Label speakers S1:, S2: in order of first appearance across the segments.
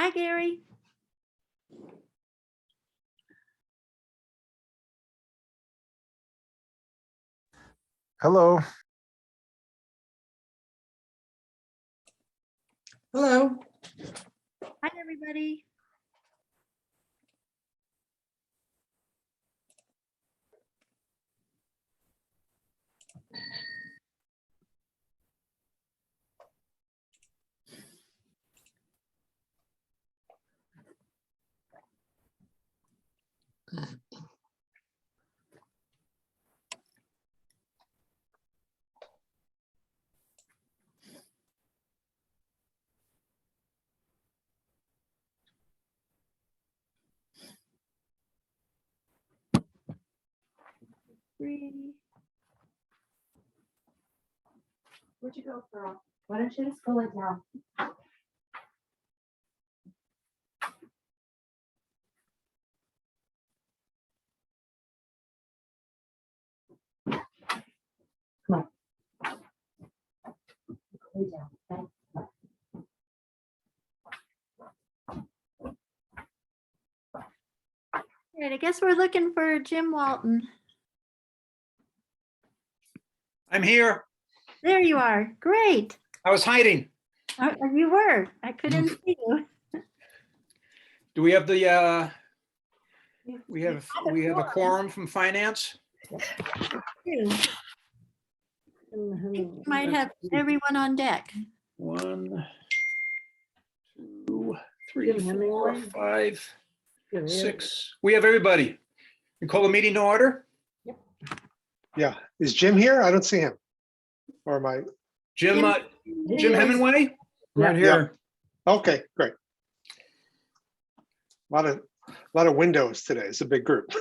S1: Hi, Gary.
S2: Hello.
S3: Hello.
S1: Hi, everybody.
S4: Where'd you go, girl? Why don't you just go lay down? Come on. Lay down. Okay?
S1: All right, I guess we're looking for Jim Walton.
S5: I'm here.
S1: There you are. Great.
S5: I was hiding.
S1: You were. I couldn't see you.
S5: Do we have the,
S1: You-
S5: we
S1: you
S5: have a
S1: quorum.
S5: quorum from finance?
S1: You might have everyone on deck.
S5: 1, 2, 3, 4, 5, 6. We have everybody. You call the meeting to order?
S2: Yeah, is Jim here? I don't see him. Or am I?
S5: Jim Hemingway?
S3: Right
S2: here. Okay, great. A lot of windows today. It's a big group.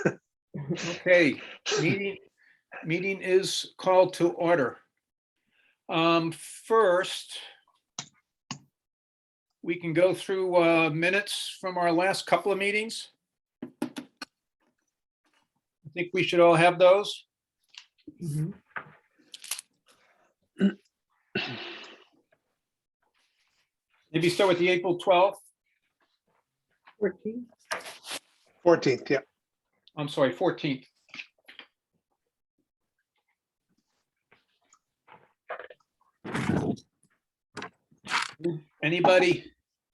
S5: Okay, meeting is called to order. First, we can go through minutes from our last couple of meetings. I think we should all have those.
S3: Mhm.
S5: Maybe start with the April 12th.
S3: 14.
S2: 14th, yeah.
S5: I'm sorry, 14th. Anybody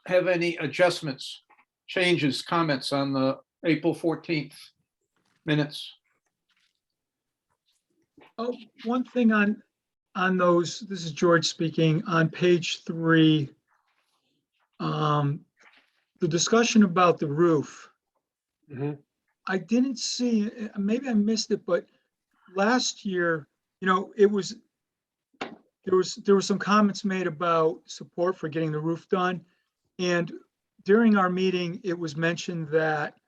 S5: have any adjustments, changes, comments on the April 14th minutes?
S6: Oh, one thing on those, this is George speaking, on page 3. The discussion about the roof,
S2: Mhm.
S6: I didn't see, maybe I missed it, but last year, it was, there were some comments made about support for getting the roof done. And during our meeting, it was mentioned that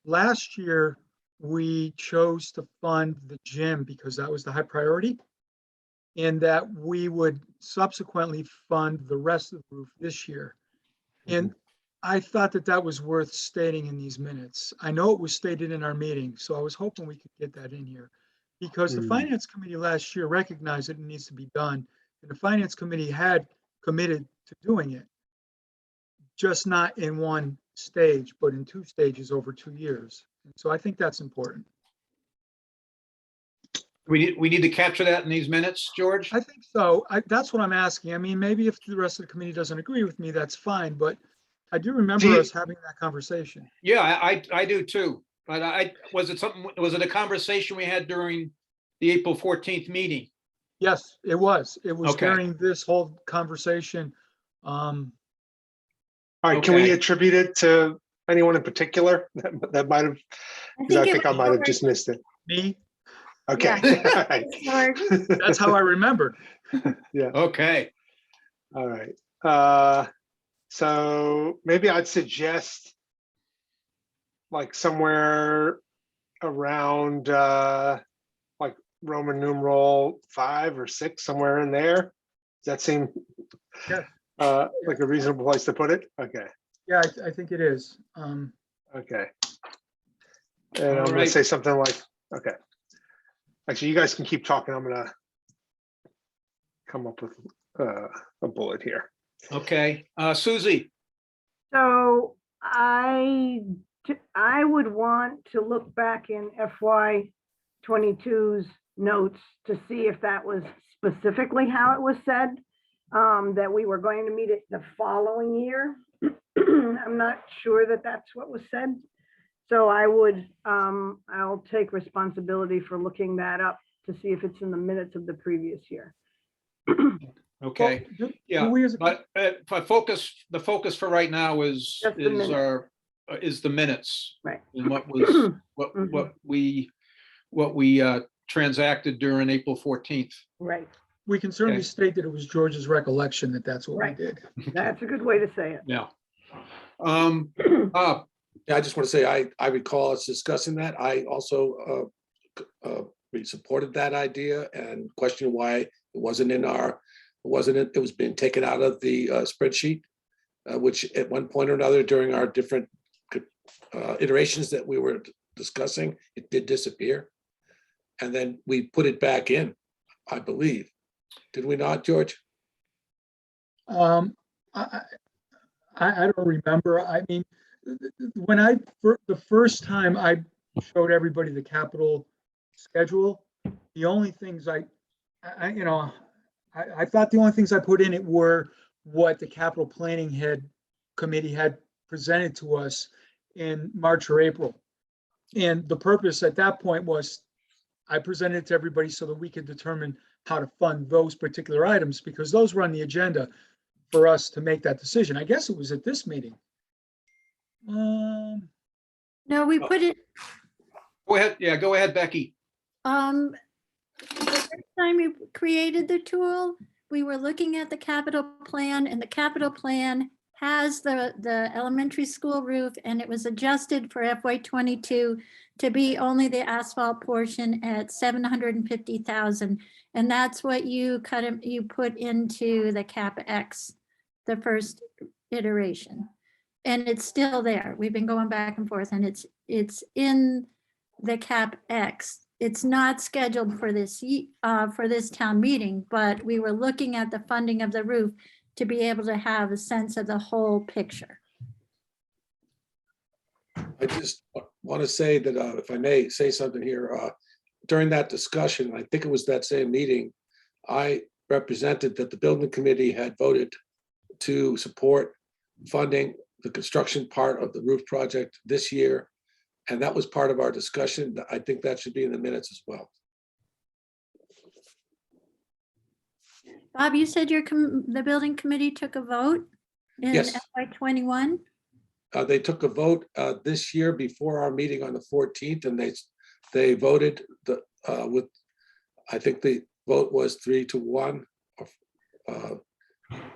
S6: last year we chose to fund the gym because that was the high priority, and that we would subsequently fund the rest of the roof this year. And I thought that that was worth stating in these minutes. I know it was stated in our meeting, so I was hoping we could get that in here. Because the finance committee last year recognized that it needs to be done, and the finance committee had committed to doing it. Just not in one stage, but in 2 stages over 2 years. And so I think that's important.
S5: We need to capture that in these minutes, George?
S6: I think so. That's what I'm asking. I mean, maybe if the rest of the committee doesn't agree with me, that's fine, but I do remember
S2: Do you-
S6: us having that conversation.
S5: Yeah, I do too. But was it a conversation we had during the April 14th meeting?
S6: Yes, it was. It was
S5: Okay.
S6: during this whole conversation.
S2: All right, can we
S5: Okay.
S2: attribute it to anyone in particular that might have, because I
S1: it
S2: think I
S1: was
S2: might have
S1: George.
S2: just missed it.
S6: Me,
S2: Okay.
S1: George.
S6: that's how I remembered.
S5: Okay.
S2: All right. So maybe I'd suggest like somewhere around like Roman numeral 5 or 6, somewhere in there. Does that seem
S6: Yeah.
S2: like a reasonable place to put it? Okay.
S6: Yeah, I think it is.
S2: Okay. And I'm
S5: All
S2: gonna
S5: right.
S2: say something like, okay. Actually, you guys can keep talking. I'm gonna come up with a bullet here.
S5: Okay. Susie,
S7: So I would want to look back in FY 22's notes to see if that was specifically how it was said, that we were going to meet it the following year. I'm not sure that that's what was said. So I'll take responsibility for looking that up to see if it's in the minutes of the previous year.
S5: Okay,
S6: Well, do
S5: yeah,
S6: we as a-
S5: but the focus for right now is
S7: Just the minutes.
S5: is the minutes.
S7: Right.
S5: And what was,
S7: Mhm.
S5: what we transacted during April 14th.
S7: Right.
S6: We can certainly
S5: Okay.
S6: state that it was George's recollection that that's what we
S7: Right.
S6: did.
S7: That's a good way to say it.
S5: Yeah.
S8: Yeah, I just want to say, I recall us discussing that. I also we supported that idea and questioned why it wasn't in our, it was being taken out of the spreadsheet, which at one point or another during our different iterations that we were discussing, it did disappear. And then we put it back in, I believe. Did we not, George?
S6: I don't remember. I mean, when the first time I showed everybody the capital schedule, the only things I thought the only things I put in it were what the capital planning committee had presented to us in March or April. And the purpose at that point was I presented it to everybody so that we could determine how to fund those particular items, because those were on the agenda for us to make that decision. I guess it was at this meeting.
S1: No, we put it,
S5: Go ahead. Yeah, go ahead, Becky.
S1: the first time we created the tool, we were looking at the capital plan, and the capital plan has the elementary school roof, and it was adjusted for FY 22 to be only the asphalt portion at 750,000. And that's what you put into the CapEx, the first iteration. And it's still there. We've been going back and forth, and it's in the CapEx. It's not scheduled for this town meeting, but we were looking at the funding of the roof to be able to have a sense of the whole picture.
S8: I just want to say that if I may say something here, during that discussion, I think it was that same meeting, I represented that the building committee had voted to support funding the construction part of the roof project this year. And that was part of our discussion. I think that should be in the minutes as well.
S1: Bob, you said the building committee took a vote in
S8: Yes.
S1: FY 21?
S8: They took a vote this year before our meeting on the 14th, and they voted with, I think the vote was 3-1.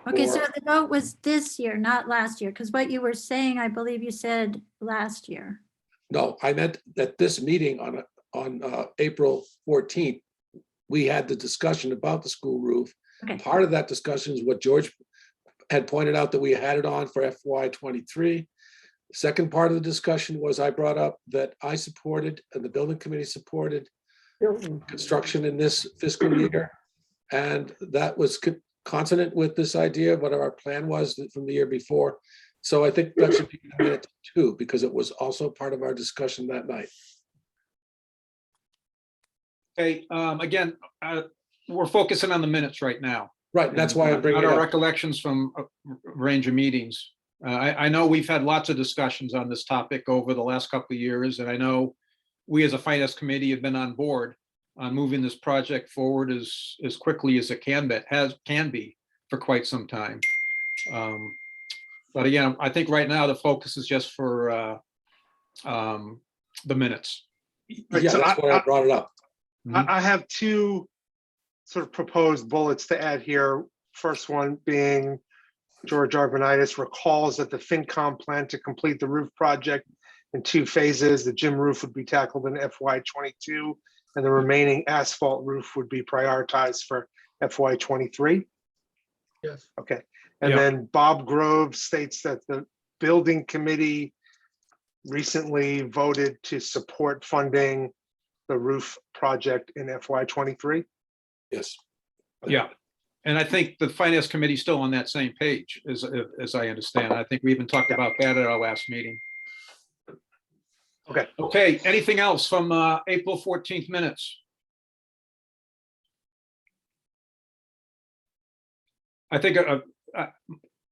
S1: Okay, so
S8: Or-
S1: the vote was this year, not last year, because what you were saying, I believe you said last year.
S8: No, I meant that this meeting on April 14th, we had the discussion about the school roof.
S1: Okay.
S8: Part of that discussion is what George had pointed out, that we had it on for FY 23. Second part of the discussion was I brought up that I supported and the building committee supported construction in this fiscal year. And that was consonant with this idea of what our plan was from the year before. So I think that should be in the minutes too, because it was also part of our discussion that night.
S5: Okay, again, we're focusing on the minutes right now.
S8: Right, and that's why I'm bringing
S5: Not
S8: it
S5: our
S8: up.
S5: recollections from a range of meetings. I know we've had lots of discussions on this topic over the last couple of years, and I know we as a finance committee have been on board on moving this project forward as quickly as it can be for quite some time. But again, I think right now the focus is just for the minutes.
S2: Right,
S8: Yeah,
S2: so
S8: that's why I brought it up.
S2: I have two sort of proposed bullets to add here. First one being George Arbonitis recalls that the FinCom plan to complete the roof project in 2 phases. The gym roof would be tackled in FY 22, and the remaining asphalt roof would be prioritized for FY 23.
S6: Yes.
S2: Okay. And
S5: Yeah.
S2: then Bob Grove states that the building committee recently voted to support funding the roof project in FY 23.
S8: Yes.
S5: Yeah, And I think the finance committee is still on that same page, as I understand. I think we even talked about that at our last meeting.
S2: Okay.
S5: Okay, anything else from April 14th minutes? I think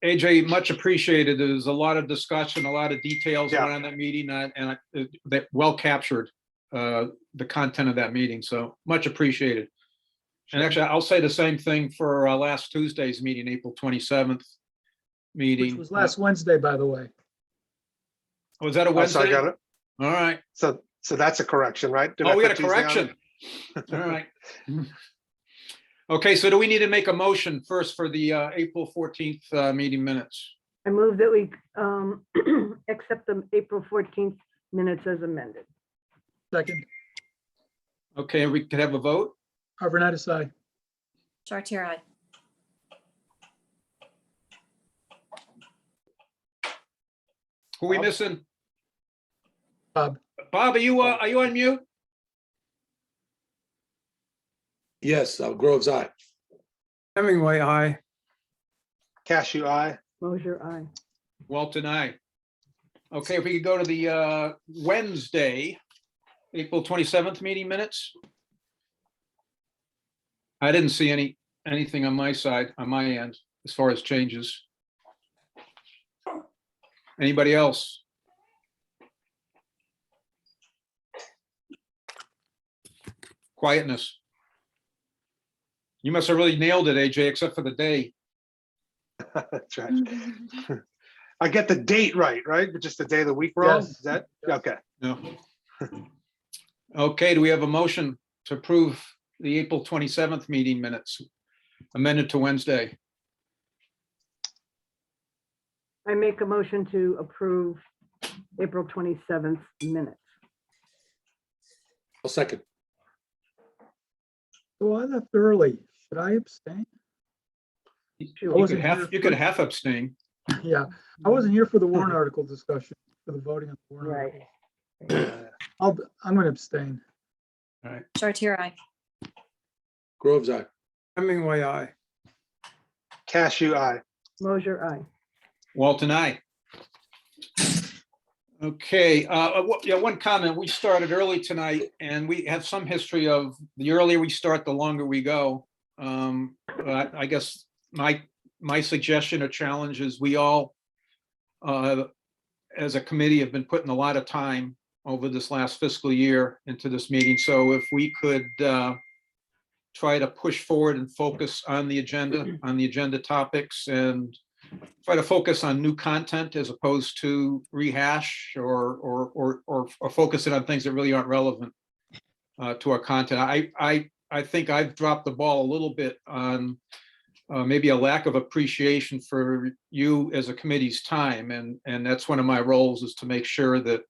S5: AJ, much appreciated. There's a lot of discussion, a lot of details
S2: Yeah.
S5: around that meeting, and that well captured the content of that meeting. So much appreciated. And actually, I'll say the same thing for last Tuesday's meeting, April 27th meeting.
S6: Which was last Wednesday, by the way.
S5: Was that a
S2: Oh, so
S5: Wednesday?
S2: I got it.
S5: All right.
S2: So that's a correction, right? Did I
S5: Oh, we
S2: put
S5: got a
S2: Tuesday on
S5: correction.
S2: there?
S5: All right. Okay, so do we need to make a motion first for the April 14th meeting minutes?
S7: I move that we accept the April 14th minutes as amended.
S6: Second,
S5: Okay, we could have a vote?
S6: Arvanitis, aye.
S4: Chartier, aye.
S5: Who we
S2: Bob?
S5: missing?
S6: Bob,
S5: Bob, are you on mute?
S8: Yes, Groves, aye.
S5: Hemingway, aye.
S2: Cashew, eye.
S7: Mosher, aye.
S5: Walton, aye. Okay, if we could go to the Wednesday, April 27th meeting minutes. I didn't see anything on my side, on my end, as far as changes. Anybody else? Quietness. You must have really nailed it, AJ, except for the day.
S2: That's right. I get the date right? But just the day of the week wrong?
S6: Yes.
S2: Is that, okay.
S5: No. Okay, do we have a motion to approve the April 27th meeting minutes amended to Wednesday?
S7: I make a motion to approve April 27th minutes.
S8: I'll second.
S6: so I left early. Should I abstain?
S5: You
S6: wasn't
S5: could
S6: here
S5: you could half abstain.
S6: Yeah, I wasn't here for the warrant article discussion, for the voting on the warrant
S7: Right.
S6: article. I'm going to abstain.
S4: Chartier, aye.
S8: Groves, aye.
S5: Hemingway, aye.
S2: Cashew, eye.
S7: Mosher, aye.
S5: Walton, aye. Okay, yeah, one comment. We started early tonight and we have some history of the earlier we start, the longer we go. I guess my suggestion or challenge is we all, as a committee, have been putting a lot of time over this last fiscal year into this meeting. So if we could try to push forward and focus on the agenda topics, and try to focus on new content as opposed to rehash or focus it on things that really aren't relevant to our content. I think I've dropped the ball a little bit on maybe a lack of appreciation for you as a committee's time, and that's one of my roles, is to make sure that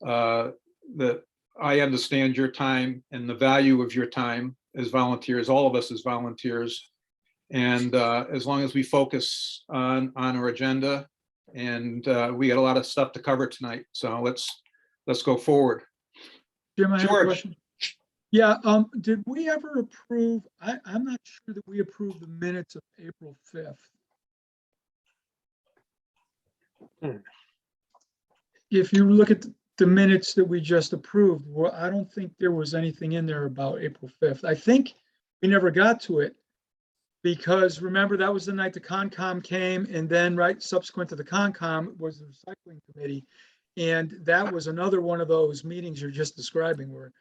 S5: that I understand your time and the value of your time as volunteers, all of us as volunteers. And as long as we focus on our agenda, and we got a lot of stuff to cover tonight, so let's go forward.
S6: Jim, I have a
S5: George.
S6: question. Yeah, did we ever approve, I'm not sure that we approved the minutes of April 5th. If you look at the minutes that we just approved, well, I don't think there was anything in there about April 5th. I think we never got to it because remember, that was the night the Concom came, and then right subsequent to the Concom was the recycling committee. And that was another one of those meetings you're just describing where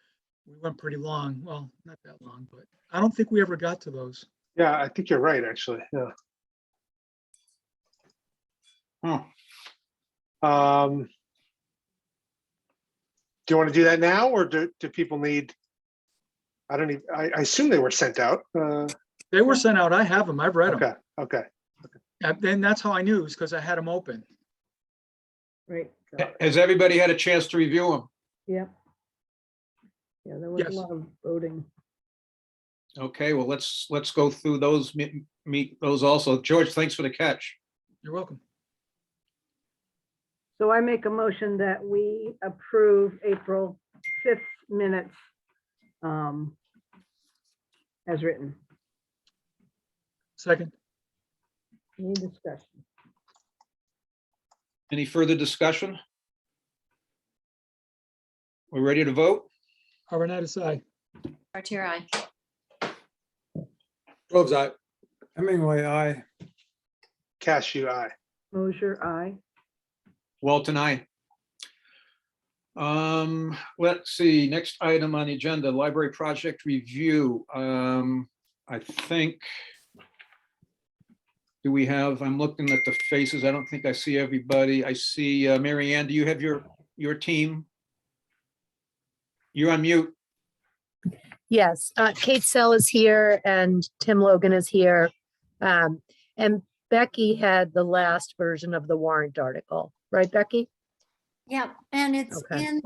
S6: we went pretty long. Well, not that long, but I don't think we ever got to those.
S2: Yeah, I think you're right, actually. Yeah. Do you want to do that now, or do people need? I don't even. I assume they were sent out.
S6: They were sent out. I have them. I've read them.
S2: Okay.
S6: And that's how I knew, is because I had them open.
S7: Right.
S5: Has everybody had a chance to review them?
S7: Yep. Yeah, there was a
S6: Yes.
S7: lot of voting.
S5: Okay, well, let's go through those, meet those also. George, thanks for the catch.
S6: You're welcome.
S7: So I make a motion that we approve April 5th minutes as written.
S6: Second.
S7: Any discussion?
S5: Any further discussion? We're ready to vote?
S6: Arnett, aye.
S4: Chartier, aye.
S8: Groves, aye.
S3: Hemingway, aye.
S2: Cashew, eye.
S7: Mosier, aye.
S5: Walton, aye. Let's see, next item on the agenda, library project review. I think. Do we have, I'm looking at the faces. I don't think I see everybody. I see, Mary Ann, do you have your team? You're on mute.
S9: Yes, Kate Sell is here and Tim Logan is here. And Becky had the last version of the warrant article, right, Becky?
S1: Yeah, and it's
S9: Okay.
S1: in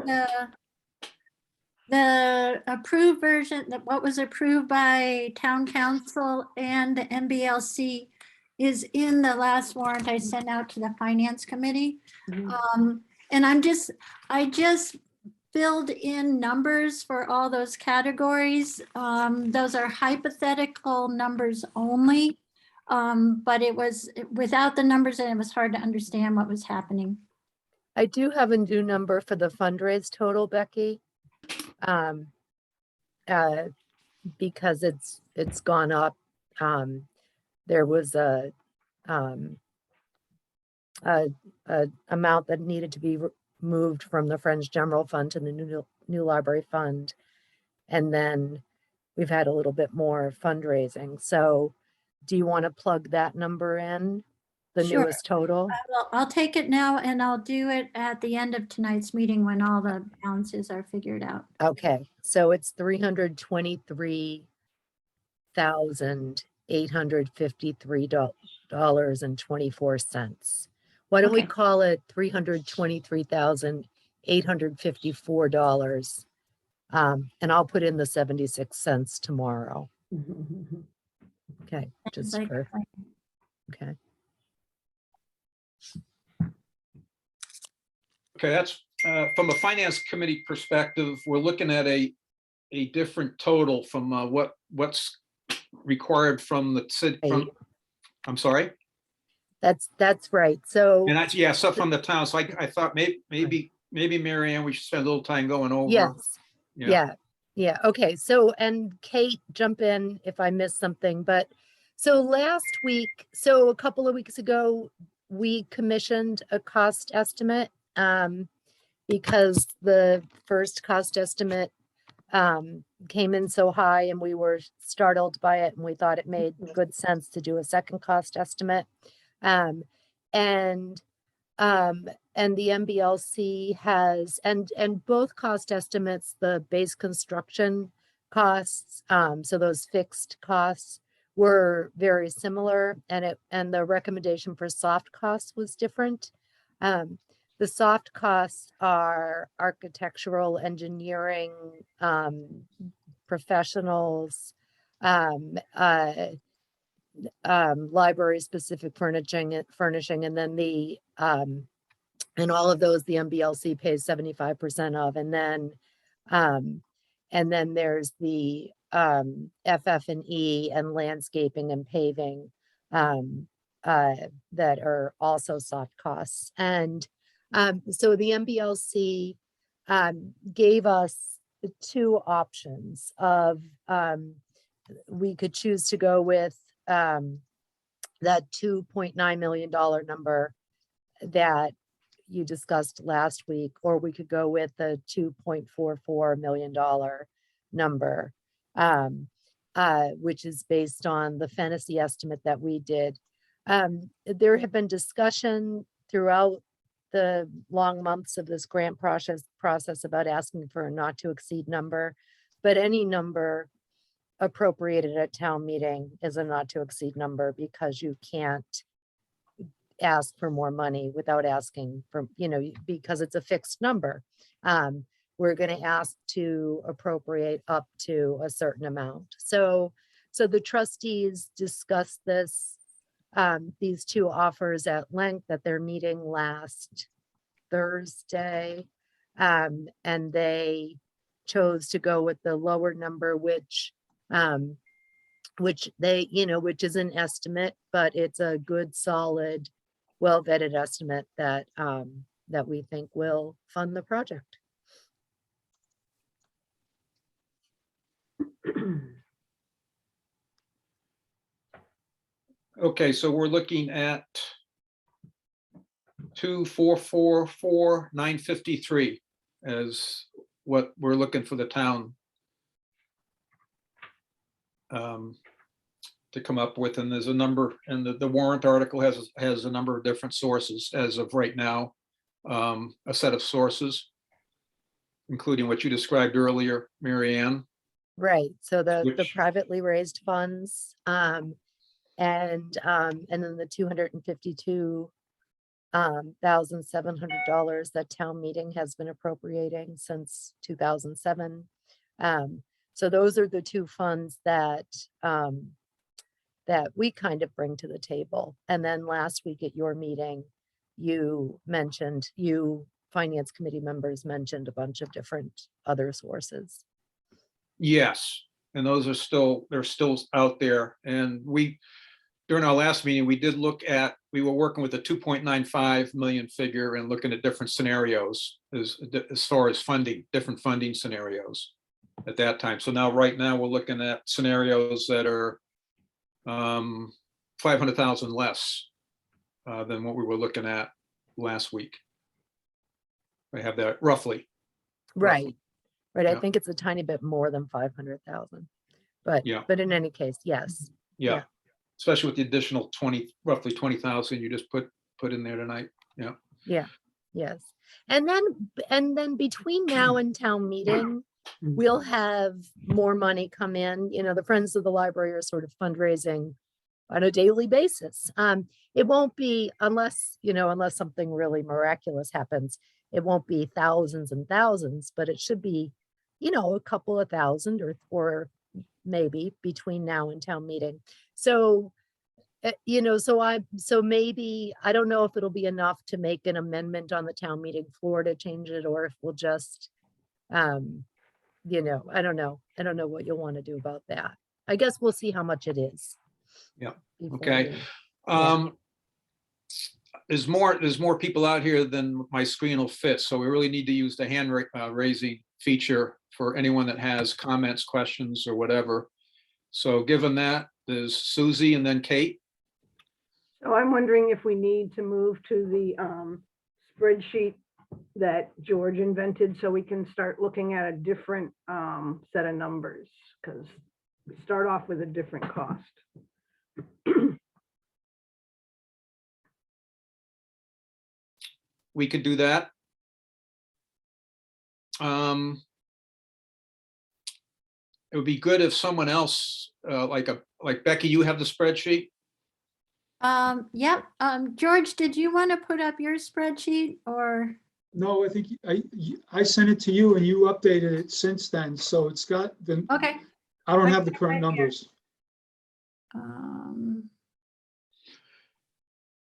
S1: the approved version, that what was approved by town council and the MBLC is in the last warrant I sent out to the finance committee.
S7: Mhm.
S1: And I just filled in numbers for all those categories. Those are hypothetical numbers only. But it was without the numbers and it was hard to understand what was happening.
S9: I do have a new number for the fundraise total, Becky. Because it's gone up. There was a amount that needed to be moved from the Friends General Fund to the new library fund. And then we've had a little bit more fundraising. So do you want to plug that number in? The
S1: Sure.
S9: newest total?
S1: I'll take it now and I'll do it at the end of tonight's meeting when all the balances are figured out.
S9: Okay, so it's $323,853.24. Why don't we
S1: Okay.
S9: call it $323,854? And I'll put in the 76 cents tomorrow. Okay, just
S1: Like,
S9: for, okay.
S5: Okay, that's, from a finance committee perspective, we're looking at a different total from what's required from the city, from, I'm sorry?
S9: That's right. So
S5: And that's, yeah, stuff from the town. So I thought maybe Mary Ann, we should spend a little time going over.
S9: yes,
S5: Yeah.
S9: yeah. Okay, so, and Kate, jump in if I missed something, but so last week, so a couple of weeks ago, we commissioned a cost estimate because the first cost estimate came in so high and we were startled by it and we thought it made good sense to do a second cost estimate. And the MBLC has, and both cost estimates, the base construction costs, so those fixed costs were very similar, and the recommendation for soft costs was different. The soft costs are architectural, engineering, professionals, library specific furnishing, and then and all of those the MBLC pays 75% of, and then there's the FF&E and landscaping and paving that are also soft costs. And so the MBLC gave us two options of we could choose to go with that $2.9 million number that you discussed last week, or we could go with the $2.44 million number, which is based on the fantasy estimate that we did. There have been discussion throughout the long months of this grant process about asking for a not to exceed number, but any number appropriated at town meeting is a not to exceed number because you can't ask for more money without asking for, because it's a fixed number. We're going to ask to appropriate up to a certain amount. So the trustees discussed these two offers at length at their meeting last Thursday. And they chose to go with the lower number, which which they, which is an estimate, but it's a good, solid, well-vetted estimate that, that we think will fund the project.
S5: Okay, so we're looking at 2,444,953 as what we're looking for the town to come up with, and there's a number, and the warrant article has a number of different sources as of right now, a set of sources, including what you described earlier, Mary Ann.
S9: Right, so the
S5: Which-
S9: privately raised funds, and then the $252,700 that town meeting has been appropriating since 2007. So those are the two funds that that we kind of bring to the table. And then last week at your meeting, you finance committee members mentioned a bunch of different other sources.
S5: Yes, and those are they're still out there. And during our last meeting, we were working with a 2.95 million figure and looking at different scenarios as far as different funding scenarios at that time. So right now, we're looking at scenarios that are 500,000 less than what we were looking at last week. I have that roughly.
S9: Right. I
S5: Yeah.
S9: think it's a tiny bit more than 500,000, but
S5: Yeah.
S9: but in any case, yes.
S5: Yeah.
S9: Yeah.
S5: Especially with the additional roughly 20,000 you just put in there tonight. Yeah.
S9: Yes. And then between now and town meeting, we'll have more money come in. The Friends of the Library are sort of fundraising on a daily basis. It won't be unless something really miraculous happens. It won't be thousands and thousands, but it should be, a couple of thousand or maybe between now and town meeting. So, so maybe, I don't know if it'll be enough to make an amendment on the town meeting floor to change it, or if we'll just, I don't know. I don't know what you'll want to do about that. I guess we'll see how much it is.
S5: Yeah.
S9: before
S5: Okay.
S9: we-
S5: There's more people out here than my screen will fit. So we really need to use the hand raising feature for anyone that has comments, questions, or whatever. So given that, there's Susie and then Kate.
S7: So I'm wondering if we need to move to the spreadsheet that George invented so we can start looking at a different set of numbers, because we start off with a different cost.
S5: We could do that. It would be good if someone else, like Becky, you have the spreadsheet?
S1: Yep. George, did you want to put up your spreadsheet or?
S6: No, I think I sent it to you and you updated it since then. So it's got the,
S1: Okay.
S6: I don't have the current numbers.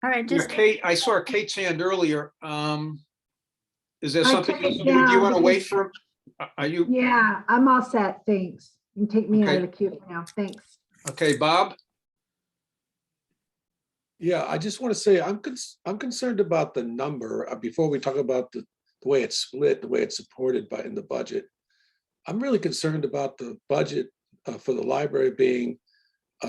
S1: All right,
S5: Yeah,
S1: just,
S5: Kate, I saw Kate's hand earlier. Is there
S4: I
S5: something,
S4: took it
S5: do you
S4: down
S5: want to wait
S4: because-
S5: for, are you,
S4: Yeah, I'm all set, thanks. You can take me out of
S5: Okay.
S4: the queue for now, thanks.
S5: okay, Bob?
S8: Yeah, I just want to say, I'm concerned about the number, before we talk about the way it's split, the way it's supported in the budget. I'm really concerned about the budget for the library being,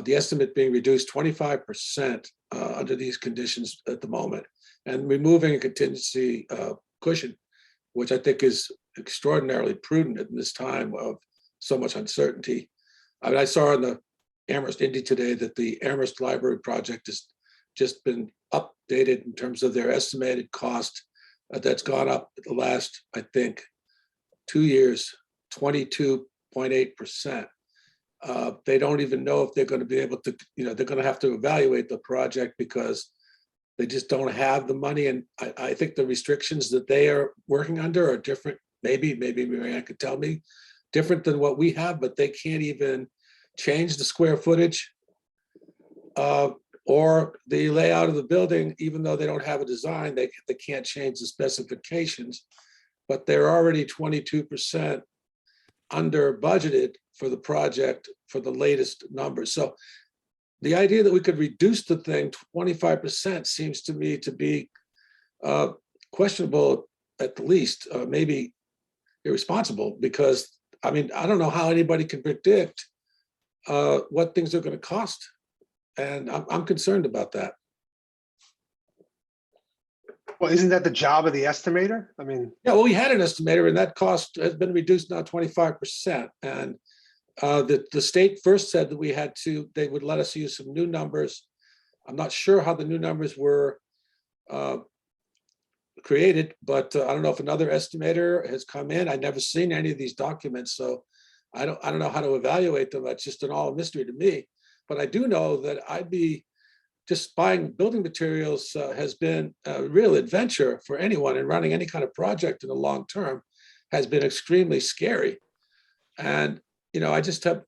S8: the estimate being reduced 25% under these conditions at the moment, and removing a contingency cushion, which I think is extraordinarily prudent in this time of so much uncertainty. I mean, I saw in the Amherst Indy today that the Amherst Library project has just been updated in terms of their estimated cost. That's gone up the last, I think, 2 years, 22.8%. They don't even know if they're going to be able to, they're going to have to evaluate the project because they just don't have the money. And I think the restrictions that they are working under are different. Maybe Marianne could tell me, different than what we have, but they can't even change the square footage or the layout of the building, even though they don't have a design, they can't change the specifications, but they're already 22% under budgeted for the project for the latest numbers. So the idea that we could reduce the thing 25% seems to me to be questionable at the least, maybe irresponsible, because I mean, I don't know how anybody can predict what things are going to cost. And I'm concerned about that.
S2: Well, isn't that the job of the estimator? I mean,
S8: Yeah, well, we had an estimator and that cost has been reduced now 25%. And the state first said that they would let us use some new numbers. I'm not sure how the new numbers were created, but I don't know if another estimator has come in. I've never seen any of these documents, so I don't know how to evaluate them. That's just all a mystery to me. But I do know that just buying building materials has been a real adventure for anyone, and running any kind of project in the long term has been extremely scary. And, you know, I just have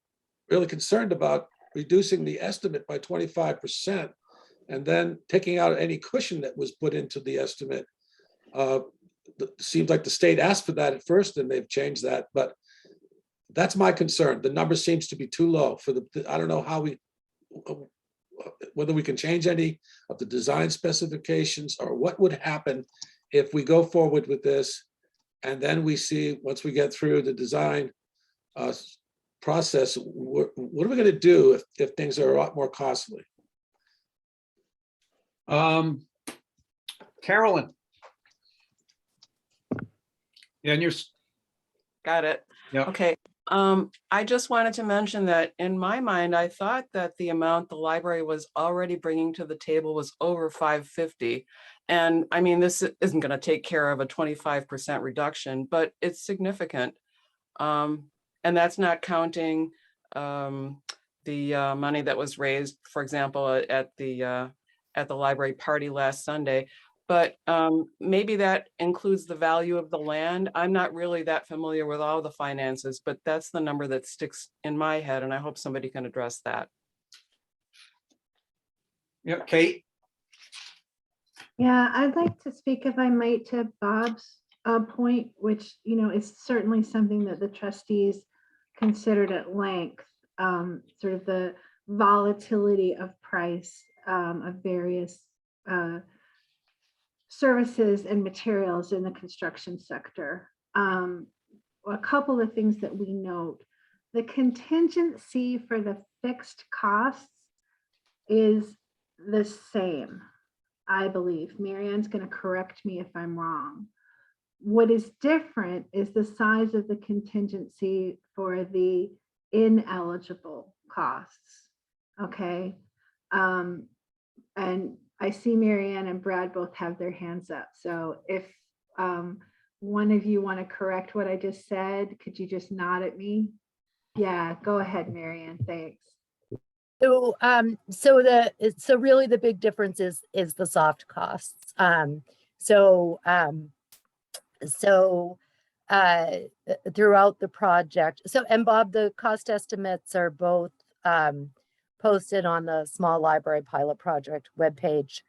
S8: really concerned about reducing the estimate by 25% and then taking out any cushion that was put into the estimate. Seems like the state asked for that at first and they've changed that, but that's my concern. The number seems to be too low for I don't know how whether we can change any of the design specifications or what would happen if we go forward with this. And then we see, once we get through the design process, what are we going to do if things are a lot more costly?
S5: Carolyn. Yeah, and you're,
S10: Got it.
S5: yeah.
S10: Okay. I just wanted to mention that in my mind, I thought that the amount the library was already bringing to the table was over 550. And I mean, this isn't going to take care of a 25% reduction, but it's significant. And that's not counting the money that was raised, for example, at the library party last Sunday. But maybe that includes the value of the land. I'm not really that familiar with all the finances, but that's the number that sticks in my head, and I hope somebody can address that.
S5: Yeah, Kate.
S4: Yeah, I'd like to speak, if I might, to Bob's point, which, you know, is certainly something that the trustees considered at length, sort of the volatility of price of various services and materials in the construction sector. A couple of things that we note: the contingency for the fixed costs is the same, I believe. Marianne's going to correct me if I'm wrong. What is different is the size of the contingency for the ineligible costs. Okay. And I see Marianne and Brad both have their hands up. So if one of you want to correct what I just said, could you just nod at me? Yeah, go ahead, Marianne. Thanks.
S9: So, so really the big difference is the soft costs. Throughout the project. So, and Bob, the cost estimates are both posted on the Small Library Pilot Project webpage,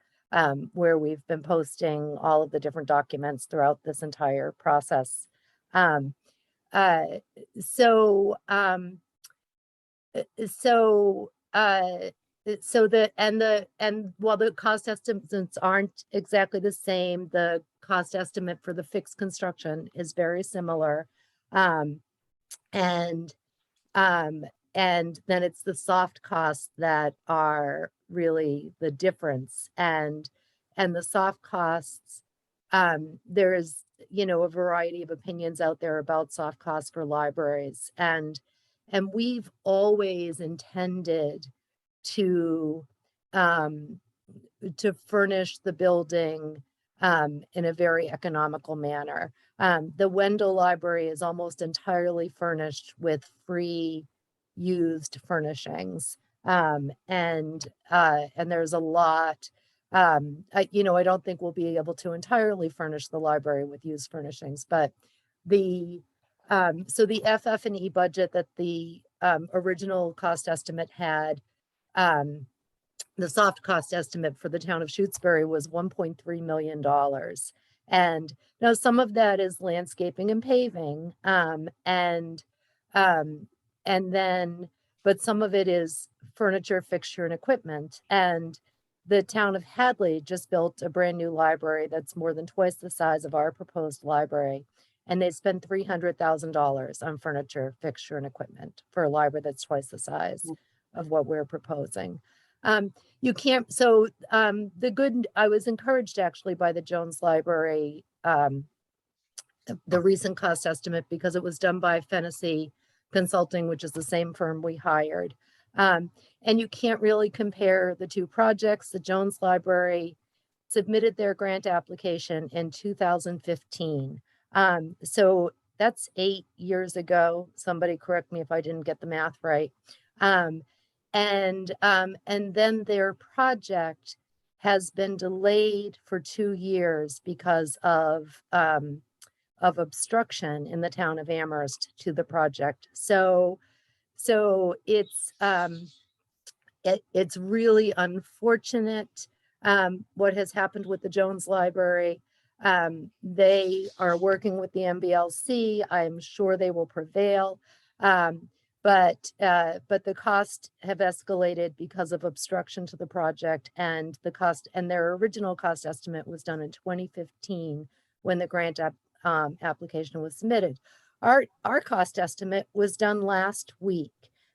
S9: where we've been posting all of the different documents throughout this entire process. While the cost estimates aren't exactly the same, the cost estimate for the fixed construction is very similar. And then it's the soft costs that are really the difference. And the soft costs, there's, you know, a variety of opinions out there about soft costs for libraries. And we've always intended to furnish the building in a very economical manner. The Wendell Library is almost entirely furnished with free used furnishings. And there's a lot, you know, I don't think we'll be able to entirely furnish the library with used furnishings, but so the FF&E budget that the original cost estimate had, the soft cost estimate for the town of Shutesbury was $1.3 million. And now some of that is landscaping and paving. and then, but some of it is furniture, fixture, and equipment. And the town of Hadley just built a brand new library that's more than twice the size of our proposed library. And they spent $300,000 on furniture, fixture, and equipment for a library that's twice the size of what we're proposing. You can't, so I was encouraged actually by the Jones Library, the recent cost estimate, because it was done by Fennessy Consulting, which is the same firm we hired. And you can't really compare the two projects. The Jones Library submitted their grant application in 2015. So that's 8 years ago. Somebody correct me if I didn't get the math right. And then their project has been delayed for 2 years because of obstruction in the town of Amherst to the project. So it's it's really unfortunate what has happened with the Jones Library. They are working with the MBLC. I'm sure they will prevail. But the costs have escalated because of obstruction to the project, and the cost, and their original cost estimate was done in 2015 when the grant application was submitted. Our cost estimate was done last week,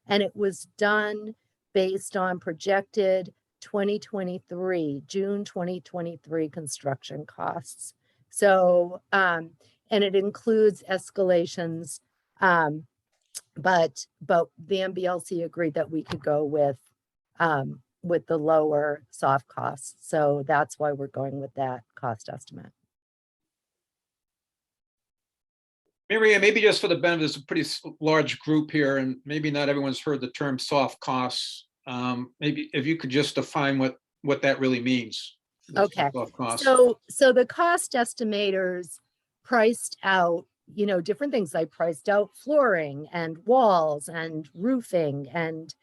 S9: and it was done based on projected 2023, June 2023 construction costs. So, and it includes escalations, but the MBLC agreed that we could go with the lower soft costs. So that's why we're going with that cost estimate.
S5: Mary, maybe just for the benefit, it's a pretty large group here, and maybe not everyone's heard the term soft costs. Maybe if you could just define what that really means.
S9: Okay.
S5: Soft costs.
S9: So the cost estimators priced out, different things. Like priced out flooring and walls and roofing and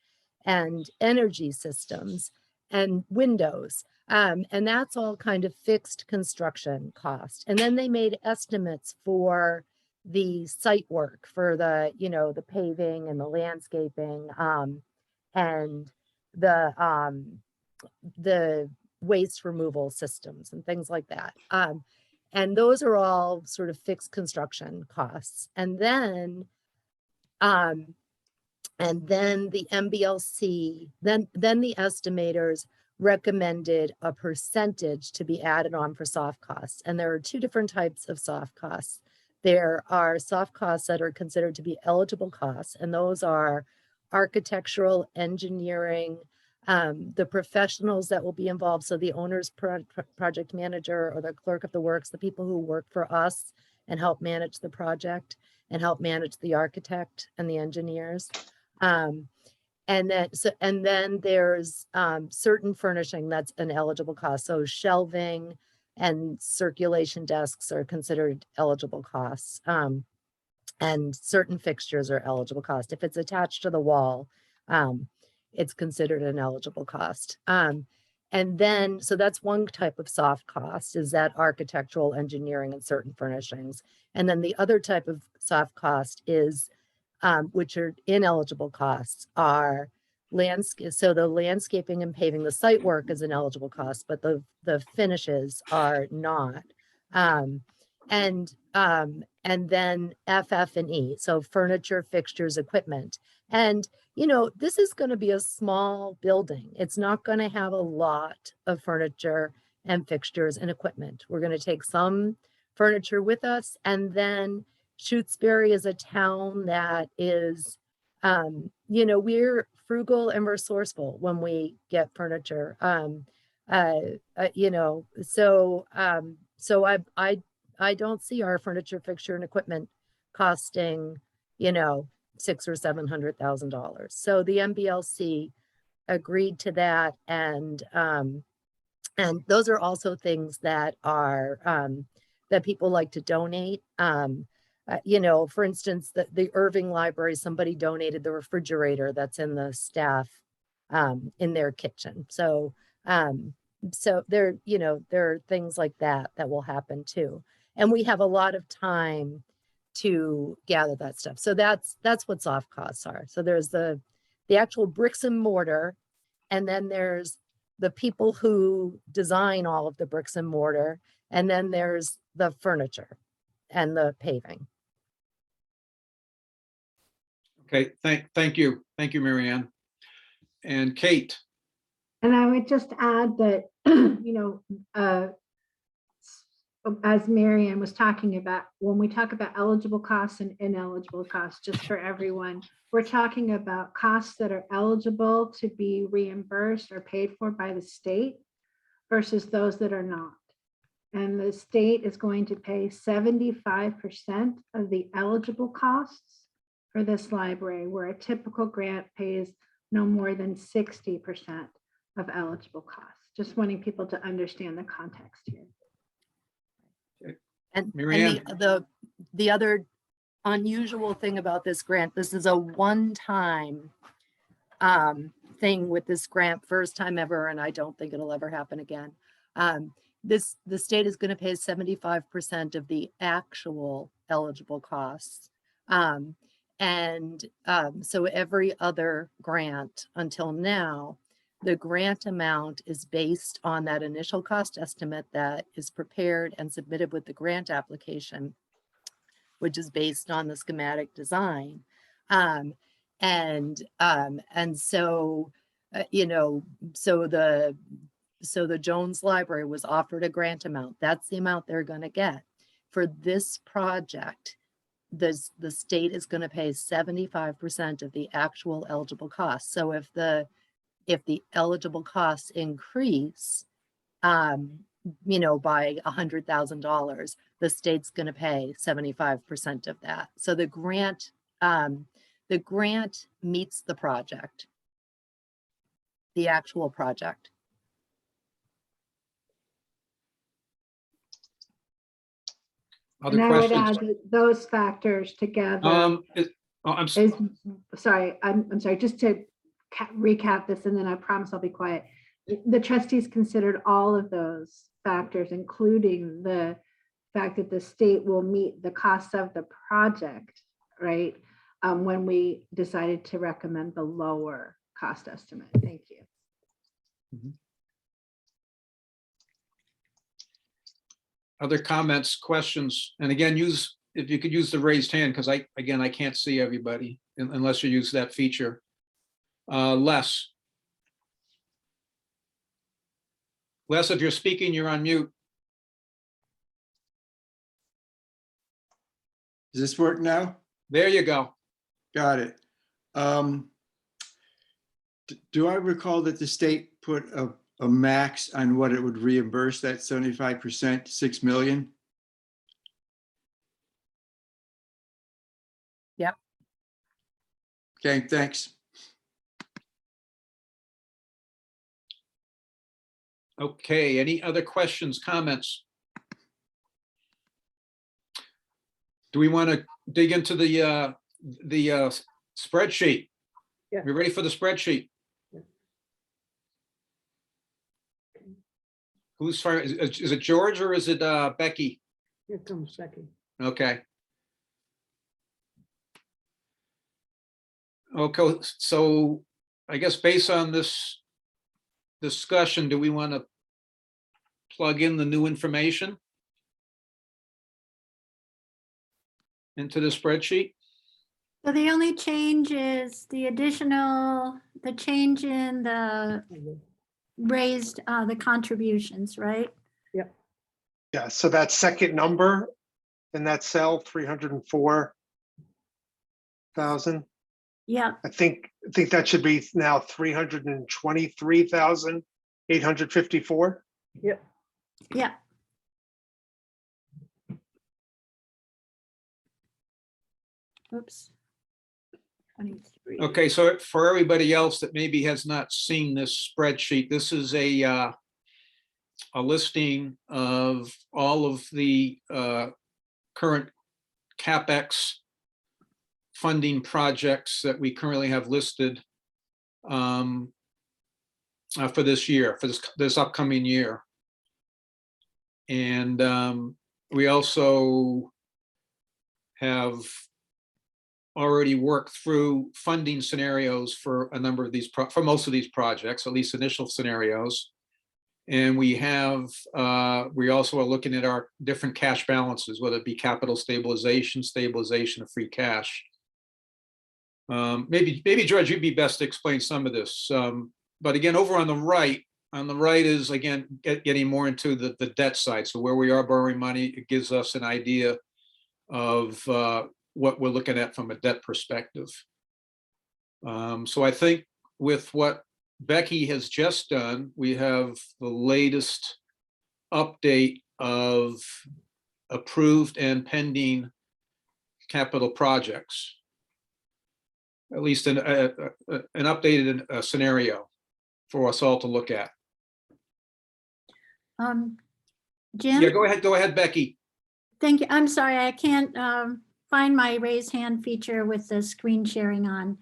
S9: energy systems and windows. And that's all kind of fixed construction cost. And then they made estimates for the site work, for the, the paving and the landscaping, and the waste removal systems and things like that. And those are all sort of fixed construction costs. And then the MBLC, then the estimators recommended a percentage to be added on for soft costs. And there are two different types of soft costs. There are soft costs that are considered to be eligible costs, and those are architectural, engineering, the professionals that will be involved. So the owner's project manager or the clerk of the works, the people who work for us and help manage the project and help manage the architect and the engineers. And then there's certain furnishing that's an eligible cost. So shelving and circulation desks are considered eligible costs. And certain fixtures are eligible cost. If it's attached to the wall, it's considered an eligible cost. And then, so that's one type of soft cost, is that architectural, engineering, and certain furnishings. And then the other type of soft cost is, which are ineligible costs, are so the landscaping and paving, the site work is an eligible cost, but the finishes are not. And then FF and E, so furniture, fixtures, equipment. And, this is going to be a small building. It's not going to have a lot of furniture and fixtures and equipment. We're going to take some furniture with us. And then Shutesbury is a town that is, we're frugal and resourceful when we get furniture. So I don't see our furniture, fixture, and equipment costing, $600,000 or $700,000. So the MBLC agreed to that, and those are also things that are that people like to donate. For instance, the Irving Library, somebody donated the refrigerator that's in the staff in their kitchen. So there are things like that will happen too. And we have a lot of time to gather that stuff. So that's what soft costs are. So there's the actual bricks and mortar, and then there's the people who design all of the bricks and mortar, and then there's the furniture and the paving.
S5: Okay, thank you. Thank you, Mary Ann. And Kate,
S4: And I would just add that, you know, as Marianne was talking about, when we talk about eligible costs and ineligible costs, just for everyone, we're talking about costs that are eligible to be reimbursed or paid for by the state versus those that are not. And the state is going to pay 75% of the eligible costs for this library, where a typical grant pays no more than 60% of eligible costs. Just wanting people to understand the context here.
S9: And
S5: Mary Ann.
S9: the other unusual thing about this grant, this is a one-time thing with this grant, first time ever, and I don't think it'll ever happen again. The state is going to pay 75% of the actual eligible costs. So every other grant until now, the grant amount is based on that initial cost estimate that is prepared and submitted with the grant application, which is based on the schematic design. So the Jones Library was offered a grant amount. That's the amount they're going to get. For this project, the state is going to pay 75% of the actual eligible costs. So if the eligible costs increase, by $100,000, the state's going to pay 75% of that. So the grant meets the project, the actual project.
S5: Other
S4: And I would
S5: questions?
S4: add that those factors together
S5: I'm
S4: is, sorry, I'm sorry, just to recap this, and then I promise I'll be quiet. The trustees considered all of those factors, including the fact that the state will meet the cost of the project, right? When we decided to recommend the lower cost estimate. Thank you.
S5: Other comments, questions? And again, if you could use the raised hand, because I can't see everybody unless you use that feature. Les, if you're speaking, you're on mute.
S11: Does this work now?
S5: There you go.
S11: Got it. Do I recall that the state put a max on what it would reimburse that 75%, 6 million?
S9: Yep.
S11: Okay, thanks.
S5: Okay, any other questions, comments? Do we want to dig into the spreadsheet?
S7: Yeah.
S5: We ready for the spreadsheet?
S7: Yeah.
S5: Who's first? Is it George or is it Becky?
S7: Here comes second.
S5: Okay. Okay, so I guess based on this discussion, do we want to plug in the new information into the spreadsheet?
S1: So the only change is the change in the raised, the contributions, right?
S2: Yeah, so that second number in that cell, 304,000.
S1: Yeah,
S2: I think that should be now 323,854.
S1: yeah. Oops. 23.
S5: Okay, so for everybody else that maybe has not seen this spreadsheet, this is a listing of all of the current CapEx funding projects that we currently have listed for this year, for this upcoming year. And we also have already worked through funding scenarios for a number of these, for most of these projects, at least initial scenarios. And we have, we also are looking at our different cash balances, whether it be capital stabilization, stabilization of free cash. Maybe George, you'd be best to explain some of this. But again, over on the right is, again, getting more into the debt side. So where we are borrowing money, it gives us an idea of what we're looking at from a debt perspective. So I think with what Becky has just done, we have the latest update of approved and pending capital projects. At least an updated scenario for us all to look at.
S1: Jim?
S5: Yeah, go ahead, Becky.
S1: Thank you. I'm sorry, I can't find my raise hand feature with the screen sharing on.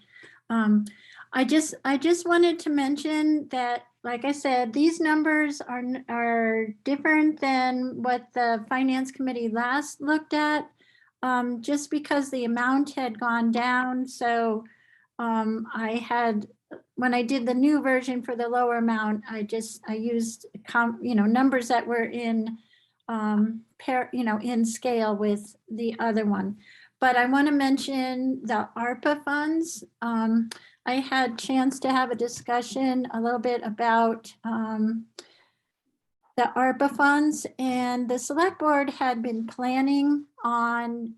S1: I just wanted to mention that, like I said, these numbers are different than what the Finance Committee last looked at, just because the amount had gone down. So I had, when I did the new version for the lower amount, I used numbers that were in in scale with the other one. But I want to mention the ARPA funds. I had a chance to have a discussion a little bit about the ARPA funds, and the select board had been planning on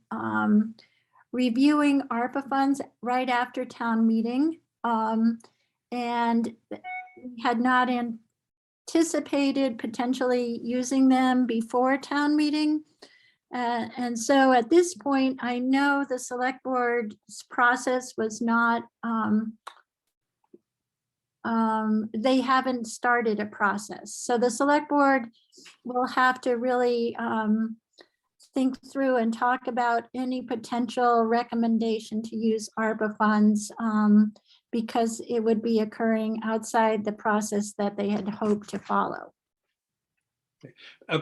S1: reviewing ARPA funds right after town meeting, and had not anticipated potentially using them before town meeting. And so at this point, I know the select board's process was not, they haven't started a process. So the select board will have to really think through and talk about any potential recommendation to use ARPA funds, because it would be occurring outside the process that they had hoped to follow.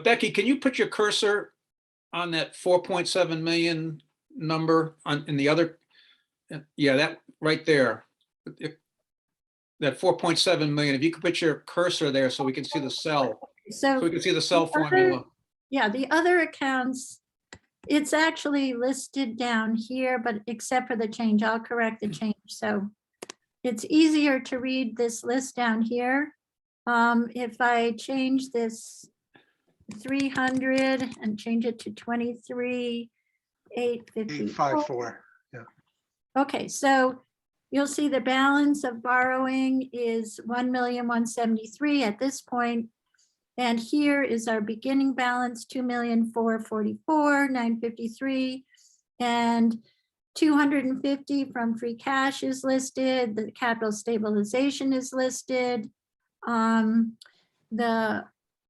S5: Becky, can you put your cursor on that 4.7 million number in the other? Yeah, that right there. That 4.7 million, if you could put your cursor there so we can see the cell. So we can see the cell formula.
S1: Yeah, the other accounts, it's actually listed down here, but except for the change, I'll correct the change. So it's easier to read this list down here. If I change this 300 and change it to 23,854.
S2: 854. Yeah.
S1: Okay, so you'll see the balance of borrowing is 1,173,000 at this point. And here is our beginning balance, 2,444,953, and 250 from free cash is listed. The capital stabilization is listed. The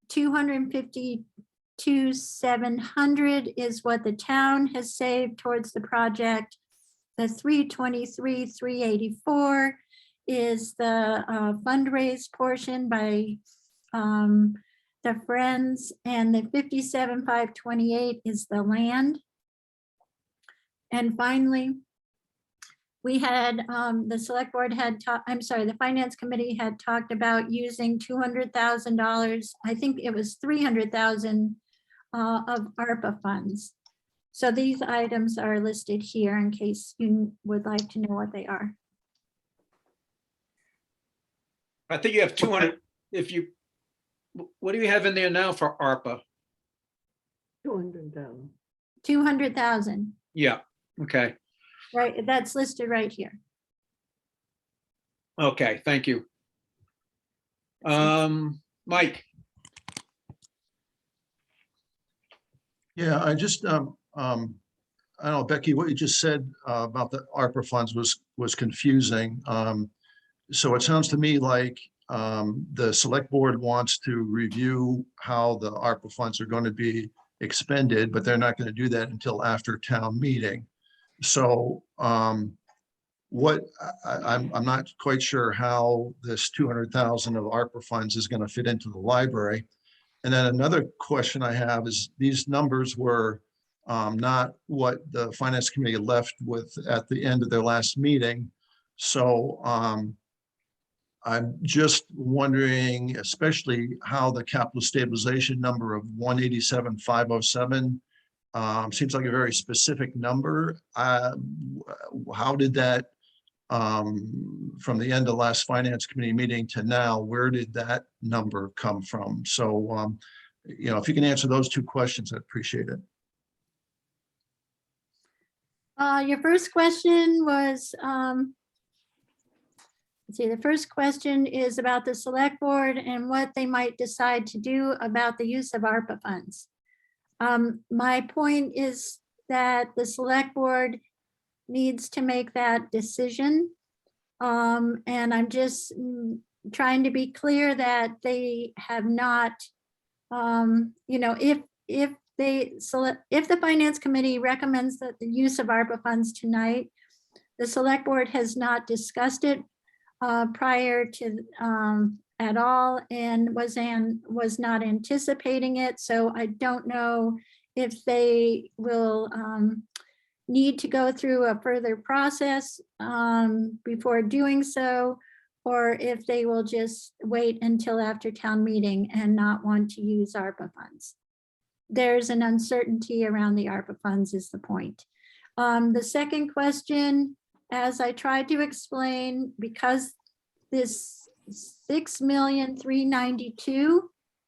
S1: 252,700 is what the town has saved towards the project. The 323,384 is the fundraise portion by the Friends, and the 57,528 is the land. And finally, we had the select board had the Finance Committee had talked about using $200,000. I think it was 300,000 of ARPA funds. So these items are listed here in case you would like to know what they are.
S5: I think you have 200. What do you have in there now for ARPA?
S7: 200,000.
S1: 200,000,
S5: Yeah, okay.
S1: right? That's listed right here.
S5: Okay, thank you. Mike.
S12: Yeah, I just, I don't know, Becky, what you just said about the ARPA funds was confusing. So it sounds to me like the select board wants to review how the ARPA funds are going to be expended, but they're not going to do that until after town meeting. So I'm not quite sure how this 200,000 of ARPA funds is going to fit into the library. And then another question I have is, these numbers were not what the finance committee left with at the end of their last meeting. So I'm just wondering, especially how the capital stabilization number of 187,507 seems like a very specific number. How did that, from the end of last finance committee meeting to now, where did that number come from? So, if you can answer those two questions, I'd appreciate it.
S1: Your first question was, let's see, the first question is about the select board and what they might decide to do about the use of ARPA funds. My point is that the select board needs to make that decision. And I'm just trying to be clear that they have not, if the finance committee recommends that the use of ARPA funds tonight, the select board has not discussed it prior to at all and was not anticipating it. So I don't know if they will need to go through a further process before doing so, or if they will just wait until after town meeting and not want to use ARPA funds. There's an uncertainty around the ARPA funds is the point. The second question, as I tried to explain, because this 6,392,000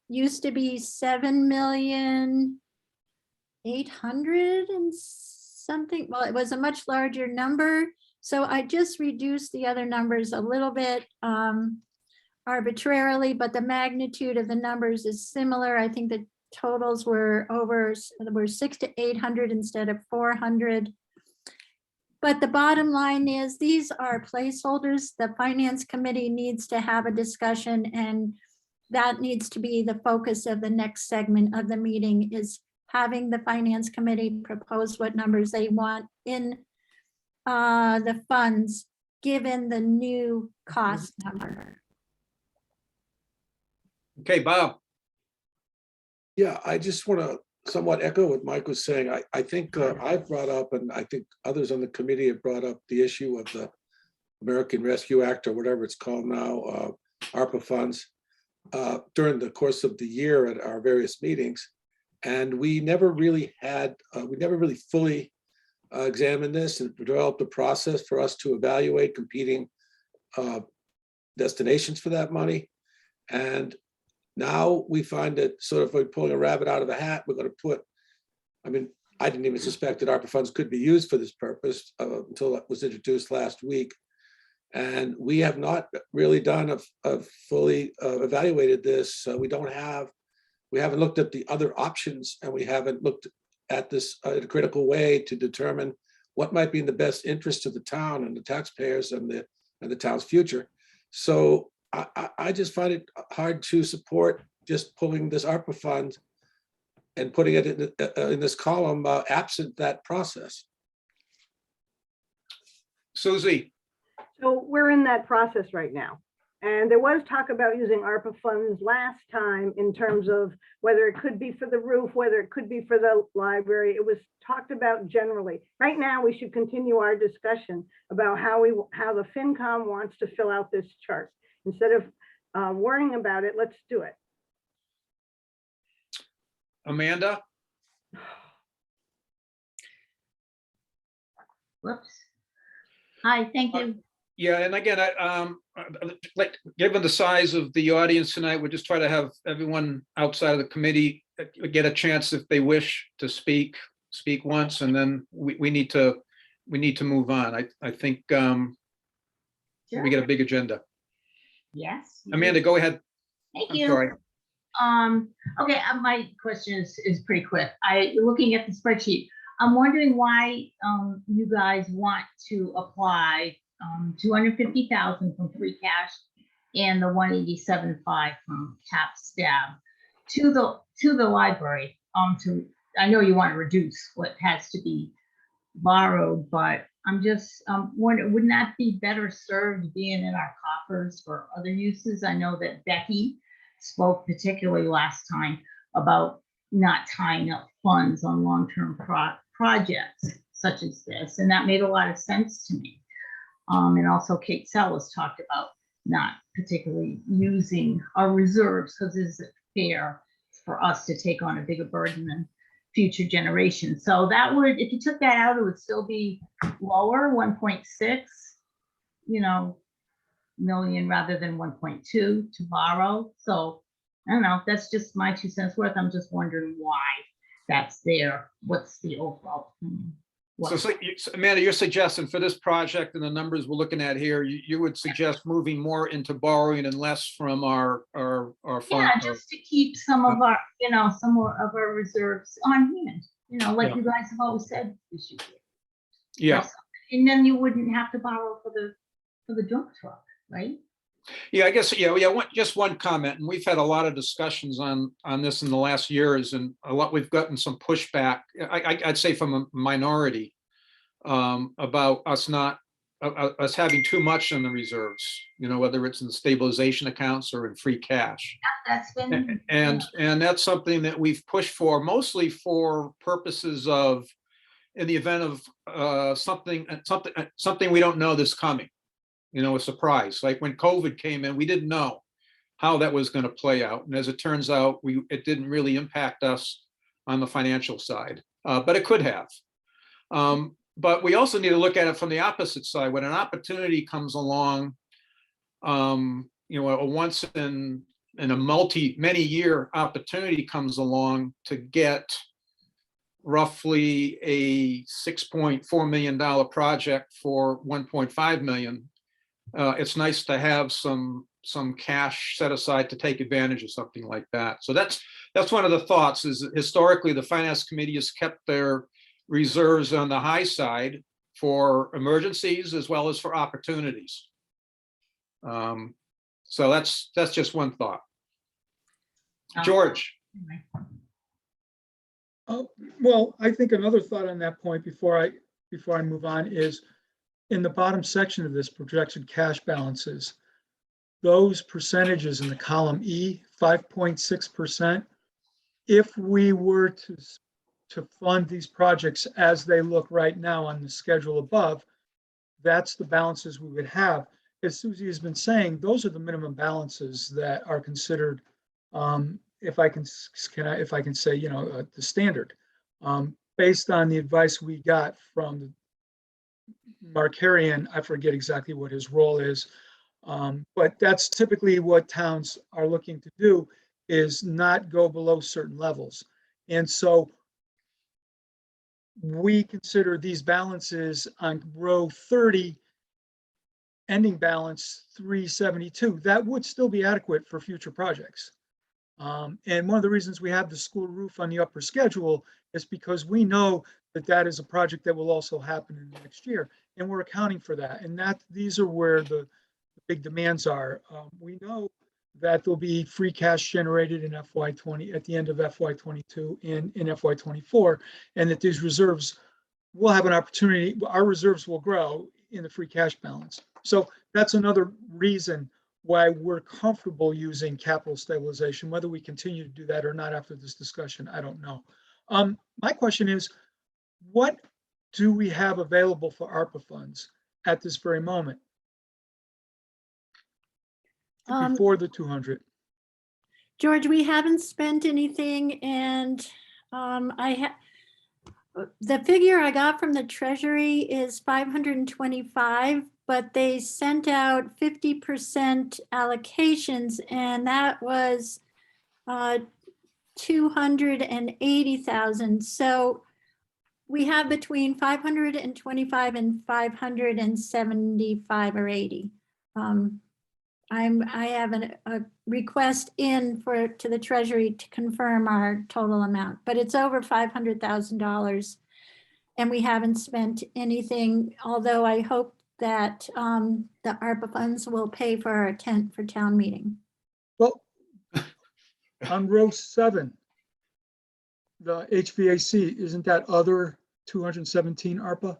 S1: used to be 7,800,000 and something. Well, it was a much larger number. So I just reduced the other numbers a little bit arbitrarily, but the magnitude of the numbers is similar. I think the totals were 600 to 800 instead of 400. But the bottom line is these are placeholders. The finance committee needs to have a discussion, and that needs to be the focus of the next segment of the meeting, is having the finance committee propose what numbers they want in the funds, given the new cost number.
S5: Okay, Bob.
S8: Yeah, I just want to somewhat echo what Mike was saying. I think I've brought up, and I think others on the committee have brought up the issue of the American Rescue Act, or whatever it's called now, ARPA funds, during the course of the year at our various meetings. And we never really fully examined this and developed a process for us to evaluate competing destinations for that money. And now we find that sort of like pulling a rabbit out of a hat, we're going to put, I mean, I didn't even suspect that ARPA funds could be used for this purpose until it was introduced last week. And we have not really done a fully evaluated this. We haven't looked at the other options, and we haven't looked at this in a critical way to determine what might be in the best interest of the town and the taxpayers and the town's future. So I just find it hard to support just pulling this ARPA fund and putting it in this column absent that process.
S5: Susie.
S7: So we're in that process right now. And there was talk about using ARPA funds last time in terms of whether it could be for the roof, whether it could be for the library. It was talked about generally. Right now, we should continue our discussion about how the FinCom wants to fill out this chart. Instead of worrying about it, let's do it.
S5: Amanda?
S13: Whoops. Hi, thank you.
S5: Yeah, and again, like, given the size of the audience tonight, we'll just try to have everyone outside of the committee get a chance, if they wish to speak once, and then we need to move on. I think we get a big agenda.
S13: Yes.
S5: Amanda, go ahead.
S13: Thank
S5: I'm
S13: you.
S5: sorry.
S13: Okay, my question is pretty quick. Looking at the spreadsheet, I'm wondering why you guys want to apply 250,000 from free cash and the 187.5 from cap stab to the library. I know you want to reduce what has to be borrowed, but I'm just wondering, wouldn't that be better served being in our coffers for other uses? I know that Becky spoke particularly last time about not tying up funds on long-term projects such as this. And that made a lot of sense to me. And also Kate Sellis talked about not particularly using our reserves because is it fair for us to take on a bigger burden than future generations. So that would, if you took that out, it would still be lower, 1.6, million rather than 1.2 to borrow. So I don't know, that's just my 2 cents worth. I'm just wondering why that's there. What's the overall?
S5: So Amanda, you're suggesting for this project and the numbers we're looking at here, you would suggest moving more into borrowing and less from our fund?
S13: Yeah, just to keep some of our, some more of our reserves on hand, like
S5: Yeah.
S13: you guys have always said we should do.
S5: Yeah.
S13: And then you wouldn't have to borrow for the dump truck, right?
S5: Yeah, I guess, just one comment, and we've had a lot of discussions on this in the last years, and we've gotten some pushback, I'd say from a minority, about us us having too much in the reserves, whether it's in stabilization accounts or in free cash.
S13: That's been.
S5: And that's something that we've pushed for, mostly for purposes of, in the event of something we don't know that's coming. A surprise, like when COVID came in, we didn't know how that was going to play out. And as it turns out, it didn't really impact us on the financial side, but it could have. But we also need to look at it from the opposite side. When an opportunity comes along, a once in a many year opportunity comes along to get roughly a $6.4 million project for $1.5 million. It's nice to have some cash set aside to take advantage of something like that. So that's one of the thoughts, is historically the finance committee has kept their reserves on the high side for emergencies as well as for opportunities. So that's just one thought. George.
S6: Well, I think another thought on that point before I move on is, in the bottom section of this, projected cash balances, those percentages in the column E, 5.6%, if we were to fund these projects as they look right now on the schedule above, that's the balances we would have. As Susie has been saying, those are the minimum balances that are considered, if I can say, the standard, based on the advice we got from the Mark Harrian. I forget exactly what his role is, but that's typically what towns are looking to do, is not go below certain levels. And so we consider these balances on row 30, ending balance 372, that would still be adequate for future projects. And one of the reasons we have the school roof on the upper schedule is because we know that is a project that will also happen in the next year, and we're accounting for that. And these are where the big demands are. We know that there'll be free cash generated in FY20 at the end of FY22 and in FY24, and that these reserves will have an opportunity. Our reserves will grow in the free cash balance. So that's another reason why we're comfortable using capital stabilization. Whether we continue to do that or not after this discussion, I don't know. My question is, what do we have available for ARPA funds at this very moment? Before the 200.
S1: George, we haven't spent anything, and the figure I got from the Treasury is 525, but they sent out 50% allocations, and that was 280,000. So we have between 525 and 575 or 80. I have a request in to the Treasury to confirm our total amount, but it's over $500,000, and we haven't spent anything. Although I hope that the ARPA funds will pay for our tent for town meeting.
S6: Well, on row 7, the HVAC, isn't that other 217 ARPA?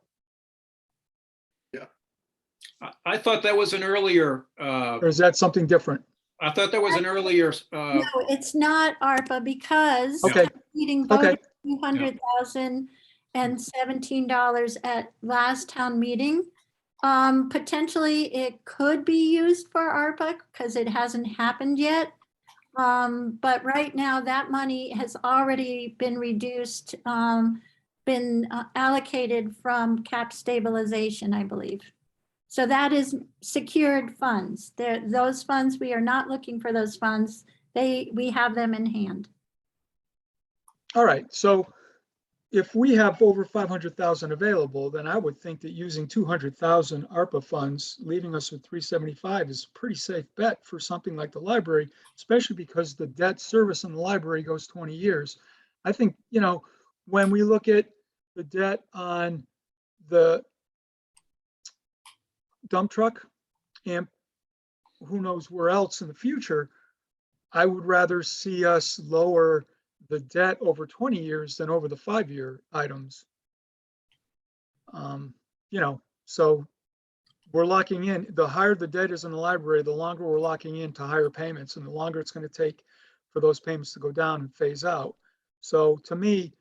S5: I thought that was an earlier.
S6: Or is that something different?
S5: I thought there was an earlier.
S1: No, it's not ARPA because
S6: Okay.
S1: Meeting
S6: Okay.
S1: voted $200,000 and $17 at last town meeting. Potentially it could be used for ARPA because it hasn't happened yet. But right now that money has already been reduced, been allocated from cap stabilization, I believe. So that is secured funds. Those funds, we are not looking for those funds. We have them in hand.
S6: All right, so if we have over 500,000 available, then I would think that using 200,000 ARPA funds, leaving us with 375 is a pretty safe bet for something like the library, especially because the debt service in the library goes 20 years. I think, you know, when we look at the debt on the dump truck and who knows where else in the future, I would rather see us lower the debt over 20 years than over the 5-year items. You know, so we're locking in, the higher the debt is in the library, the longer we're locking into higher payments and the longer it's going to take for those payments to go down and phase out. So to me,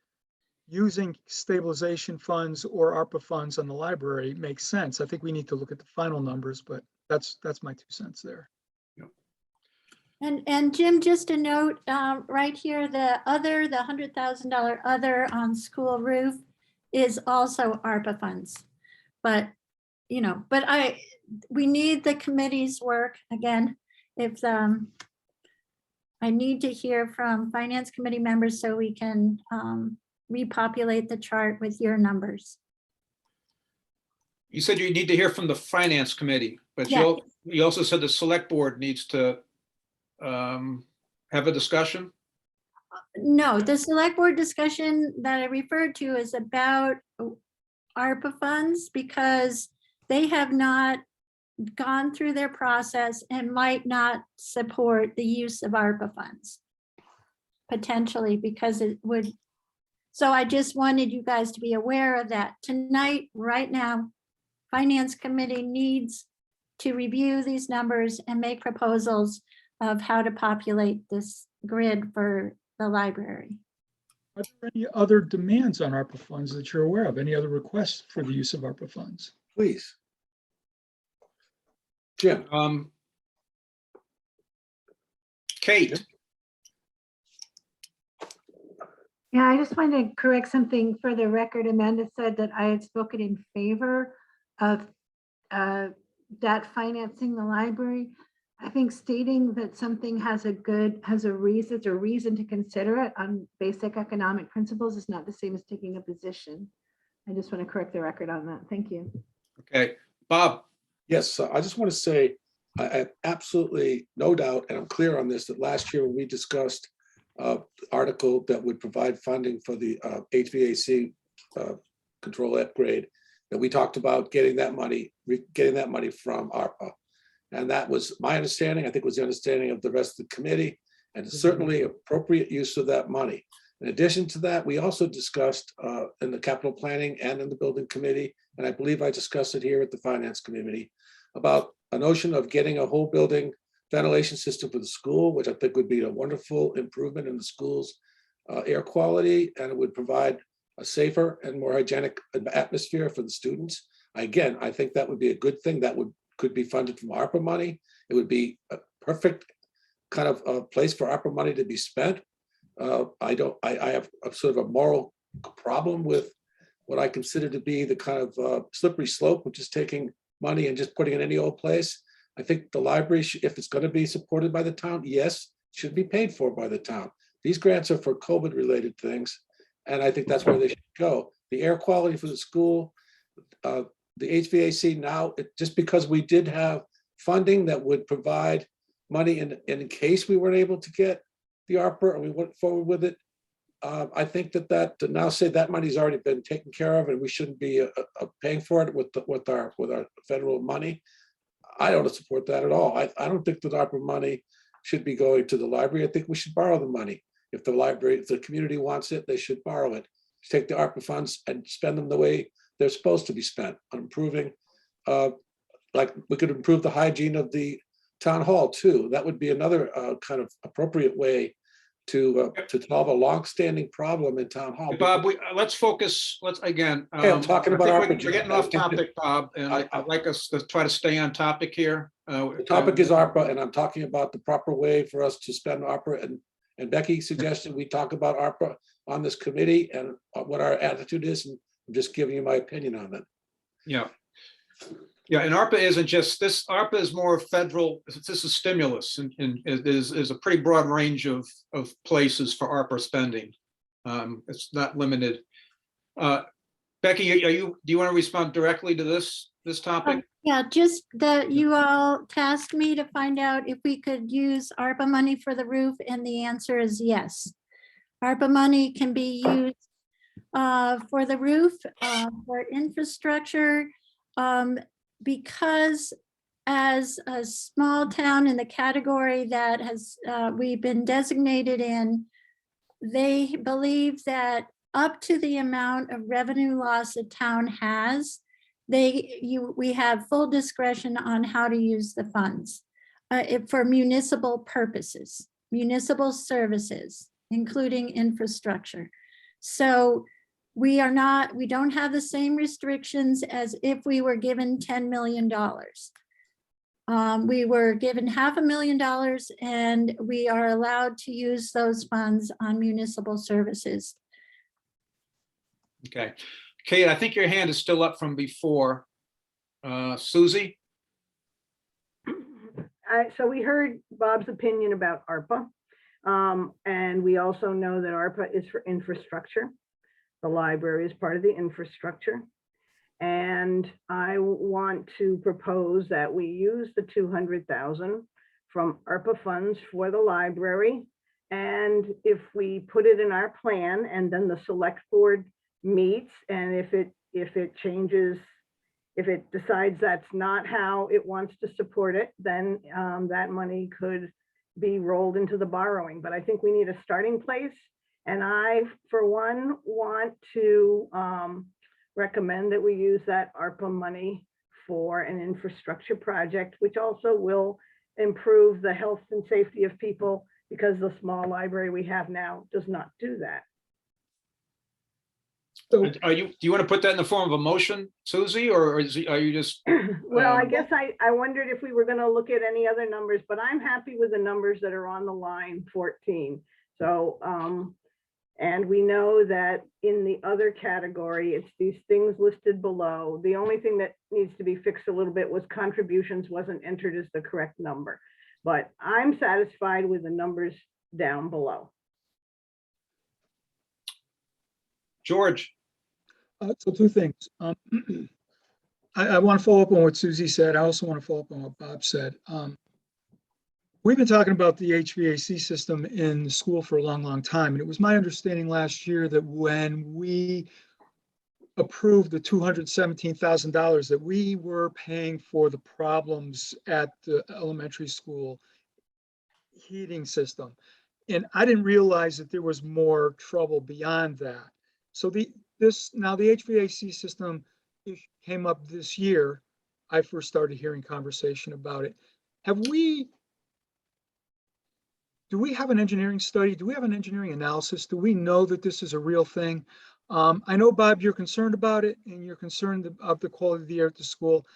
S6: using stabilization funds or ARPA funds on the library makes sense. I think we need to look at the final numbers, but that's my 2 cents there.
S1: And Jim, just a note, right here, the $100,000 other on school roof is also ARPA funds. But, you know, we need the committee's work again. If I need to hear from finance committee members so we can repopulate the chart with your numbers.
S5: You said you need to hear from the finance committee, but
S1: Yeah.
S5: you also said the select board needs to have a discussion.
S1: No, the select board discussion that I referred to is about ARPA funds because they have not gone through their process and might not support the use of ARPA funds. Potentially because it would. So I just wanted you guys to be aware of that. Tonight, right now, Finance Committee needs to review these numbers and make proposals of how to populate this grid for the library.
S6: Are there any other demands on ARPA funds that you're aware of? Any other requests for the use of ARPA funds?
S8: Please. Jim,
S5: Kate,
S4: Yeah, I just wanted to correct something for the record. Amanda said that I had spoken in favor of debt financing the library. I think stating that something has a reason to consider it on basic economic principles is not the same as taking a position. I just want to correct the record on that. Thank you.
S5: okay, Bob,
S8: yes, I just want to say, I have absolutely no doubt, and I'm clear on this, that last year when we discussed article that would provide funding for the HVAC control upgrade, that we talked about getting that money from ARPA. And that was my understanding. I think it was the understanding of the rest of the committee, and certainly appropriate use of that money. In addition to that, we also discussed in the capital planning and in the building committee, and I believe I discussed it here at the finance committee, about a notion of getting a whole building ventilation system for the school, which I think would be a wonderful improvement in the school's air quality, and it would provide a safer and more hygienic atmosphere for the students. Again, I think that would be a good thing. That could be funded from ARPA money. It would be a perfect kind of a place for ARPA money to be spent. I have a sort of a moral problem with what I consider to be the kind of slippery slope, which is taking money and just putting it in any old place. I think the library, if it's going to be supported by the town, yes, should be paid for by the town. These grants are for COVID-related things, and I think that's where they should go. The air quality for the school, the HVAC now, just because we did have funding that would provide money in case we weren't able to get the ARPA and we went forward with it, I think that to now say that money's already been taken care of and we shouldn't be paying for it with our federal money. I don't support that at all. I don't think that ARPA money should be going to the library. I think we should borrow the money. If the community wants it, they should borrow it. Take the ARPA funds and spend them the way they're supposed to be spent on improving, like we could improve the hygiene of the town hall too. That would be another kind of appropriate way to solve a longstanding problem in town hall.
S5: Bob, let's focus, again.
S8: Hey, I'm talking
S5: I
S8: about
S5: think
S8: ARPA,
S5: we're getting off topic, Bob, and I'd like us to try to stay on topic here.
S8: The topic is ARPA, and I'm talking about the proper way for us to spend ARPA. And Becky suggested we talk about ARPA on this committee and what our attitude is, and I'm just giving you my opinion on it.
S5: Yeah. Yeah, and ARPA isn't just this, ARPA is more federal, this is stimulus, and it is a pretty broad range of places for ARPA spending. It's not limited. Becky, do you want to respond directly to this topic?
S1: Yeah, just that you all tasked me to find out if we could use ARPA money for the roof, and the answer is yes. ARPA money can be used for the roof, for infrastructure, because as a small town in the category that has we've been designated in, they believe that up to the amount of revenue loss a town has, we have full discretion on how to use the funds for municipal purposes, municipal services, including infrastructure. So we don't have the same restrictions as if we were given $10 million. We were given $500,000, and we are allowed to use those funds on municipal services.
S5: Okay. Kate, I think your hand is still up from before. Susie?
S7: So we heard Bob's opinion about ARPA. And we also know that ARPA is for infrastructure. The library is part of the infrastructure. And I want to propose that we use the 200,000 from ARPA funds for the library. And if we put it in our plan, and then the select board meets, and if it changes, if it decides that's not how it wants to support it, then that money could be rolled into the borrowing. But I think we need a starting place. And I, for one, want to recommend that we use that ARPA money for an infrastructure project, which also will improve the health and safety of people, because the small library we have now does not do that.
S6: So,
S5: Do you want to put that in the form of a motion, Susie, or are you just?
S7: Well, I guess I wondered if we were going to look at any other numbers, but I'm happy with the numbers that are on the line 14. So, and we know that in the other category, it's these things listed below. The only thing that needs to be fixed a little bit was contributions wasn't entered as the correct number, but I'm satisfied with the numbers down below.
S5: George?
S6: so two things. I want to follow up on what Susie said. I also want to follow up on what Bob said. We've been talking about the HVAC system in the school for a long, long time. And it was my understanding last year that when we approved the $217,000, that we were paying for the problems at the elementary school heating system. And I didn't realize that there was more trouble beyond that. So now the HVAC system came up this year. I first started hearing conversation about it. Do we have an engineering study? Do we have an engineering analysis? Do we know that this is a real thing? I know, Bob, you're concerned about it, and you're concerned about the quality of the air at the school.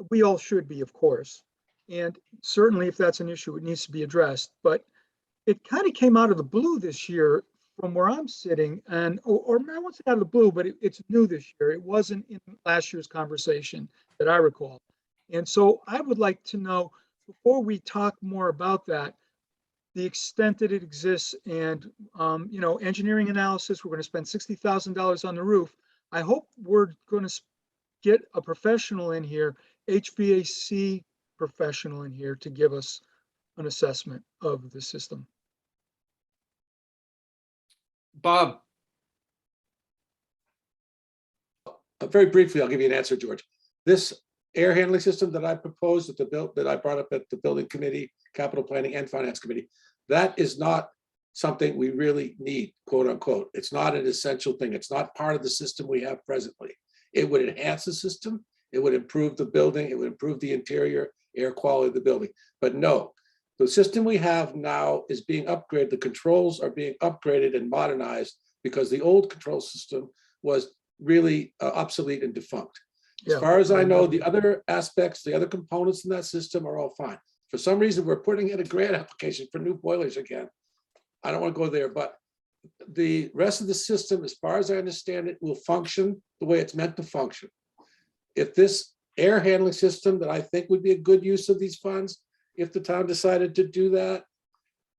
S6: We all should be, of course. And certainly if that's an issue, it needs to be addressed. But it kind of came out of the blue this year from where I'm sitting, and or I won't say out of the blue, but it's new this year. It wasn't in last year's conversation that I recall. And so I would like to know, before we talk more about that, the extent that it exists, and engineering analysis. We're going to spend $60,000 on the roof. I hope we're going to get a professional in here, HVAC professional in here, to give us an assessment of the system.
S5: Bob?
S8: Very briefly, I'll give you an answer, George. This air handling system that I proposed that I brought up at the building committee, capital planning and finance committee, that is not something we really need, quote unquote. It's not an essential thing. It's not part of the system we have presently. It would enhance the system. It would improve the building. It would improve the interior air quality of the building. But no, The system we have now is being upgraded. The controls are being upgraded and modernized because the old control system was really obsolete and defunct. As
S6: Yeah.
S8: far as I know, the other aspects, the other components in that system are all fine. For some reason, we're putting in a grant application for new boilers again. I don't want to go there, but the rest of the system, as far as I understand it, will function the way it's meant to function. If this air handling system that I think would be a good use of these funds, if the town decided to do that,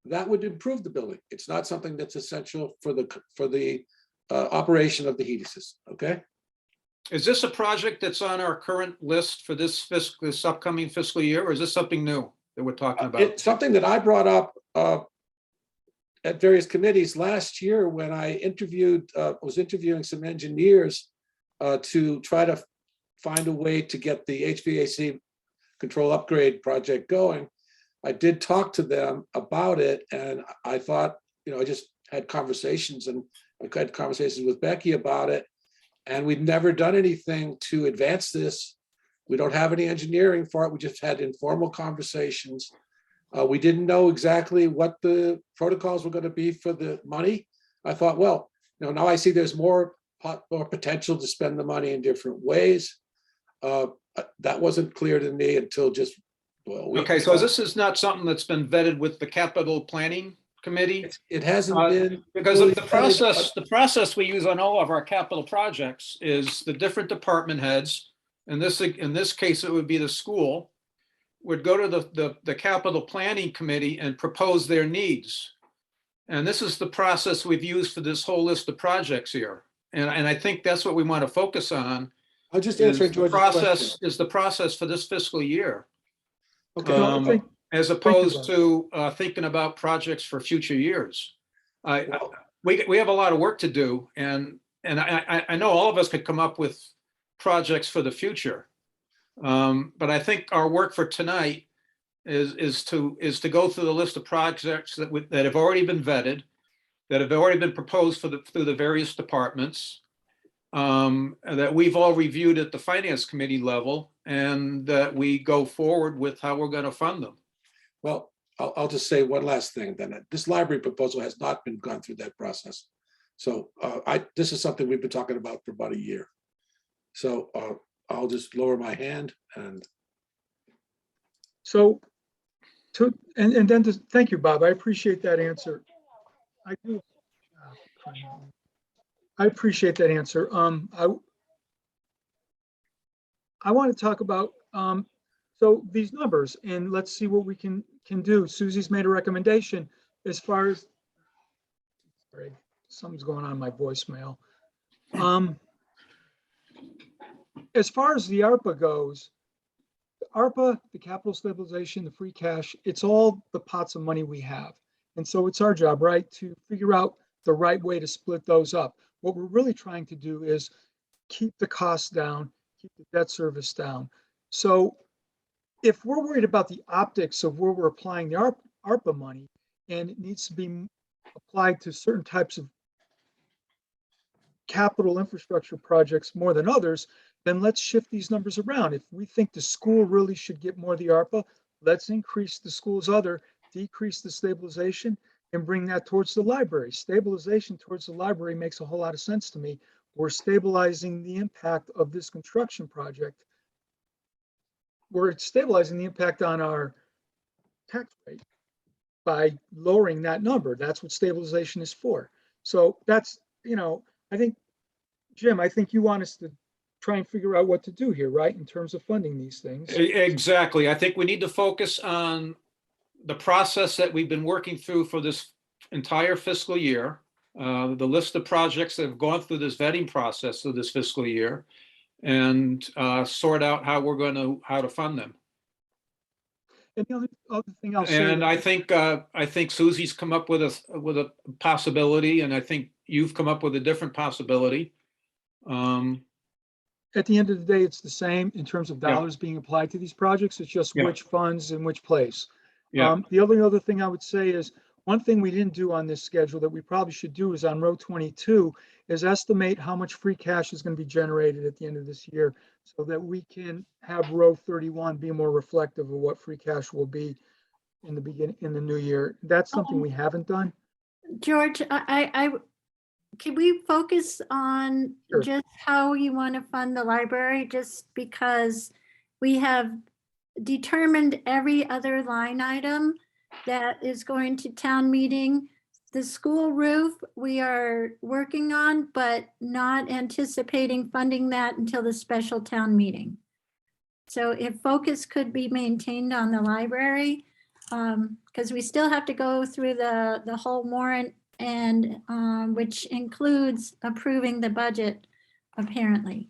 S8: that would improve the building. It's not something that's essential for the operation of the heating system, okay?
S5: Is this a project that's on our current list for this upcoming fiscal year, or is this something new that we're talking about?
S8: It's something that I brought up at various committees last year when I was interviewing some engineers to try to find a way to get the HVAC control upgrade project going. I did talk to them about it, and I thought, I just had conversations, and I had conversations with Becky about it, and we've never done anything to advance this. We don't have any engineering for it. We just had informal conversations. We didn't know exactly what the protocols were going to be for the money. I thought, well, now I see there's more potential to spend the money in different ways. That wasn't clear to me until just, well, a week
S5: Okay, so
S8: ago.
S5: this is not something that's been vetted with the capital planning committee?
S8: It hasn't been.
S5: Because
S8: fully
S5: the
S8: vetted,
S5: process we use on all of our capital projects is the different department heads. In this case, it would be the school, would go to the capital planning committee and propose their needs. And this is the process we've used for this whole list of projects here. And I think that's what we want to focus on.
S8: I'll just
S5: Is
S8: answer
S5: the
S8: George's question.
S5: process is the process for this fiscal year,
S8: Okay.
S5: as opposed to thinking about projects for future years. We have a lot of work to do, and I know all of us could come up with projects for the future, but I think our work for tonight is to go through the list of projects that have already been vetted, that have already been proposed through the various departments, that we've all reviewed at the finance committee level, and that we go forward with how we're going to fund them.
S8: Well, I'll just say one last thing then. This library proposal has not been gone through that process. So this is something we've been talking about for about a year. So I'll just lower my hand and.
S6: So, thank you, Bob. I appreciate that answer. I do. I appreciate that answer. I want to talk about so these numbers, and let's see what we can do. Susie's made a recommendation as far as, sorry, something's going on in my voicemail. As far as the ARPA goes, ARPA, the capital stabilization, the free cash, it's all the pots of money we have. And so it's our job, right, to figure out the right way to split those up. What we're really trying to do is keep the costs down, keep the debt service down. So if we're worried about the optics of where we're applying the ARPA money, and it needs to be applied to certain types of capital infrastructure projects more than others, then let's shift these numbers around. If we think the school really should get more of the ARPA, let's increase the school's other, decrease the stabilization, and bring that towards the library. Stabilization towards the library makes a whole lot of sense to me. We're stabilizing the impact of this construction project. We're stabilizing the impact on our tax rate by lowering that number. That's what stabilization is for. So that's, I think, Jim, I think you want us to try and figure out what to do here, right, in terms of funding these things.
S5: Exactly. I think we need to focus on the process that we've been working through for this entire fiscal year, the list of projects that have gone through this vetting process of this fiscal year, and sort out how to fund them.
S6: And the other thing I'll say,
S5: And I think Susie's come up with a possibility, and I think you've come up with a different possibility.
S6: At the end of the day, it's the same in terms of dollars being applied to these projects. It's just which funds in which place. The other thing I would say is, one thing we didn't do on this schedule that we probably should do is on row 22 is estimate how much free cash is going to be generated at the end of this year, so that we can have row 31 be more reflective of what free cash will be in the beginning, in the new year. That's something we haven't done.
S1: George, can we focus on
S6: Sure.
S1: just how you want to fund the library? Just because we have determined every other line item that is going to town meeting. The school roof, we are working on, but not anticipating funding that until the special town meeting. So if focus could be maintained on the library, because we still have to go through the whole warrant and which includes approving the budget, apparently.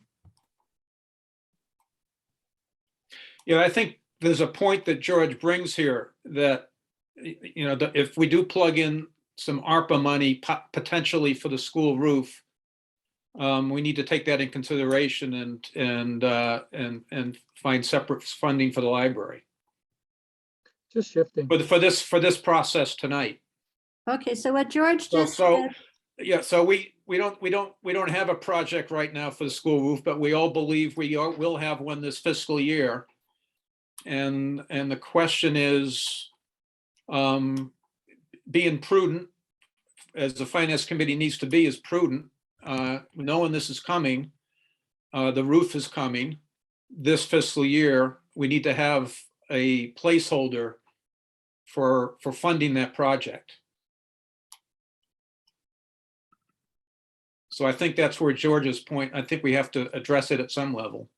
S5: Yeah, I think there's a point that George brings here that, if we do plug in some ARPA money potentially for the school roof, we need to take that in consideration and find separate funding for the library
S6: Just shifting.
S5: for this process tonight.
S1: Okay, so what George
S5: So,
S1: just said,
S5: yeah, so we don't have a project right now for the school roof, but we all believe will have one this fiscal year. And the question is, being prudent, as the finance committee needs to be, is prudent, knowing this is coming, the roof is coming this fiscal year. We need to have a placeholder for funding that project. So I think that's where George's point, I think we have to address it at some level.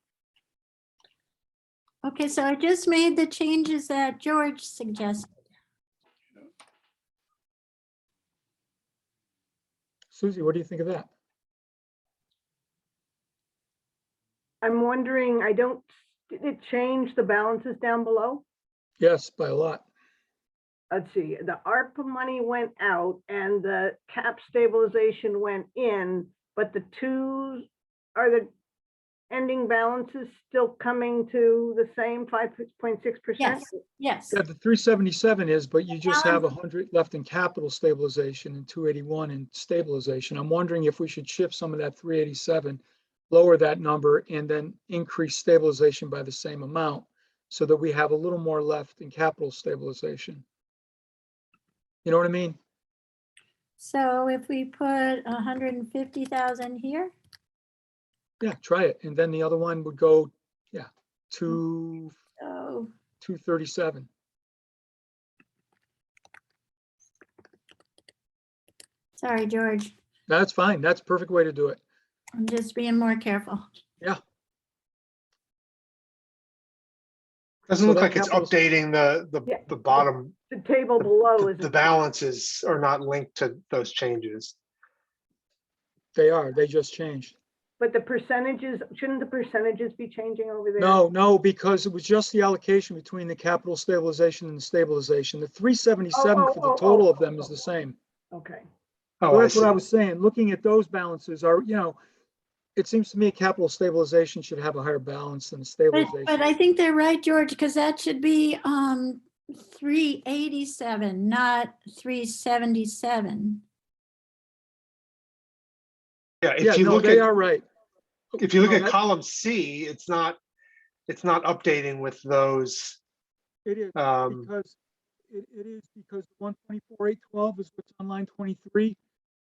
S1: okay, so I just made the changes that George suggested.
S6: Susie, what do you think of that?
S7: I'm wondering, did it change the balances down below?
S6: Yes, by a lot.
S7: Let's see, the ARPA money went out and the cap stabilization went in, but are the ending balances still coming to the same 5.6%?
S1: Yes, yes.
S6: Yeah, the 377 is, but you just have 100 left in capital stabilization and 281 in stabilization. I'm wondering if we should shift some of that 387, lower that number, and then increase stabilization by the same amount so that we have a little more left in capital stabilization. You know what I mean?
S1: So if we put 150,000 here,
S6: Yeah, try it. And then the other one would go,
S1: so
S6: 237.
S1: sorry, George,
S6: That's fine. That's a perfect way to do it.
S1: I'm just being more careful.
S2: Doesn't
S6: So
S2: look
S6: that
S2: like it's
S6: capital-
S2: updating
S7: Yeah.
S2: the bottom.
S7: The table below is.
S2: The balances are not linked to those changes.
S6: They are. They just changed.
S7: But the percentages, shouldn't the percentages be changing over there?
S6: No, because it was just the allocation between the capital stabilization and the stabilization. The 377 for the total of them is the same.
S7: Okay.
S2: Oh,
S6: So
S2: I
S6: that's what I
S2: see.
S6: was saying. Looking at those balances are, it seems to me capital stabilization should have a higher balance than
S1: But
S6: stabilization.
S1: I think they're right, George, because that should be 387, not 377.
S2: Yeah,
S6: Yeah,
S2: if you
S6: no,
S2: look
S6: they
S2: at
S6: are right.
S2: if you look
S6: No,
S2: at
S6: that-
S2: column C, it's not updating with those.
S6: It is
S2: Um,
S6: because it is because 124,812 is what's on line 23.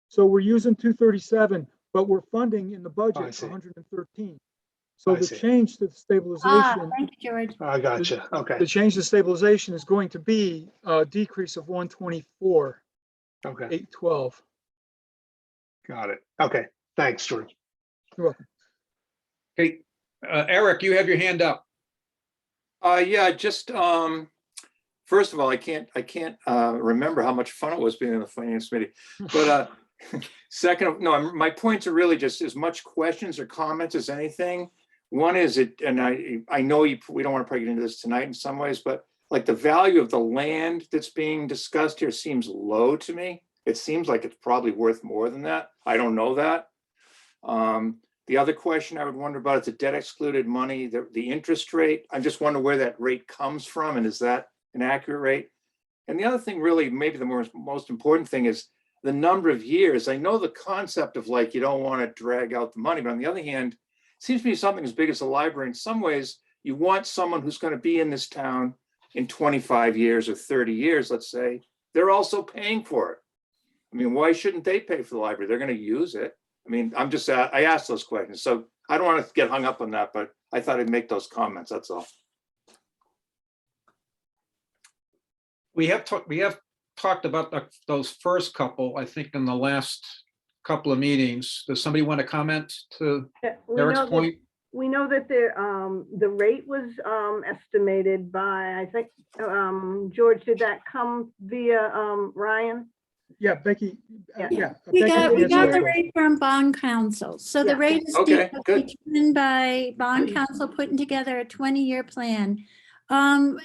S6: So we're using 237, but we're funding in the budget
S2: see.
S6: 113. So
S2: I
S6: the
S2: see.
S6: change to the stabilization,
S1: Thank you, George.
S2: I gotcha. Okay.
S6: the change to stabilization is going to be a decrease of 124,812.
S2: Okay. Got it. Okay. Thanks, George.
S6: You're welcome.
S5: Okay, Eric, you have your hand up.
S14: Yeah, just, first of all, I can't remember how much fun it was being in the finance committee. But second, no, my points are really just as much questions or comments as anything. One is and I know we don't want to probably get into this tonight in some ways, but like the value of the land that's being discussed here seems low to me. It seems like it's probably worth more than that. I don't know that. The other question I would wonder about is the debt excluded money, the interest rate. I just wonder where that rate comes from, and is that an accurate rate? And the other thing, really, maybe the most important thing is the number of years. I know the concept of like, you don't want to drag out the money, but on the other hand, it seems to me something as big as a library, in some ways, you want someone who's going to be in this town in 25 years or 30 years, let's say, they're also paying for it. I mean, why shouldn't they pay for the library? They're going to use it. I mean, I asked those questions, so I don't want to get hung up on that, but I thought I'd make those comments, that's all.
S5: We have talked about those first couple, I think, in the last couple of meetings. Does somebody want to comment to Eric's point?
S7: We know that the rate was estimated by, I think, George, did that come via Ryan?
S6: Yeah, Becky.
S7: Yeah.
S6: Yeah.
S1: We
S6: Becky
S1: got,
S6: can
S1: we
S6: answer
S1: got
S6: that
S1: the
S6: question.
S1: rate from bond council. So the
S7: Yeah.
S1: rate is
S14: Okay, good.
S1: determined by bond council putting together a 20-year plan.
S7: They won't,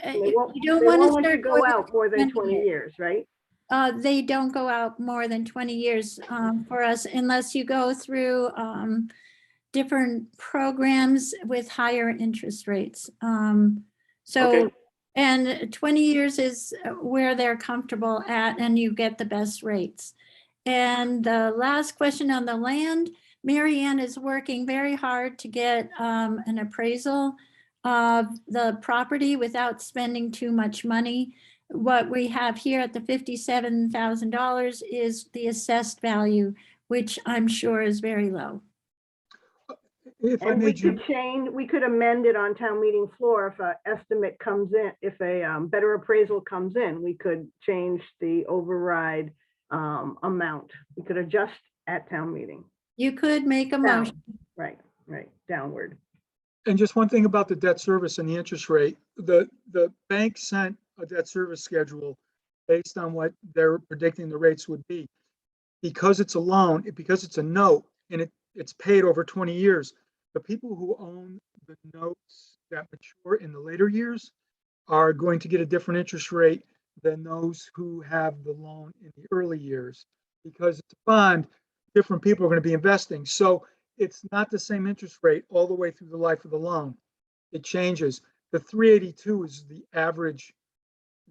S1: You don't
S7: they
S1: want
S7: won't
S1: to
S7: let you
S1: start
S7: go
S1: going
S7: out more than 20
S1: years.
S7: years, right?
S1: They don't go out more than 20 years for us unless you go through different programs with higher interest rates. So,
S14: Okay.
S1: and 20 years is where they're comfortable at and you get the best rates. And the last question on the land, Mary Ann is working very hard to get an appraisal of the property without spending too much money. What we have here at the $57,000 is the assessed value, which I'm sure is very low.
S6: If I
S7: And we
S6: made you,
S7: could change, we could amend it on town meeting floor if an estimate comes in, if a better appraisal comes in, we could change the override amount. We could adjust at town meeting.
S1: You could make a
S7: Down.
S1: motion.
S7: Right, downward.
S6: and just one thing about the debt service and the interest rate, the bank sent a debt service schedule based on what they're predicting the rates would be. Because it's a loan, because it's a note, and it's paid over 20 years, the people who own the notes that mature in the later years are going to get a different interest rate than those who have the loan in the early years. Because it's a bond, different people are going to be investing. So it's not the same interest rate all the way through the life of the loan. It changes. The 382 is the average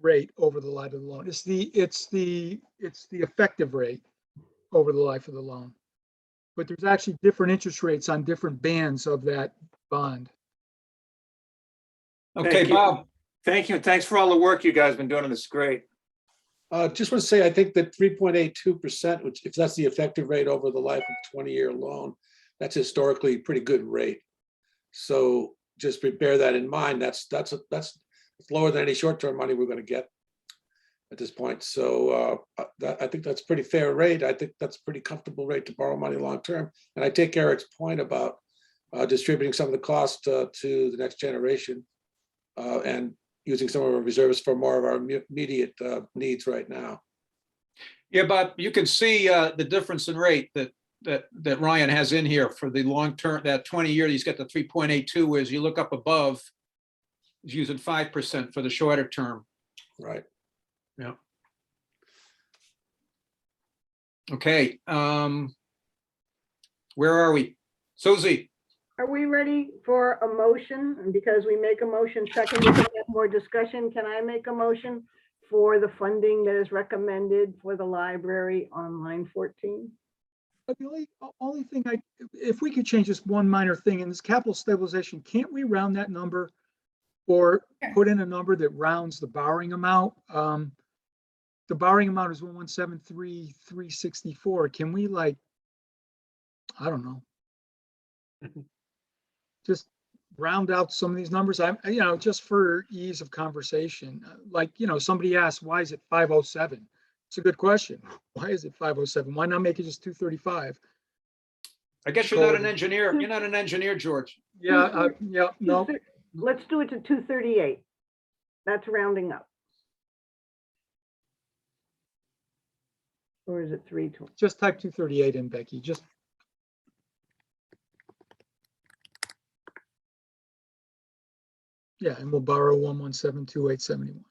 S6: rate over the life of the loan. It's the effective rate over the life of the loan. But there's actually different interest rates on different bands of that bond.
S5: Okay,
S14: Thank you.
S5: Bob.
S14: Thank you. Thanks for all the work you guys have been doing. It's great.
S8: Just want to say, I think that 3.82%, which if that's the effective rate over the life of 20-year loan, that's historically a pretty good rate. So just bear that in mind. That's lower than any short-term money we're going to get at this point. So I think that's a pretty fair rate. I think that's a pretty comfortable rate to borrow money long-term. And I take Eric's point about distributing some of the cost to the next generation and using some of our reserves for more of our immediate needs right now.
S5: Yeah, Bob, you can see the difference in rate that Ryan has in here for the long term, that 20-year, he's got the 3.82, whereas you look up above, he's using 5% for the shorter term.
S8: Right.
S5: Yeah. Okay. Where are we? Susie?
S7: Are we ready for a motion? And because we make a motion second, we can have more discussion. Can I make a motion for the funding that is recommended for the library on line 14?
S6: But the only thing if we could change this one minor thing in this capital stabilization, can't we round that number or put in a number that rounds the borrowing amount? The borrowing amount is 1,173,364. Can we I don't know, just round out some of these numbers? Just for ease of conversation, somebody asked, why is it 507? It's a good question. Why is it 507? Why not make it just 235?
S5: I guess you're not an engineer. You're not an engineer, George.
S6: Yeah, no.
S7: Let's do it to 238. That's rounding up. Or is it 320?
S6: Just type 238 in, Becky. Just. Yeah, and we'll borrow 1172871.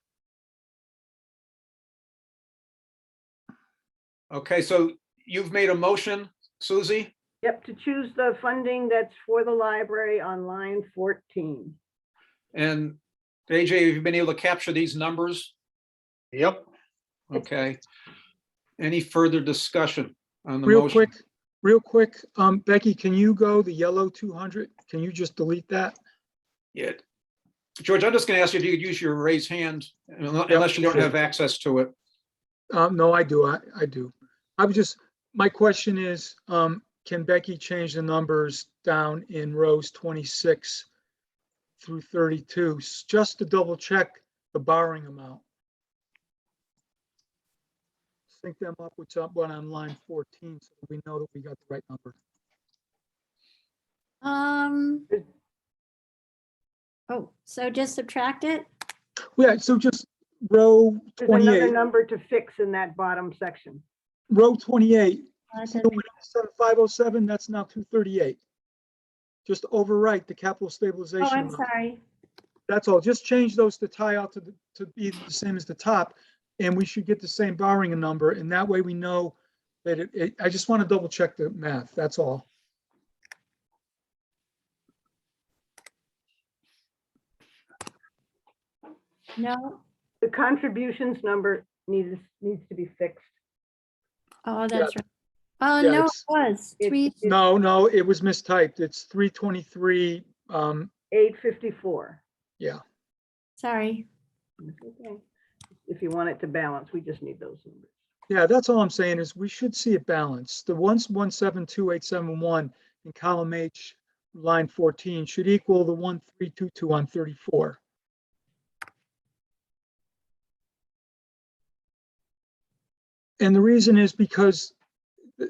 S5: Okay, so you've made a motion, Susie?
S7: Yep, to choose the funding that's for the library on line 14.
S5: And AJ, have you been able to capture these numbers?
S2: Yep.
S5: Okay. Any further discussion on the
S6: Real
S5: motion?
S6: quick, Becky, can you go the yellow 200? Can you just delete that?
S5: Yeah. George, I'm just going to ask you if you could use your raised hand, unless you don't
S6: sure.
S5: have access to it.
S6: No, I do. I do. My question is, can Becky change the numbers down in rows 26 through 32, just to double check the borrowing amount? Sync them up with one on line 14 so that we know that we got the right number.
S1: Oh, so just subtract it?
S6: Yeah, so just row
S7: There's another
S6: 28,
S7: number to fix in that bottom section.
S6: row 28.
S1: Uh,
S6: See the 17507, that's now 238. Just overwrite the capital
S1: Oh,
S6: stabilization
S1: I'm
S6: amount.
S1: sorry.
S6: That's all. Just change those to tie out to be the same as the top, and we should get the same borrowing number. And that way we know that I just want to double check the math. That's all.
S1: No.
S7: The contributions number needs to be fixed.
S1: Oh, that's right.
S6: Yeah,
S1: No, it
S6: it's-
S1: was three.
S6: No, it was mistyped. It's 323.
S7: 854.
S6: Yeah.
S1: Sorry.
S7: Okay. If you want it to balance, we just need those numbers.
S6: Yeah, that's all I'm saying is we should see it balanced. The 1172871 in column H, line 14 should equal the 1322 on 34. And the reason is because the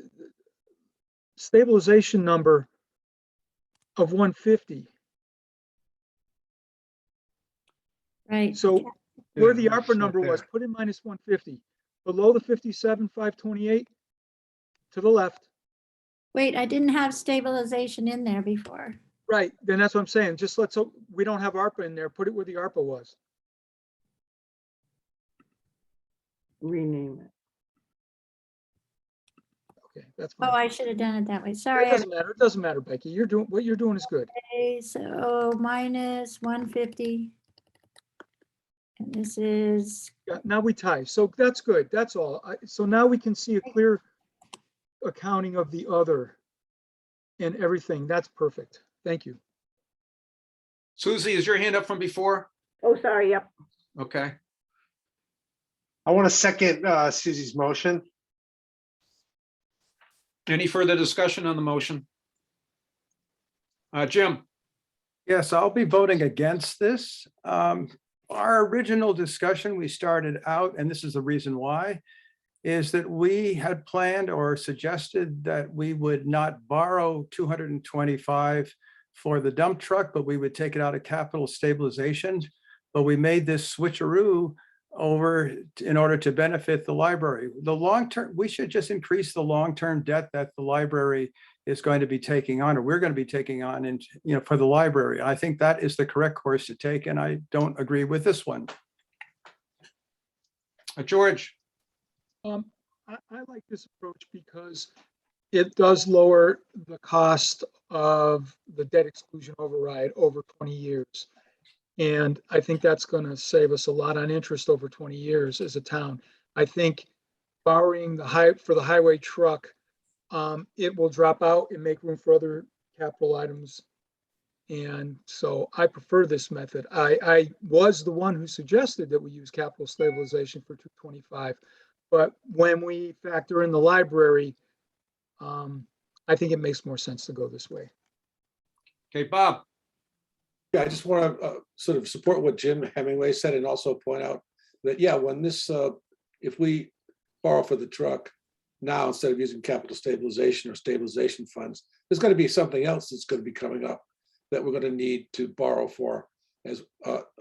S6: stabilization number of 150.
S1: Right.
S6: So where the
S2: Yeah,
S6: ARPA
S2: right
S6: number was,
S2: there.
S6: put in minus 150. Below the 57,528 to the left.
S1: Wait, I didn't have stabilization in there before.
S6: Right, then that's what I'm saying. Just let's hope we don't have ARPA in there. Put it where the ARPA was.
S7: Rename it.
S6: Okay, that's
S1: Oh,
S6: fine.
S1: I should have done it that way.
S6: It
S1: Sorry.
S6: doesn't matter. It doesn't matter, Becky. You're doing what you're doing is good.
S1: Okay, so minus 150. And this is,
S6: Yeah, now we tie. So that's good. That's all. So now we can see a clear accounting of the other and everything. That's perfect. Thank you.
S5: Susie, is your hand up from before?
S7: Oh, sorry, yep.
S5: Okay.
S2: I want to second Susie's motion.
S5: Any further discussion on the motion? Jim?
S15: Yes, I'll be voting against this. Our original discussion, we started out, and this is the reason why, is that we had planned or suggested that we would not borrow 225 for the dump truck, but we would take it out of capital stabilization. But we made this switcheroo over in order to benefit the library. The long-term, we should just increase the long-term debt that the library is going to be taking on, or we're going to be taking on, and for the library. I think that is the correct course to take, and I don't agree with this one.
S5: George?
S6: I like this approach because it does lower the cost of the debt exclusion override over 20 years. And I think that's going to save us a lot on interest over 20 years as a town. I think borrowing for the highway truck, it will drop out and make room for other capital items. And so I prefer this method. I was the one who suggested that we use capital stabilization for 225. But when we factor in the library, I think it makes more sense to go this way.
S5: Okay, Bob?
S8: Yeah, I just want to sort of support what Jim Hemingway said and also point out that, yeah, when this, if we borrow for the truck now instead of using capital stabilization or stabilization funds, there's going to be something else that's going to be coming up that we're going to need to borrow for,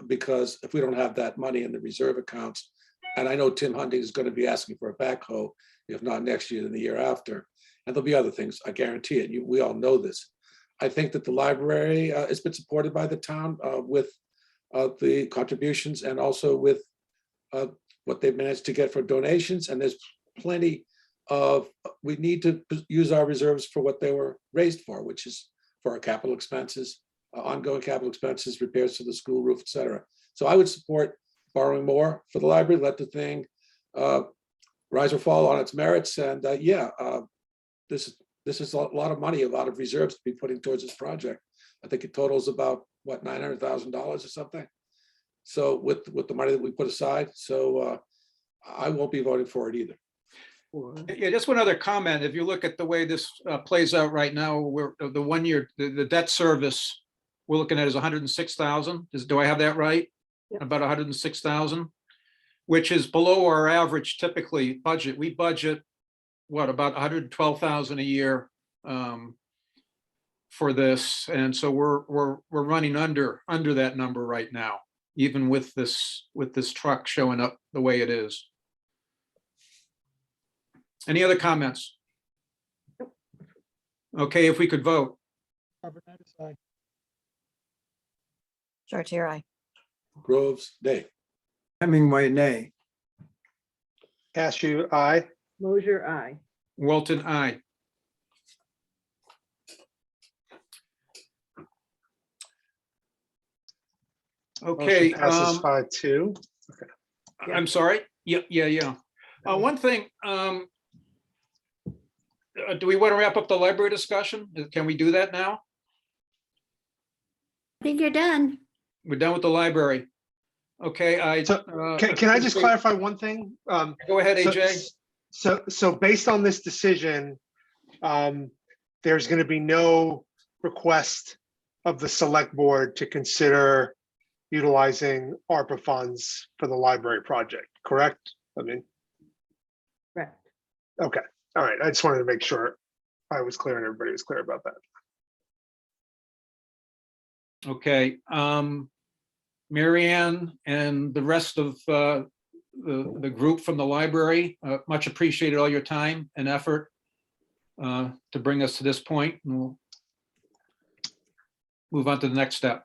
S8: because if we don't have that money in the reserve accounts, and I know Tim Hunting is going to be asking for a backhoe, if not next year, then the year after, and there'll be other things, I guarantee it. We all know this. I think that the library has been supported by the town with the contributions and also with what they've managed to get for donations. And there's plenty of, we need to use our reserves for what they were raised for, which is for our capital expenses, ongoing capital expenses, repairs to the school roof, et cetera. So I would support borrowing more for the library, let the thing rise or fall on its merits. And this is a lot of money, a lot of reserves to be putting towards this project. I think it totals about what, $900,000 or something. So with the money that we put aside, so I won't be voting for it either.
S5: Yeah, just one other comment. If you look at the way this plays out right now, we're the 1 year, the debt service we're looking at is 106,000. Do I have that right?
S7: Yep.
S5: About 106,000, which is below our average typically budget. We budget what, about 112,000 a year for this, and so we're running under that number right now, even with this truck showing up the way it is. Any other comments? Okay, if we could vote.
S16: Chartier, aye.
S8: Groves, nay.
S15: Hemingway, nay.
S2: Cashew, aye.
S7: Mosier, aye.
S5: Walton, aye. Okay,
S2: Motion passes 5-2.
S5: I'm sorry. Yeah. One thing, do we want to wrap up the library discussion? Can we do that now?
S1: I think you're done.
S5: We're done with the library. Okay,
S2: Can I just clarify one thing?
S5: Go ahead, AJ.
S2: So based on this decision, there's going to be no request of the select board to consider utilizing ARPA funds for the library project, correct? I mean,
S7: Correct.
S2: okay, all right. I just wanted to make sure I was clear and everybody was clear about that.
S5: Okay, Mary Ann and the rest of the group from the library, much appreciated all your time and effort to bring us to this point, and we'll move on to the next step.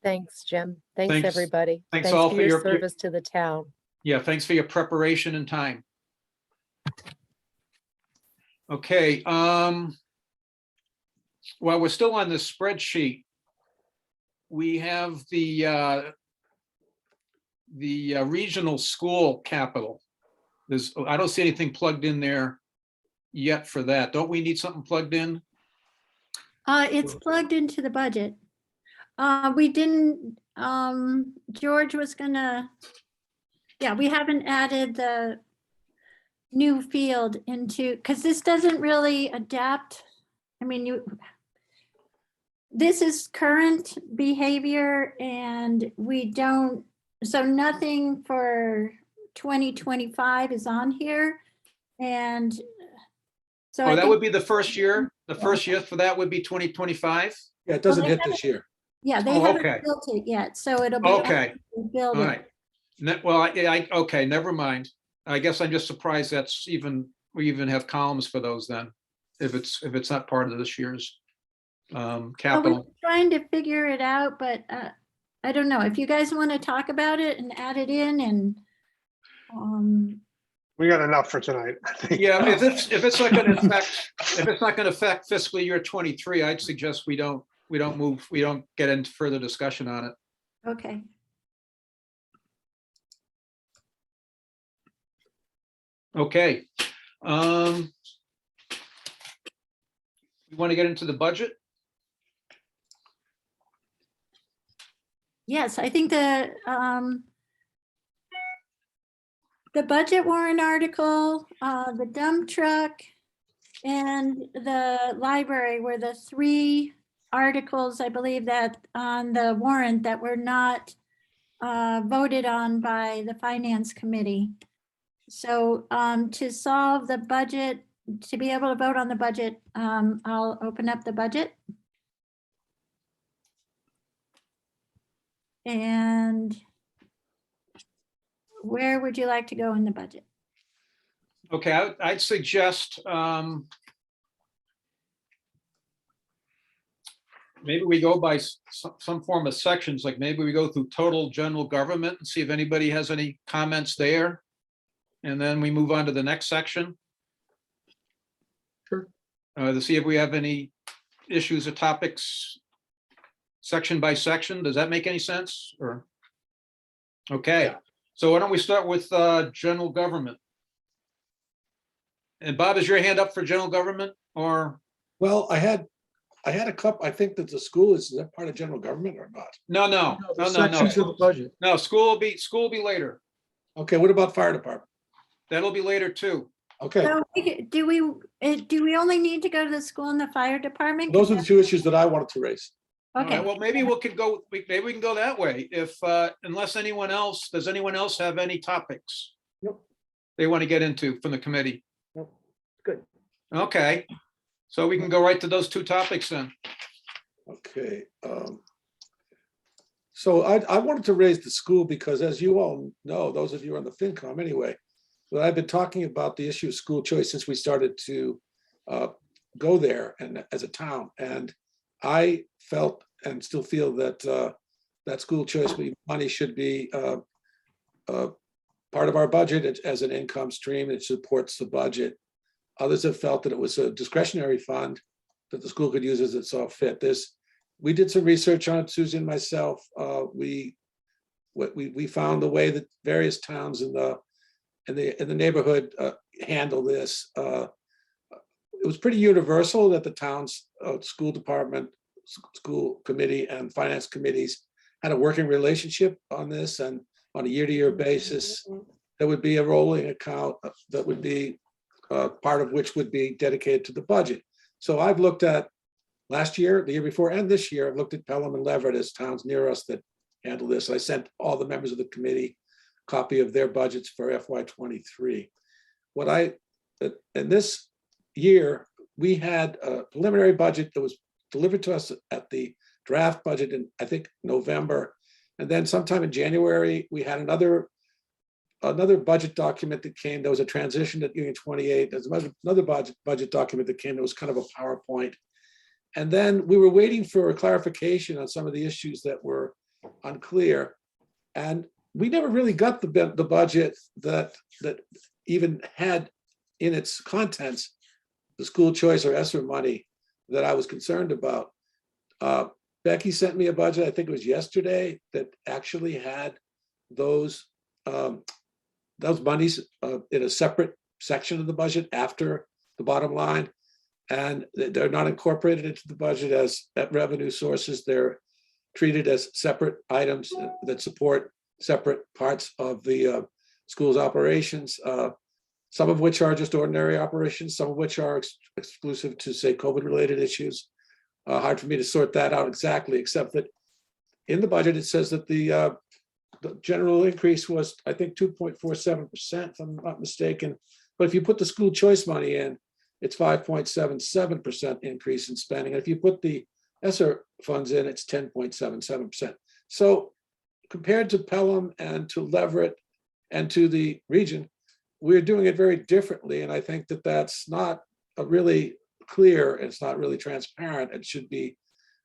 S9: Thanks, Jim. Thanks,
S5: Thanks.
S9: everybody.
S5: Thanks all
S9: for
S5: for
S9: your
S5: your-
S9: service to the town.
S5: Yeah, thanks for your preparation and time. Okay, while we're still on this spreadsheet, we have the regional school capital. I don't see anything plugged in there yet for that. Don't we need something plugged in?
S1: It's plugged into the budget. We didn't, George was gonna, yeah, we haven't added the new field into, because this doesn't really adapt. I mean, this is current behavior and we don't, so nothing for 2025 is on here. And so
S5: Oh, that would be the first year? The first year for that would be 2025?
S8: Yeah, it doesn't
S1: Well,
S8: hit
S1: they
S8: this year.
S1: yeah, they
S5: Oh,
S1: haven't
S5: okay.
S1: built it yet, so it'll be.
S5: Okay.
S1: Build
S5: All
S1: it.
S5: right. Well, okay, never mind. I guess I'm just surprised we even have columns for those then, if it's not part of this year's
S1: Well, we're
S5: capital.
S1: trying to figure it out, but I don't know if you guys want to talk about it and add it in and.
S2: We got enough for tonight, I think.
S5: Yeah, if it's not going to affect fiscal year 23, I'd suggest we don't get into further discussion on it.
S1: Okay.
S5: Okay. You want to get into the budget?
S1: Yes, I think the budget warrant article, the dump truck, and the library were the three articles, I believe, that on the warrant that were not voted on by the finance committee. So to solve the budget, to be able to vote on the budget, I'll open up the budget. And where would you like to go in the budget?
S5: Okay, I'd suggest maybe we go by some form of sections, like maybe we go through total general government and see if anybody has any comments there. And then we move on to the next section.
S6: Sure.
S5: To see if we have any issues or topics section by section. Does that make any sense? Or okay,
S8: Yeah.
S5: So why don't we start with general government? And Bob, is your hand up for general government or?
S8: Well, I had I had a couple, I think that the school is that part of general government or not?
S5: No, no,
S6: No,
S5: no,
S6: the
S5: no, no.
S6: sections of the budget.
S5: No, school will be later.
S8: Okay, what about fire department?
S5: That'll be later too.
S8: Okay,
S1: So do we only need to go to the school and the fire department?
S8: those are the two issues that I wanted to raise.
S5: All right,
S1: Okay,
S5: well, maybe we could go, maybe we can go that way if, unless anyone else, does anyone else have any topics?
S7: Nope.
S5: They want to get into from the committee?
S7: Nope. Good.
S5: Okay, so we can go right to those two topics then.
S8: Okay. So I wanted to raise the school because as you all know, those of you on the FinCom anyway, that I've been talking about the issue of school choice since we started to go there and as a town. And I felt and still feel that that school choice money should be part of our budget as an income stream. It supports the budget. Others have felt that it was a discretionary fund that the school could use as it saw fit. We did some research on it, Susie and myself. We found the way that various towns in the neighborhood handle this. It was pretty universal that the town's school department, school committee, and finance committees had a working relationship on this, and on a year-to-year basis, there would be a rolling account that would be part of which would be dedicated to the budget. So I've looked at last year, the year before, and this year, I've looked at Pelham and Leverett as towns near us that handle this. I sent all the members of the committee a copy of their budgets for FY23. In this year, we had a preliminary budget that was delivered to us at the draft budget in, I think, November. And then sometime in January, we had another budget document that came. There was a transition at Union 28. There's another budget document that came that was kind of a PowerPoint. And then we were waiting for a clarification on some of the issues that were unclear. And we never really got the budget that even had in its contents the school choice or ESSER money that I was concerned about. Becky sent me a budget, I think it was yesterday, that actually had those monies in a separate section of the budget after the bottom line. And they're not incorporated into the budget as revenue sources. They're treated as separate items that support separate parts of the school's operations, some of which are just ordinary operations, some of which are exclusive to, say, COVID-related issues. Hard for me to sort that out exactly, except that in the budget, it says that the general increase was, I think, 2.47%, if I'm not mistaken. But if you put the school choice money in, it's 5.77% increase in spending. And if you put the ESSER funds in, it's 10.77%. So compared to Pelham and to Leverett and to the region, we're doing it very differently. And I think that that's not a really clear, it's not really transparent. It should be,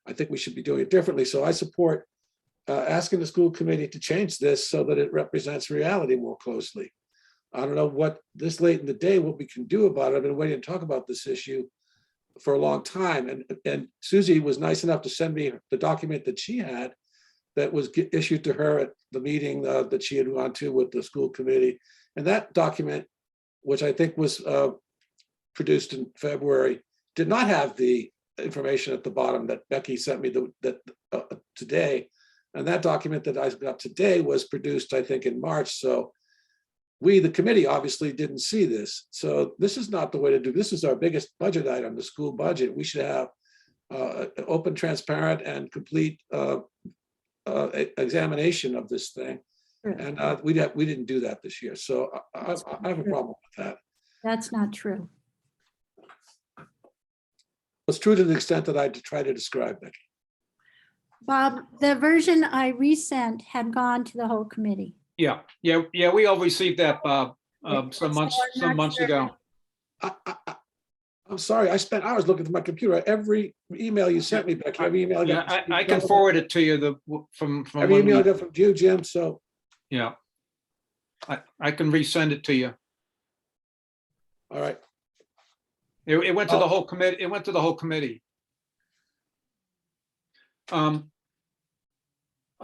S8: I think we should be doing it differently. So I support asking the school committee to change this so that it represents reality more closely. I don't know what this late in the day, what we can do about it. I've been waiting to talk about this issue for a long time. And Susie was nice enough to send me the document that she had that was issued to her at the meeting that she had gone to with the school committee. And that document, which I think was produced in February, did not have the information at the bottom that Becky sent me today. And that document that I got today was produced, I think, in March. So we, the committee, obviously didn't see this. So this is not the way to do. This is our biggest budget item, the school budget. We should have open, transparent, and complete examination of this thing. And we didn't do that this year. So I have a problem with that.
S1: that's not true.
S8: It's true to the extent that I try to describe it.
S1: Bob, the version I resent had gone to the whole committee.
S5: Yeah, we all received that, Bob, some months ago.
S8: I'm sorry, I spent hours looking at my computer. Every email you sent me, Becky, every email I
S5: Yeah,
S8: got.
S5: I can forward it to you from
S8: Every
S5: when
S8: email I
S5: we,
S8: got from you, Jim, so,
S5: yeah. I can resend it to you.
S8: all right.
S5: It went to the whole committee. It went to the whole committee.
S8: I'm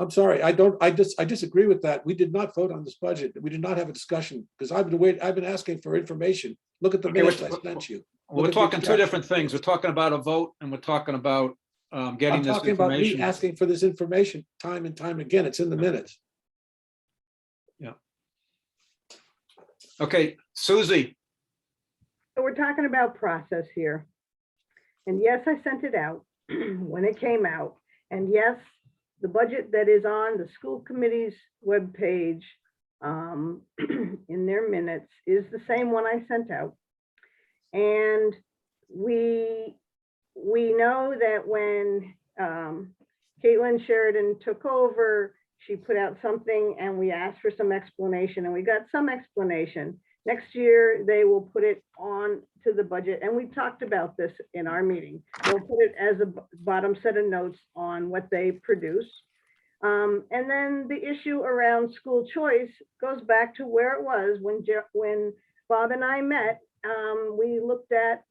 S8: sorry, I disagree with that. We did not vote on this budget. We did not have a discussion because I've been asking for information. Look at the
S5: Okay,
S8: minutes I sent you.
S5: We're
S8: at the
S5: talking two
S8: extraction
S5: different things.
S8: phase.
S5: We're talking about a vote and we're talking about getting
S8: I'm
S5: this
S8: talking about me
S5: information.
S8: asking for this information time and time again. It's in the minutes.
S5: Okay, Susie,
S7: So we're talking about process here. And yes, I sent it out when it came out. And yes, the budget that is on the school committee's webpage in their minutes is the same one I sent out. And we know that when Caitlin Sheridan took over, she put out something and we asked for some explanation and we got some explanation. Next year, they will put it on to the budget. And we talked about this in our meeting. They'll put it as a bottom set of notes on what they produce. And then the issue around school choice goes back to where it was when Bob and I met. We looked at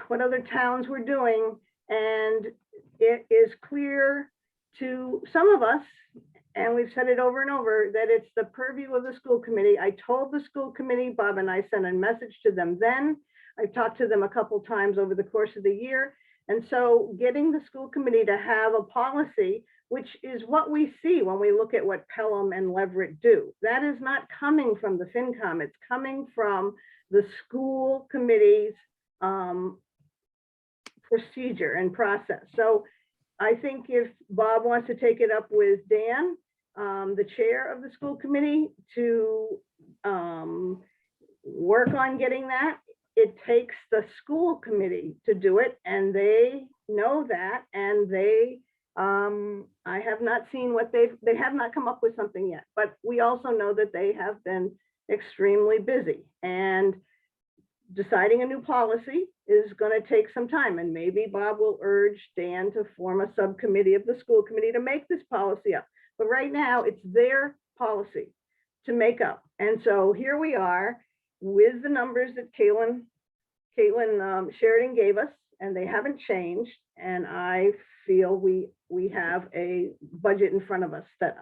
S7: what other towns were doing, and it is clear to some of us, and we've said it over and over, that it's the purview of the school committee. I told the school committee, Bob and I sent a message to them then. I've talked to them a couple times over the course of the year. And so getting the school committee to have a policy, which is what we see when we look at what Pelham and Leverett do. That is not coming from the FinCom, it's coming from the school committee's procedure and process. So I think if Bob wants to take it up with Dan, the chair of the school committee, to work on getting that, it takes the school committee to do it, and they know that, and they, I have not seen what they have not come up with something yet, but we also know that they have been extremely busy, and deciding a new policy is going to take some time, and maybe Bob will urge Dan to form a subcommittee of the school committee to make this policy up. But right now it's their policy to make up. And so here we are with the numbers that Caitlin Sheridan gave us, and they haven't changed. And I feel we have a budget in front of us that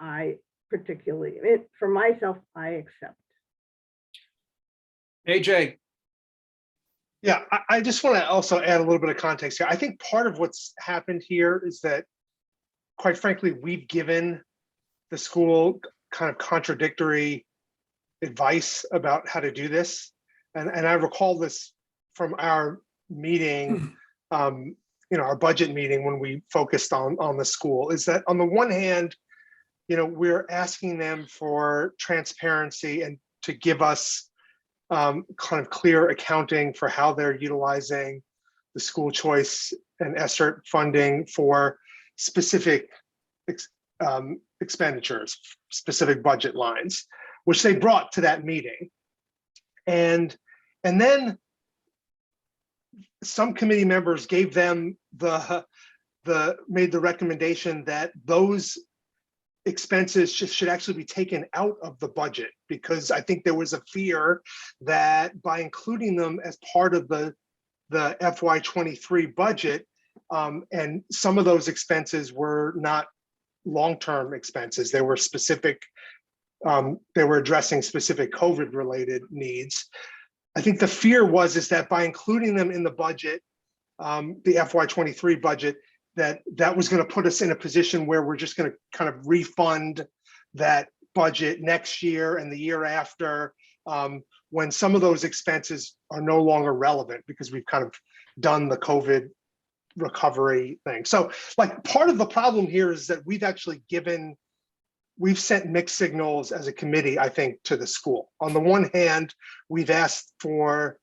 S7: I particularly, for myself, I accept.
S5: AJ,
S2: Yeah, I just want to also add a little bit of context here. I think part of what's happened here is that, quite frankly, we've given the school kind of contradictory advice about how to do this. And I recall this from our meeting, our budget meeting, when we focused on the school, is that on the one hand, we're asking them for transparency and to give us kind of clear accounting for how they're utilizing the school choice and ESSER funding for specific expenditures, specific budget lines, which they brought to that meeting. And then some committee members gave them made the recommendation that those expenses should actually be taken out of the budget, because I think there was a fear that by including them as part of the FY23 budget, and some of those expenses were not long-term expenses, they were specific, they were addressing specific COVID-related needs. I think the fear is that by including them in the budget, the FY23 budget, that was going to put us in a position where we're just going to kind of refund that budget next year and the year after, when some of those expenses are no longer relevant because we've kind of done the COVID recovery thing. So like part of the problem here is that we've sent mixed signals as a committee, I think, to the school. On the one hand, we've asked them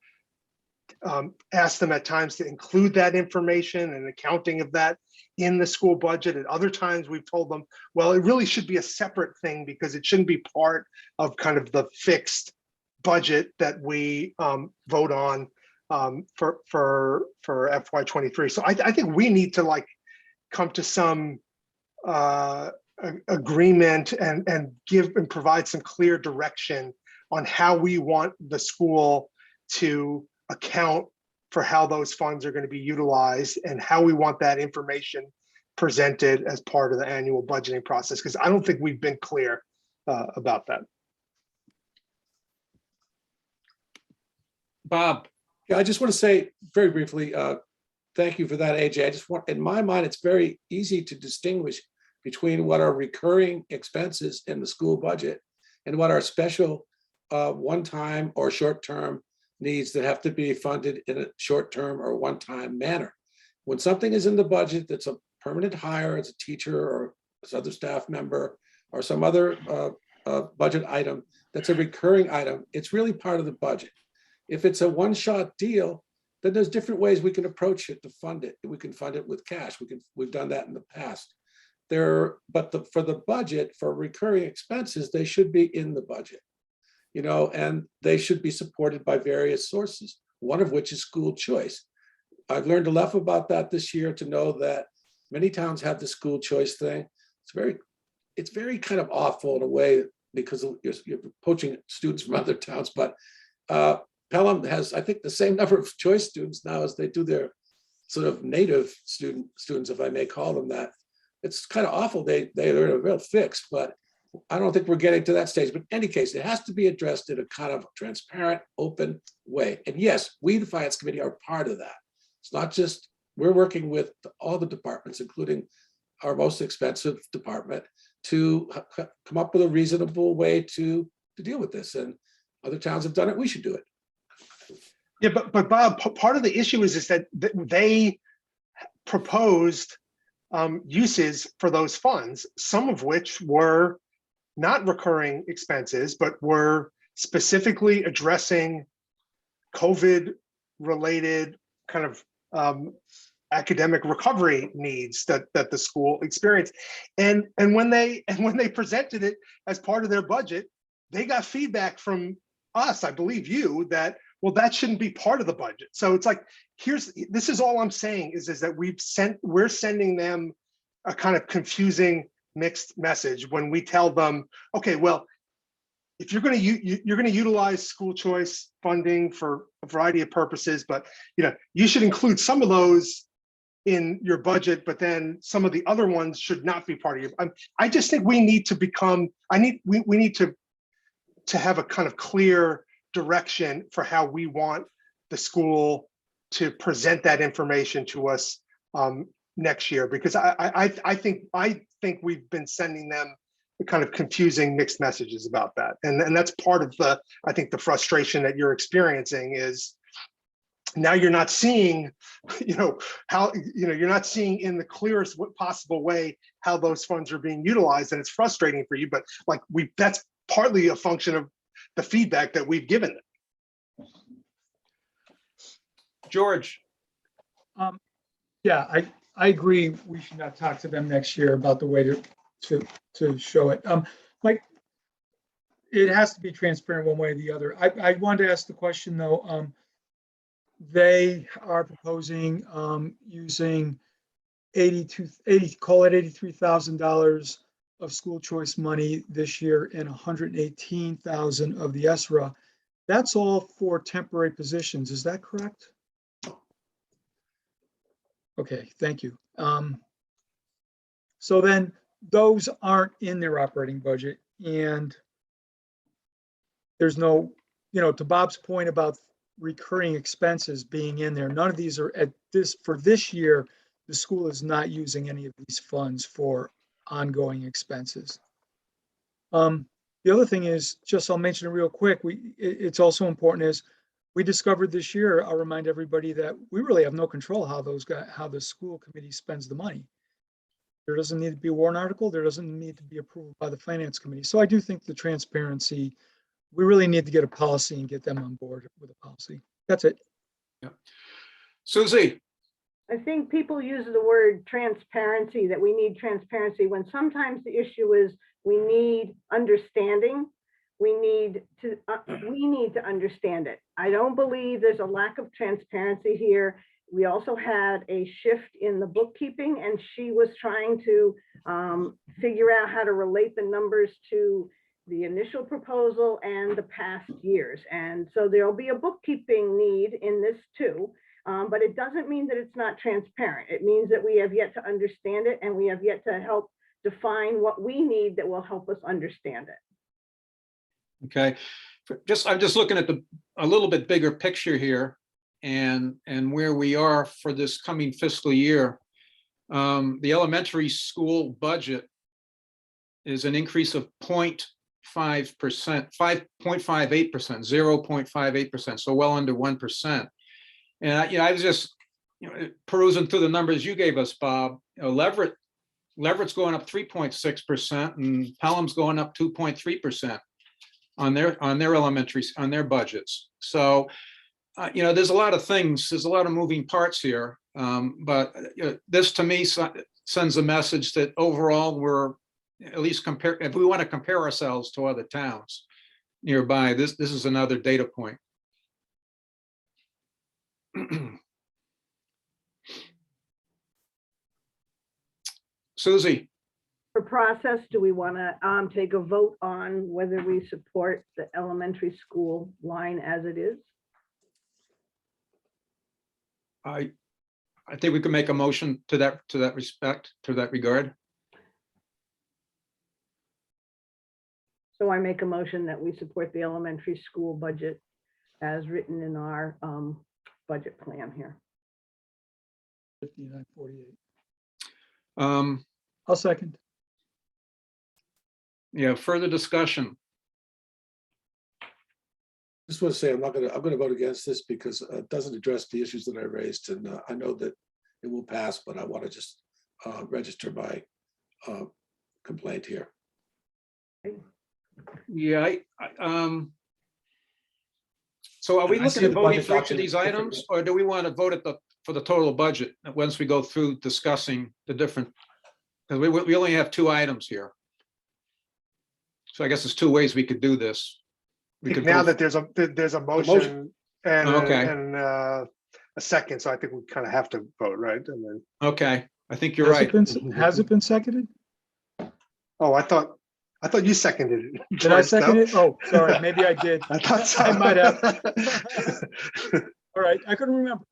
S2: at times to include that information and accounting of that in the school budget. At other times, we've told them, well, it really should be a separate thing because it shouldn't be part of kind of the fixed budget that we vote on for FY23. So I think we need to come to some agreement and provide some clear direction on how we want the school to account for how those funds are going to be utilized and how we want that information presented as part of the annual budgeting process, because I don't think we've been clear about that.
S5: Bob,
S8: Yeah, I just want to say very briefly, thank you for that, AJ. I just want, in my mind, it's very easy to distinguish between what are recurring expenses in the school budget and what are special one-time or short-term needs that have to be funded in a short-term or one-time manner. When something is in the budget that's a permanent hire as a teacher or as other staff member or some other budget item that's a recurring item, it's really part of the budget. If it's a one-shot deal, then there's different ways we can approach it to fund it. We can fund it with cash. We've done that in the past. For the budget, for recurring expenses, they should be in the budget, and they should be supported by various sources, one of which is school choice. I've learned enough about that this year to know that many towns have the school choice thing. It's very kind of awful in a way because you're poaching students from other towns, but Pelham has, I think, the same number of choice students now as they do their sort of native students, if I may call them that. It's kind of awful. They're in a real fix, but I don't think we're getting to that stage. But in any case, it has to be addressed in a kind of transparent, open way. And yes, we, the Finance Committee, are part of that. It's not just, we're working with all the departments, including our most expensive department, to come up with a reasonable way to deal with this. And other towns have done it, we should do it.
S2: Yeah, but Bob, part of the issue is that they proposed uses for those funds, some of which were not recurring expenses, but were specifically addressing COVID-related kind of academic recovery needs that the school experienced. And when they presented it as part of their budget, they got feedback from us, I believe you, that, well, that shouldn't be part of the budget. So it's like, this is all I'm saying is that we're sending them a kind of confusing mixed message when we tell them, okay, well, if you're going to utilize school choice funding for a variety of purposes, but you should include some of those in your budget, but then some of the other ones should not be part of your. I just think we need to become. We need to have a kind of clear direction for how we want the school to present that information to us next year, because I think we've been sending them the kind of confusing mixed messages about that, and that's part of I think the frustration that you're experiencing is now you're not seeing how you're not seeing in the clearest possible way how those funds are being utilized, and it's frustrating for you, but like that's partly a function of the feedback that we've given them.
S5: George.
S6: Yeah, I agree. We should not talk to them next year about the way to show it. Like, it has to be transparent one way or the other. I wanted to ask the question though. They are proposing using call it $83,000 of school choice money this year and $118,000 of the ESRA. That's all for temporary positions. Is that correct? Okay, thank you. So then those aren't in their operating budget, and there's no, to Bob's point about recurring expenses being in there, none of these are for this year. The school is not using any of these funds for ongoing expenses. The other thing is, I'll mention it real quick. It's also important is we discovered this year, I'll remind everybody that we really have no control how the school committee spends the money. There doesn't need to be a warrant article. There doesn't need to be approval by the finance committee. So I do think the transparency, we really need to get a policy and get them on board with a policy. That's it.
S5: Yeah. Susie.
S7: I think people use the word transparency, that we need transparency, when sometimes the issue is we need understanding. We need to understand it. I don't believe there's a lack of transparency here. We also had a shift in the bookkeeping, and she was trying to figure out how to relate the numbers to the initial proposal and the past years. And so there'll be a bookkeeping need in this too. But it doesn't mean that it's not transparent. It means that we have yet to understand it, and we have yet to help define what we need that will help us understand it.
S5: Okay. I'm just looking at a little bit bigger picture here and where we are for this coming fiscal year. The elementary school budget is an increase of 0.5%, 5.58%, 0.58%, so well under 1%. And I was just perusing through the numbers you gave us, Bob. Leverett's going up 3.6% and Pelham's going up 2.3% on their elementaries, on their budgets. So, there's a lot of things, there's a lot of moving parts here. But this to me sends a message that overall we're at least if we want to compare ourselves to other towns nearby, this is another data point. Susie,
S7: For process, do we want to take a vote on whether we support the elementary school line as it is?
S5: I think we can make a motion to that regard.
S7: So I make a motion that we support the elementary school budget as written in our budget plan here.
S6: 5948.
S5: Um,
S6: I'll second.
S5: yeah, further discussion.
S8: Just want to say, I'm going to vote against this because it doesn't address the issues that I raised. And I know that it will pass, but I want to just register my complaint here.
S5: Yeah, so are we
S8: I
S5: looking
S8: see
S5: at
S8: the
S5: voting
S8: budget
S5: for each of these
S8: document
S5: items, or do we want to vote for the total budget once we go through discussing the different? Because we only have 2 items here. So I guess there's 2 ways we could do this. We could
S2: Now
S5: vote-
S2: that there's a motion and
S5: Okay.
S2: a second, so I think we kind of have to vote, right? And then,
S5: Okay, I think you're
S6: Has
S5: right.
S6: has it been seconded?
S2: oh, I thought you seconded it.
S6: Did I
S2: George, no?
S6: second it? Oh, sorry, maybe I did.
S2: I thought so.
S6: I might have. All right, I couldn't remember.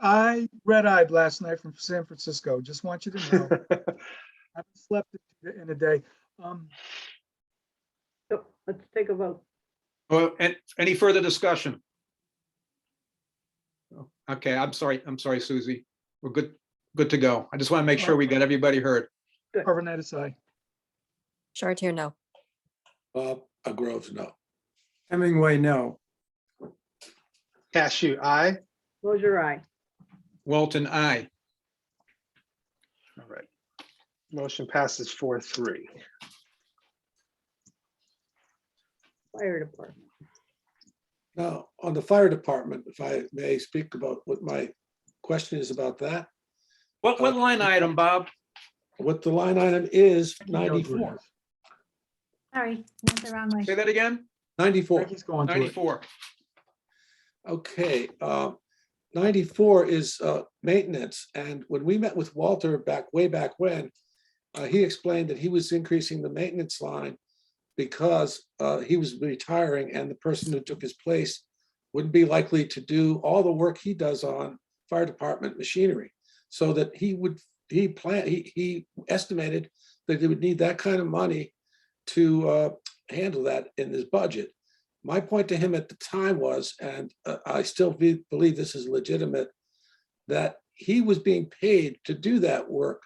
S6: I red-eyed last night from San Francisco. Just want you to know. I haven't slept in a day.
S7: So let's take a vote.
S5: Well, and any further discussion? Okay, I'm sorry, Susie. We're good to go. I just want to make sure we got everybody heard.
S6: Arvanitis, aye.
S16: Chartier, no.
S8: Groves, no.
S15: Hemingway, no.
S2: Cashew, aye.
S7: Close your eye.
S5: Walton, aye.
S2: All right. Motion passes 4-3.
S7: Fire department.
S8: Now, on the fire department, if I may speak about what my question is about that,
S5: What line item, Bob?
S8: what the line item is 94.
S1: Sorry, went the wrong way.
S5: Say that again?
S8: 94.
S6: He's going to it.
S5: 94.
S8: Okay, 94 is maintenance. And when we met with Walter way back when, he explained that he was increasing the maintenance line because he was retiring and the person who took his place wouldn't be likely to do all the work he does on fire department machinery. So that he estimated that he would need that kind of money to handle that in his budget. My point to him at the time was, and I still believe this is legitimate, that he was being paid to do that work.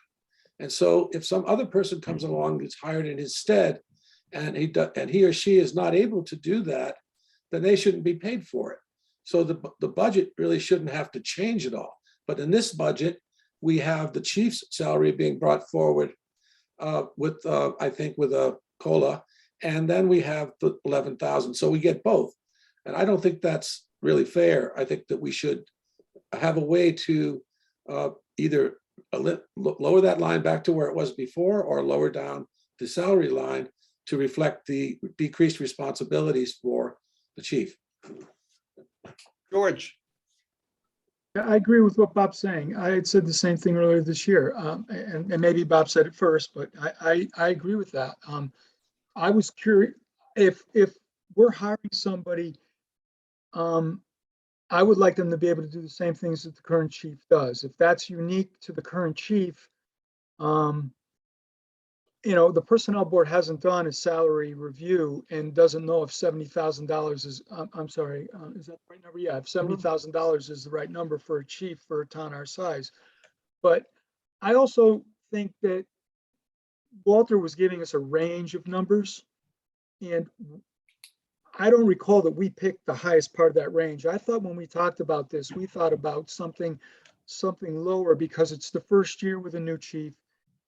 S8: And so if some other person comes along that's hired in his stead, and he or she is not able to do that, then they shouldn't be paid for it. So the budget really shouldn't have to change at all. But in this budget, we have the chief's salary being brought forward with a COLA, and then we have the 11,000. So we get both. And I don't think that's really fair. I think that we should have a way to either lower that line back to where it was before or lower down the salary line to reflect the decreased responsibilities for the chief.
S5: George,
S6: I agree with what Bob's saying. I had said the same thing earlier this year, and maybe Bob said it first, but I agree with that. I was curious if we're hiring somebody, I would like them to be able to do the same things that the current chief does. If that's unique to the current chief, the personnel board hasn't done a salary review and doesn't know if $70,000 is, I'm sorry, is that the right number? Yeah, if $70,000 is the right number for a chief for a town our size. But I also think that Walter was giving us a range of numbers, and I don't recall that we picked the highest part of that range. I thought when we talked about this, we thought about something lower because it's the first year with a new chief,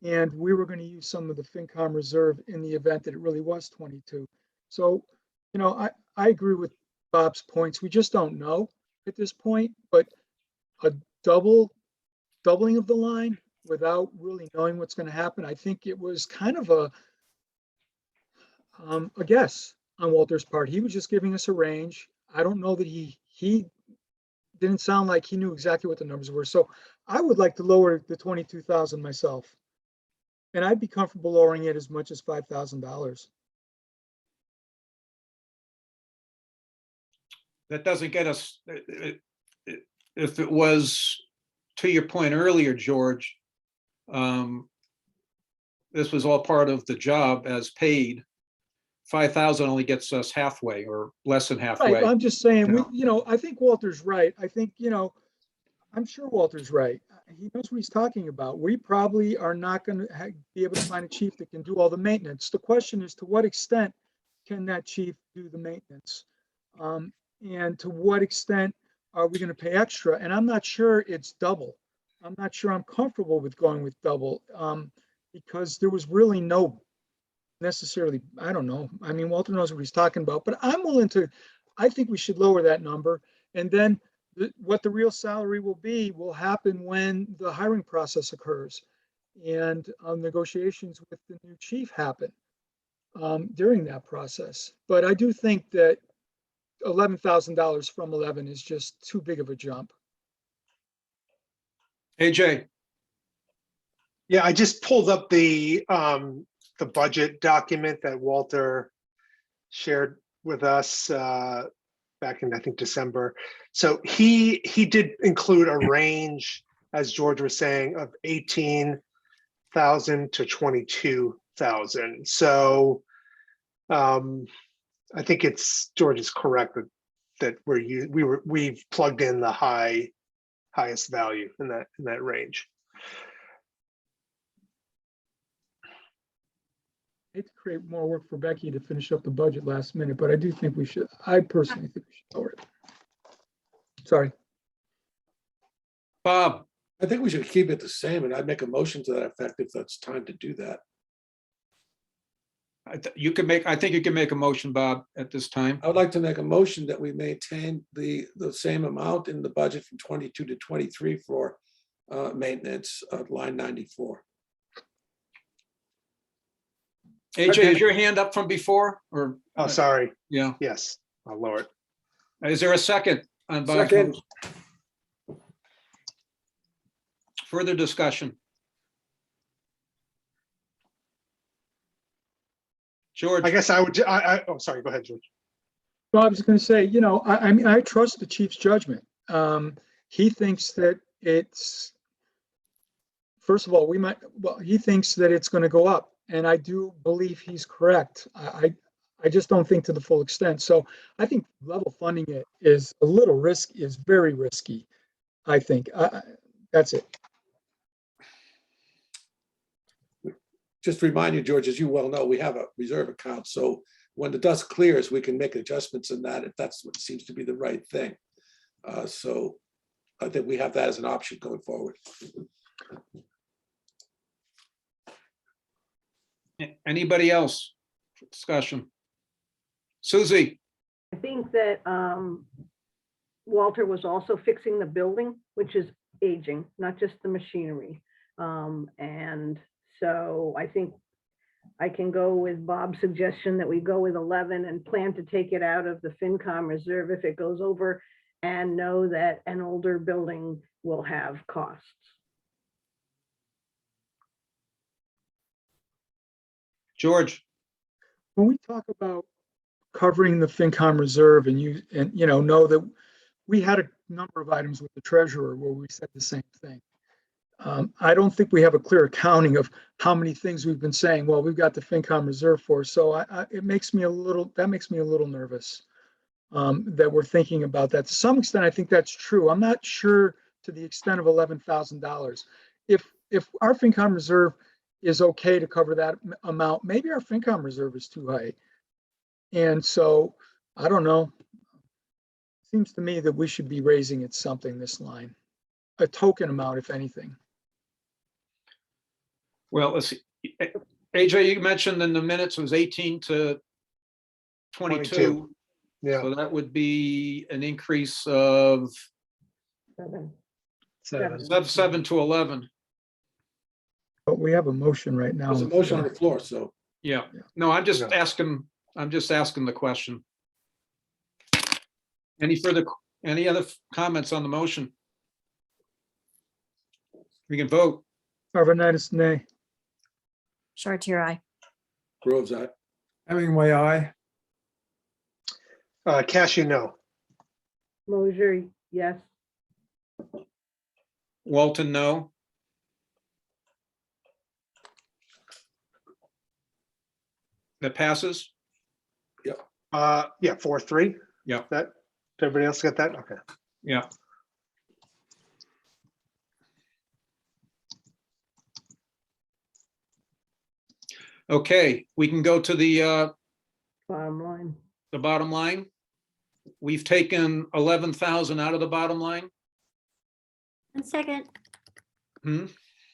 S6: and we were going to use some of the FinCom reserve in the event that it really was 22. So, I agree with Bob's points. We just don't know at this point, but a doubling of the line without really knowing what's going to happen, I think it was kind of a guess on Walter's part. He was just giving us a range. I don't know that he didn't sound like he knew exactly what the numbers were. So I would like to lower the 22,000 myself. And I'd be comfortable lowering it as much as $5,000.
S5: That doesn't get us, if it was, to your point earlier, George, this was all part of the job as paid. 5,000 only gets us halfway or less than halfway.
S6: Right, I'm just saying,
S5: Yeah.
S6: I think Walter's right. I think, I'm sure Walter's right. He knows what he's talking about. We probably are not going to be able to find a chief that can do all the maintenance. The question is, to what extent can that chief do the maintenance? And to what extent are we going to pay extra? And I'm not sure it's double. I'm not sure I'm comfortable with going with double, because there was really no necessarily, I don't know. I mean, Walter knows what he's talking about, but I think we should lower that number. And then what the real salary will happen when the hiring process occurs and negotiations with the new chief happen during that process. But I do think that $11,000 from 11 is just too big of a jump.
S5: AJ,
S2: Yeah, I just pulled up the budget document that Walter shared with us back in, I think, December. So he did include a range, as George was saying, of 18,000 to 22,000. So I think George is correct that we've plugged in the highest value in that range.
S6: I hate to create more work for Becky to finish up the budget last minute, but I personally think we should lower it. Sorry.
S5: Bob,
S8: I think we should keep it the same, and I'd make a motion to that effect if that's time to do that.
S5: I think you can make a motion, Bob, at this time.
S8: I would like to make a motion that we maintain the same amount in the budget from 22 to 23 for maintenance of line 94.
S5: AJ, is your hand up from before or?
S2: Oh, sorry.
S5: Yeah.
S2: Yes, I'll lower it.
S5: Is there a second on Bob's
S15: Second.
S5: motion? Further discussion? George?
S2: I guess I would, oh, sorry, go ahead, George.
S6: Well, I was going to say, I mean, I trust the chief's judgment. He thinks that first of all, he thinks that it's going to go up. And I do believe he's correct. I just don't think to the full extent. So I think level funding it is very risky, I think. That's it.
S8: Just to remind you, George, as you well know, we have a reserve account. So when the dust clears, we can make adjustments in that if that's what seems to be the right thing. So I think we have that as an option going forward.
S5: Anybody else for discussion? Susie?
S7: I think that Walter was also fixing the building, which is aging, not just the machinery. And so I think I can go with Bob's suggestion that we go with 11 and plan to take it out of the FinCom reserve if it goes over, and know that an older building will have costs.
S5: George?
S6: When we talk about covering the FinCom reserve and know that we had a number of items with the treasurer where we said the same thing. I don't think we have a clear accounting of how many things we've been saying, well, we've got the FinCom reserve for, so it makes me a little, that makes me a little nervous. That we're thinking about that. To some extent, I think that's true. I'm not sure to the extent of $11,000. If our FinCom reserve is okay to cover that amount, maybe our FinCom reserve is too high. And so, I don't know. Seems to me that we should be raising it something, this line, a token amount, if anything.
S5: Well, let's see. AJ, you mentioned in the minutes it was 18 to 22.
S2: 22. Yeah.
S5: So that would be an increase of 7 to 11.
S6: But we have a motion right now.
S8: There's a motion on the floor, so.
S5: Yeah. No, I'm just
S2: Yeah.
S5: asking, I'm just asking the question. Any other comments on the motion? We can vote.
S6: Arvanitis, nay.
S16: Chartier, aye.
S8: Groves, aye.
S15: Hemingway, aye.
S2: Cashew, no.
S7: Mosier, yes.
S5: Walton, no. That passes?
S2: Yeah, 4-3.
S5: Yeah.
S2: That, everybody else got that? Okay.
S5: Yeah. Okay, we can go to the
S7: Bottom line.
S5: bottom line. We've taken 11,000 out of the bottom line.
S1: 1 second.
S5: Hmm?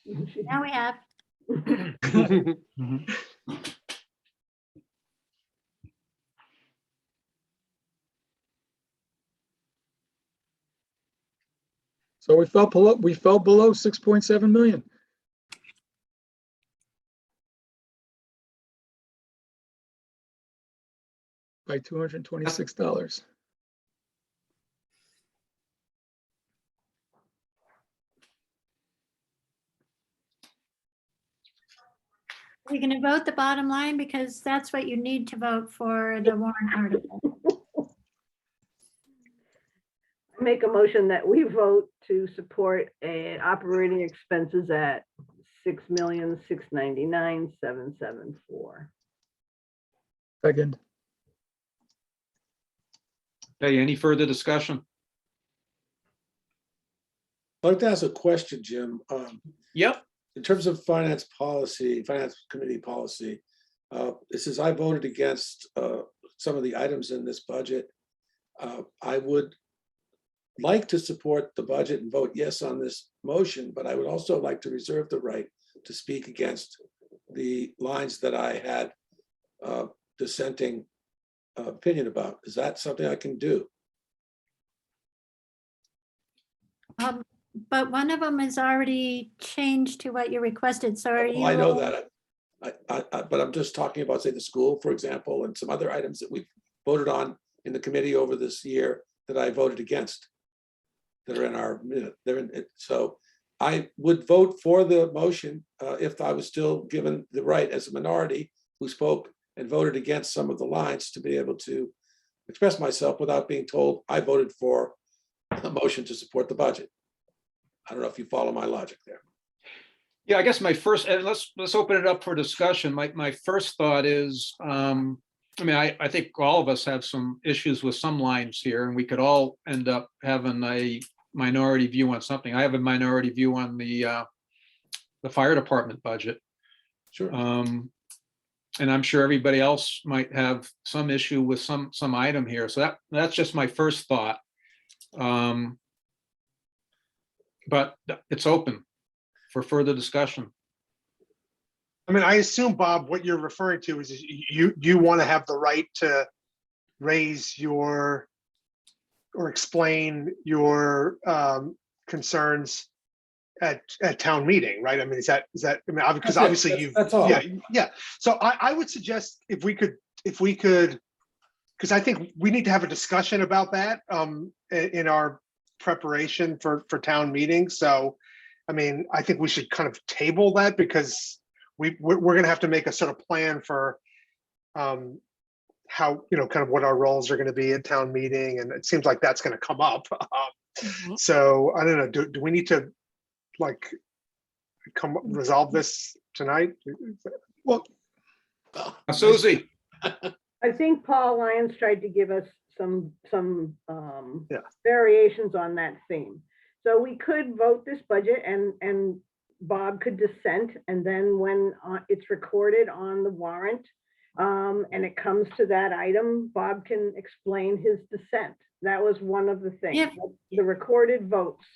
S1: Now we have.
S6: So we fell below 6.7 million. By $226.
S1: We're going to vote the bottom line because that's what you need to vote for the warrant article.
S7: Make a motion that we vote to support operating expenses at $6,699,774.
S6: Second.
S5: Okay, any further discussion?
S8: I'd like to ask a question, Jim.
S5: Yep.
S8: In terms of finance policy, finance committee policy, it says I voted against some of the items in this budget. I would like to support the budget and vote yes on this motion, but I would also like to reserve the right to speak against the lines that I had dissenting opinion about. Is that something I can do?
S1: But one of them is already changed to what you requested. So are you?
S8: Well, I know that. But I'm just talking about, say, the school, for example, and some other items that we've voted on in the committee over this year that I voted against. That are in our minute. They're in it. So I would vote for the motion if I was still given the right as a minority who spoke and voted against some of the lines to be able to express myself without being told I voted for a motion to support the budget. I don't know if you follow my logic there.
S5: Yeah, I guess my first, and let's open it up for discussion. My first thought is, I mean, I think all of us have some issues with some lines here, and we could all end up having a minority view on something. I have a minority view on the fire department budget.
S8: Sure.
S5: And I'm sure everybody else might have some issue with some item here. So that's just my first thought. But it's open for further discussion.
S2: I mean, I assume, Bob, what you're referring to is you want to have the right to raise your or explain your concerns at town meeting, right? I mean, is that, I mean, because obviously you've,
S8: that's all.
S2: Yeah. So I would suggest if we could, because I think we need to have a discussion about that in our preparation for town meeting. So, I mean, I think we should kind of table that because we're going to have to make a sort of plan for how, kind of what our roles are going to be at town meeting. And it seems like that's going to come up. So I don't know, do we need to like resolve this tonight?
S6: Well,
S5: Susie,
S7: I think Paul Lyons tried to give us some
S2: Yeah.
S7: variations on that theme. So we could vote this budget and Bob could dissent, and then when it's recorded on the warrant, and it comes to that item, Bob can explain his dissent. That was one of the things,
S1: If-
S7: the recorded votes.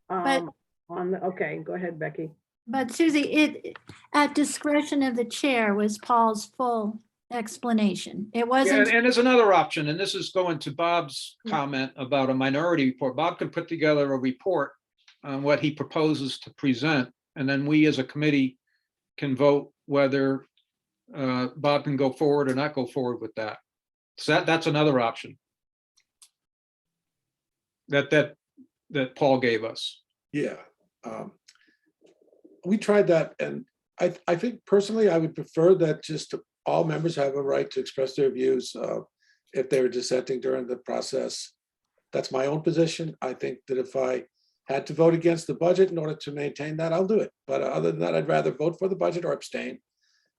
S1: But-
S7: Okay, go ahead, Becky.
S1: But Susie, it, at discretion of the chair was Paul's full explanation. It
S5: yeah,
S1: wasn't,
S5: and there's another option, and this is going to Bob's comment about a minority report. Bob can put together a report on what he proposes to present, and then we as a committee can vote whether Bob can go forward or not go forward with that. So that's another option that Paul gave us.
S8: Yeah. We tried that, and I think personally, I would prefer that just all members have a right to express their views if they were dissenting during the process. That's my own position. I think that if I had to vote against the budget in order to maintain that, I'll do it. But other than that, I'd rather vote for the budget or abstain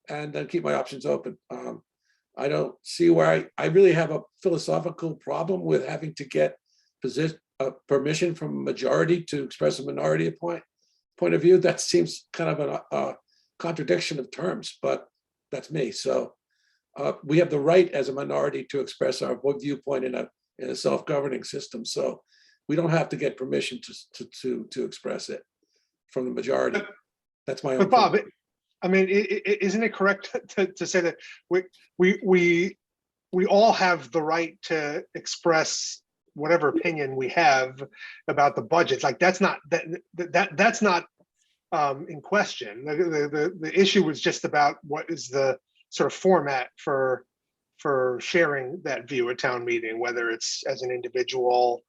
S8: and then keep my options open. I don't see where I really have a philosophical problem with having to get permission from a majority to express a minority point of view. That seems kind of a contradiction of terms, but that's me. So we have the right as a minority to express our viewpoint in a self-governing system. So we don't have to get permission to express it from the majority. That's my own.
S2: But Bob, I mean, isn't it correct to say that we all have the right to express whatever opinion we have about the budget? Like that's not in question. The issue was just about what is the sort of format for sharing that view at town meeting, whether it's as an individual,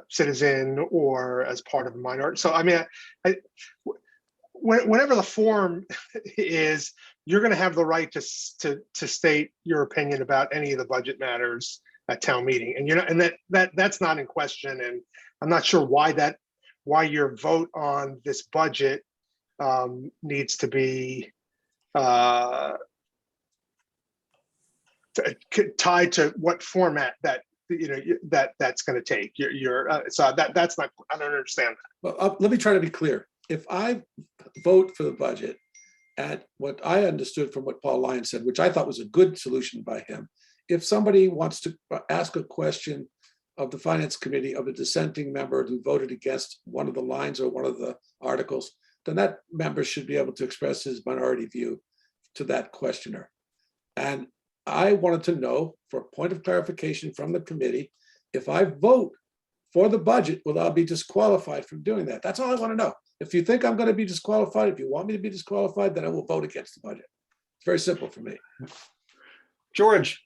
S2: citizen or as part of a minority. So I mean, whenever the form is, you're going to have the right to state your opinion about any of the budget matters at town meeting, and that's not in question. And I'm not sure why your vote on this budget needs to be tied to what format that's going to take. So that's not. I don't understand that.
S8: Well, let me try to be clear. If I vote for the budget at what I understood from what Paul Lyons said, which I thought was a good solution by him, if somebody wants to ask a question of the finance committee of a dissenting member who voted against one of the lines or one of the articles, then that member should be able to express his minority view to that questioner. And I wanted to know, for a point of clarification from the committee, if I vote for the budget, will I be disqualified from doing that? That's all I want to know. If you think I'm going to be disqualified, if you want me to be disqualified, then I will vote against the budget. It's very simple for me.
S5: George.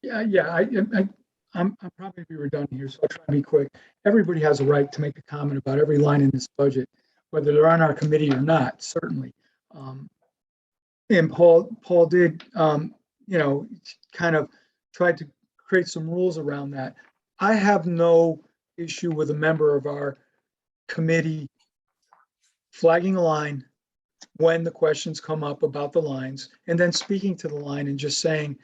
S6: Yeah, I'm probably be redundant here, so I'll try to be quick. Everybody has a right to make a comment about every line in this budget, whether they're on our committee or not, certainly. And Paul did, kind of tried to create some rules around that. I have no issue with a member of our committee flagging a line when the questions come up about the lines, and then speaking to the line and just saying,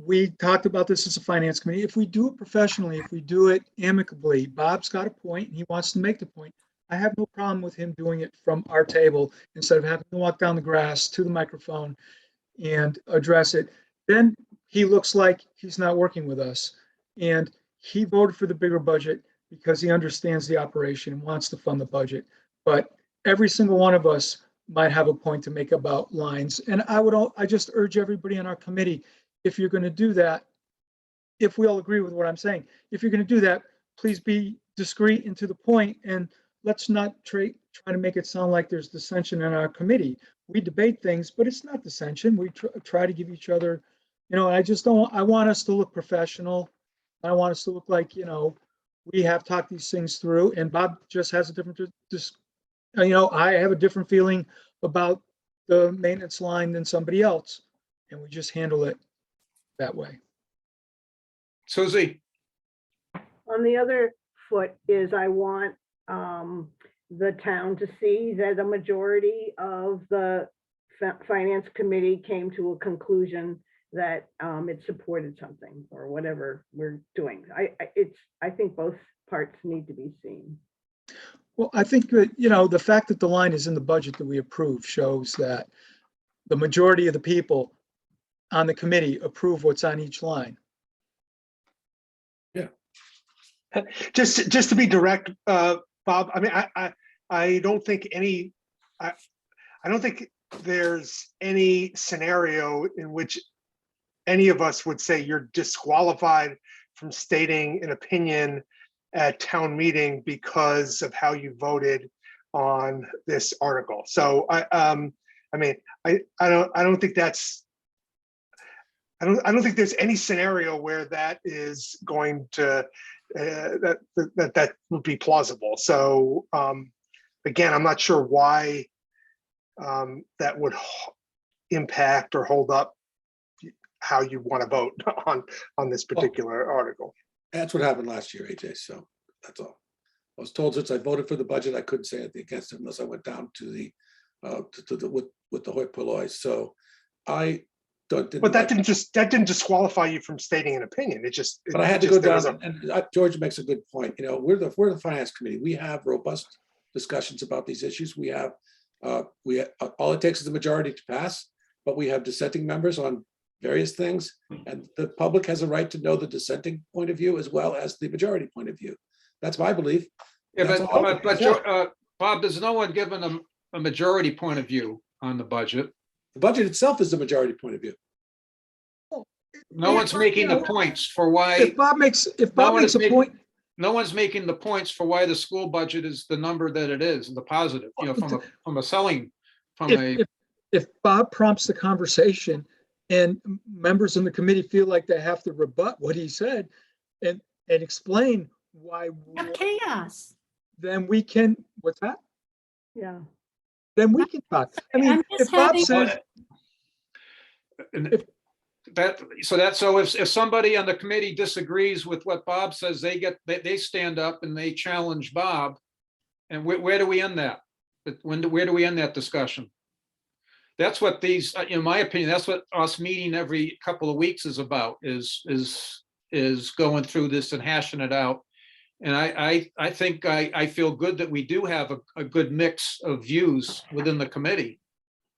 S6: we talked about this as a finance committee. If we do it professionally, if we do it amicably, Bob's got a point and he wants to make the point. I have no problem with him doing it from our table instead of having to walk down the grass to the microphone and address it. Then he looks like he's not working with us. And he voted for the bigger budget because he understands the operation and wants to fund the budget. But every single one of us might have a point to make about lines. And I just urge everybody on our committee, if you're going to do that, if we all agree with what I'm saying, if you're going to do that, please be discreet and to the point, and let's not try to make it sound like there's dissension in our committee. We debate things, but it's not dissension. We try to give each other, I want us to look professional. I want us to look like, we have talked these things through, and Bob just has a different, I have a different feeling about the maintenance line than somebody else, and we just handle it that way.
S5: Susie.
S7: On the other foot is I want the town to see that a majority of the finance committee came to a conclusion that it supported something or whatever we're doing. I think both parts need to be seen.
S6: Well, I think that, the fact that the line is in the budget that we approve shows that the majority of the people on the committee approve what's on each line.
S2: Just to be direct, Bob, I mean, I don't think I don't think there's any scenario in which any of us would say you're disqualified from stating an opinion at town meeting because of how you voted on this article. So I mean, I don't think that's, I don't think there's any scenario where that is going to that would be plausible. So again, I'm not sure why that would impact or hold up how you want to vote on this particular article.
S8: That's what happened last year, AJ. So that's all. I was told since I voted for the budget, I couldn't say anything against it unless I went down to the with the hoi polloi. So I don't.
S2: But that didn't disqualify you from stating an opinion. It just.
S8: But I had to go down, and George makes a good point. We're the finance committee. We have robust discussions about these issues. We have all it takes is the majority to pass, but we have dissenting members on various things, and the public has a right to know the dissenting point of view as well as the majority point of view. That's my belief.
S5: Yeah,
S8: That's all.
S5: but Bob, there's no one given a majority point of view on the budget.
S8: The budget itself is the majority point of view.
S5: No one's making the points for why.
S6: If Bob makes a point.
S5: No one's making the points for why the school budget is the number that it is, the positive, from a selling,
S6: If Bob prompts the conversation and members in the committee feel like they have to rebut what he said and explain why.
S1: Chaos.
S6: Then we can, what's that?
S7: Yeah.
S6: Then we can talk. I mean, if Bob says.
S5: So if somebody on the committee disagrees with what Bob says, they stand up and they challenge Bob. And where do we end that? Where do we end that discussion? That's what these, in my opinion, that's what us meeting every couple of weeks is about, is going through this and hashing it out. And I think I feel good that we do have a good mix of views within the committee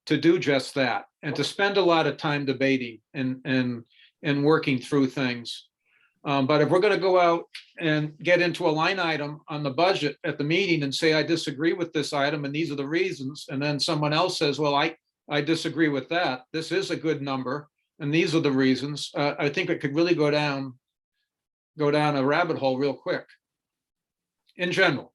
S5: to do just that, and to spend a lot of time debating and working through things. But if we're going to go out and get into a line item on the budget at the meeting and say, I disagree with this item and these are the reasons, and then someone else says, well, I disagree with that. This is a good number and these are the reasons. I think it could really go down a rabbit hole real quick in general.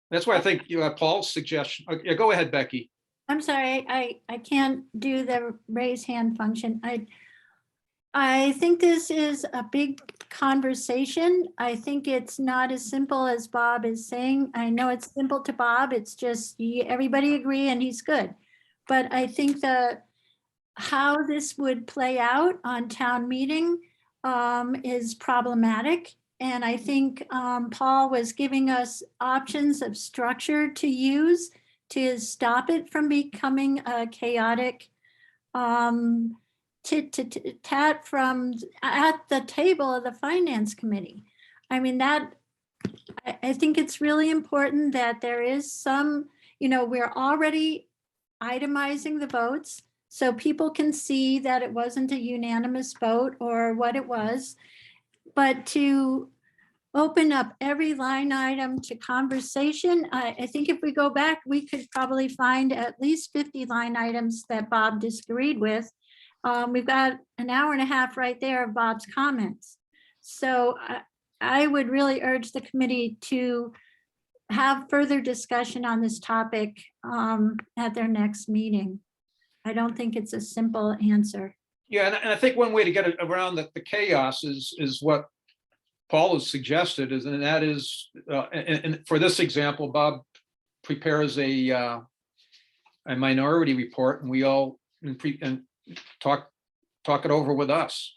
S5: That's why I think Paul's suggestion. Yeah, go ahead, Becky.
S1: I'm sorry, I can't do the raise hand function. I think this is a big conversation. I think it's not as simple as Bob is saying. I know it's simple to Bob. It's just everybody agree and he's good. But I think how this would play out on town meeting is problematic. And I think Paul was giving us options of structure to use to stop it from becoming a chaotic tit-tat from at the table of the finance committee. I mean, I think it's really important that there is some, we're already itemizing the votes so people can see that it wasn't a unanimous vote or what it was. But to open up every line item to conversation, I think if we go back, we could probably find at least 50 line items that Bob disagreed with. We've got an hour and a half right there of Bob's comments. So I would really urge the committee to have further discussion on this topic at their next meeting. I don't think it's a simple answer.
S5: Yeah, and I think one way to get around the chaos is what Paul has suggested, and that is, and for this example, Bob prepares a minority report, and we all talk talk it over with us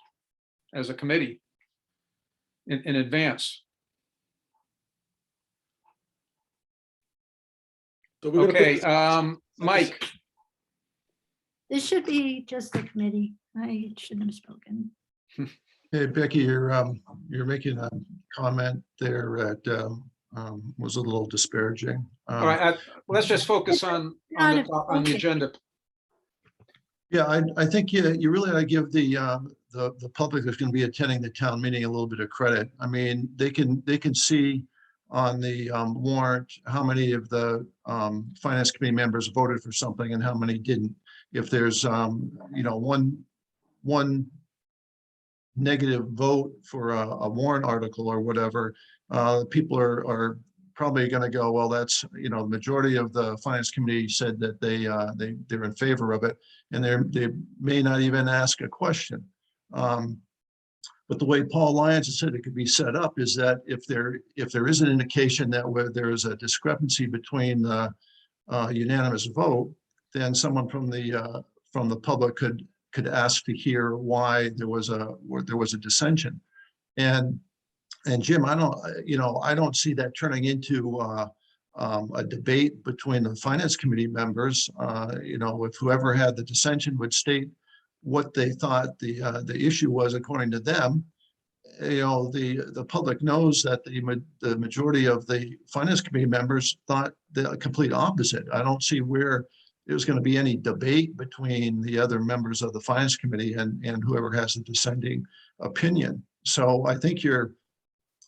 S5: as a committee in advance.
S8: So we're gonna put
S5: Okay,
S8: this-
S5: Mike,
S1: This should be just a committee. I shouldn't have spoken.
S12: Hey, Becky, you're making a comment there that was a little disparaging.
S5: all right, let's just focus on the agenda.
S12: Yeah, I think you really ought to give the public that's going to be attending the town meeting a little bit of credit. I mean, they can see on the warrant how many of the finance committee members voted for something and how many didn't. If there's one negative vote for a warrant article or whatever, people are probably going to go, well, that's, the majority of the finance committee said that they're in favor of it, and they may not even ask a question. But the way Paul Lyons has said it could be set up is that if there is an indication that where there is a discrepancy between the unanimous vote, then someone from the public could ask to hear why there was a dissension. And Jim, I don't see that turning into a debate between the finance committee members. If whoever had the dissension would state what they thought the issue was according to them, the public knows that the majority of the finance committee members thought the complete opposite. I don't see where there's going to be any debate between the other members of the finance committee and whoever has the dissenting opinion. So I think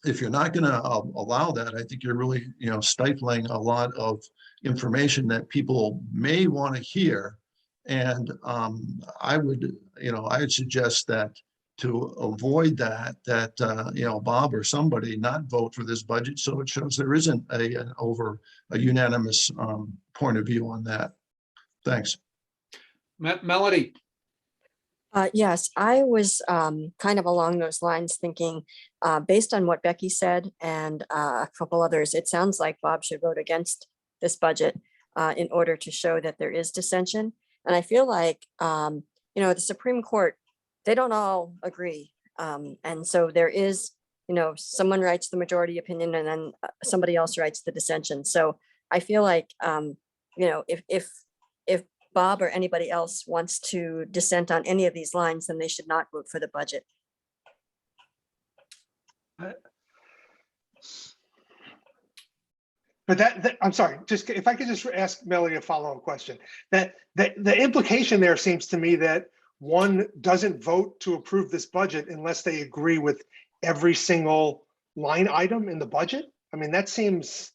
S12: if you're not going to allow that, I think you're really, stifling a lot of information that people may want to hear. And I would suggest that to avoid that, Bob or somebody not vote for this budget, so it shows there isn't a unanimous point of view on that. Thanks.
S5: Melody.
S16: Yes, I was kind of along those lines thinking, based on what Becky said and a couple others, it sounds like Bob should vote against this budget in order to show that there is dissension. And I feel like, the Supreme Court, they don't all agree. And so there is, someone writes the majority opinion and then somebody else writes the dissension. So I feel like, if Bob or anybody else wants to dissent on any of these lines, then they should not vote for the budget.
S2: But I'm sorry, just if I could just ask Melody a follow-up question. That the implication there seems to me that one doesn't vote to approve this budget unless they agree with every single line item in the budget. I mean, that seems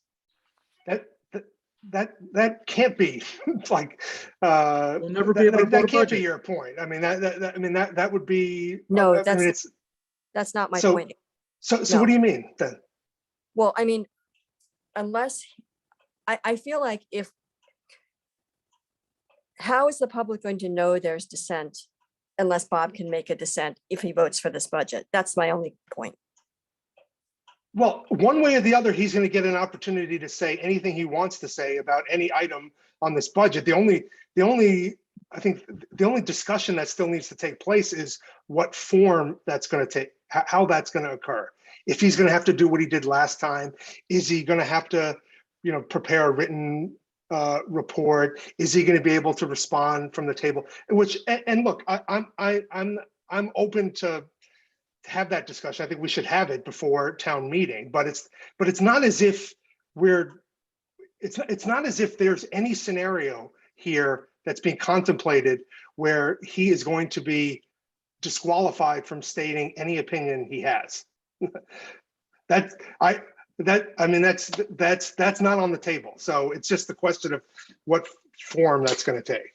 S2: that can't be like
S6: We'll never be able to vote
S2: that
S6: a
S2: can't be
S6: budget.
S2: your point. I mean that would be
S16: No,
S2: I mean,
S16: that's not my
S2: so-
S16: point.
S2: so
S16: No.
S2: what do you mean then?
S16: Well, I mean, unless, I feel like how is the public going to know there's dissent unless Bob can make a dissent if he votes for this budget? That's my only point.
S2: Well, one way or the other, he's going to get an opportunity to say anything he wants to say about any item on this budget. The only discussion that still needs to take place is what form that's going to take, how that's going to occur. If he's going to have to do what he did last time, is he going to have to, prepare a written report? Is he going to be able to respond from the table? And look, I'm open to have that discussion. I think we should have it before town meeting, but it's not as if it's not as if there's any scenario here that's being contemplated where he is going to be disqualified from stating any opinion he has. That's not on the table. So it's just the question of what form that's going to take.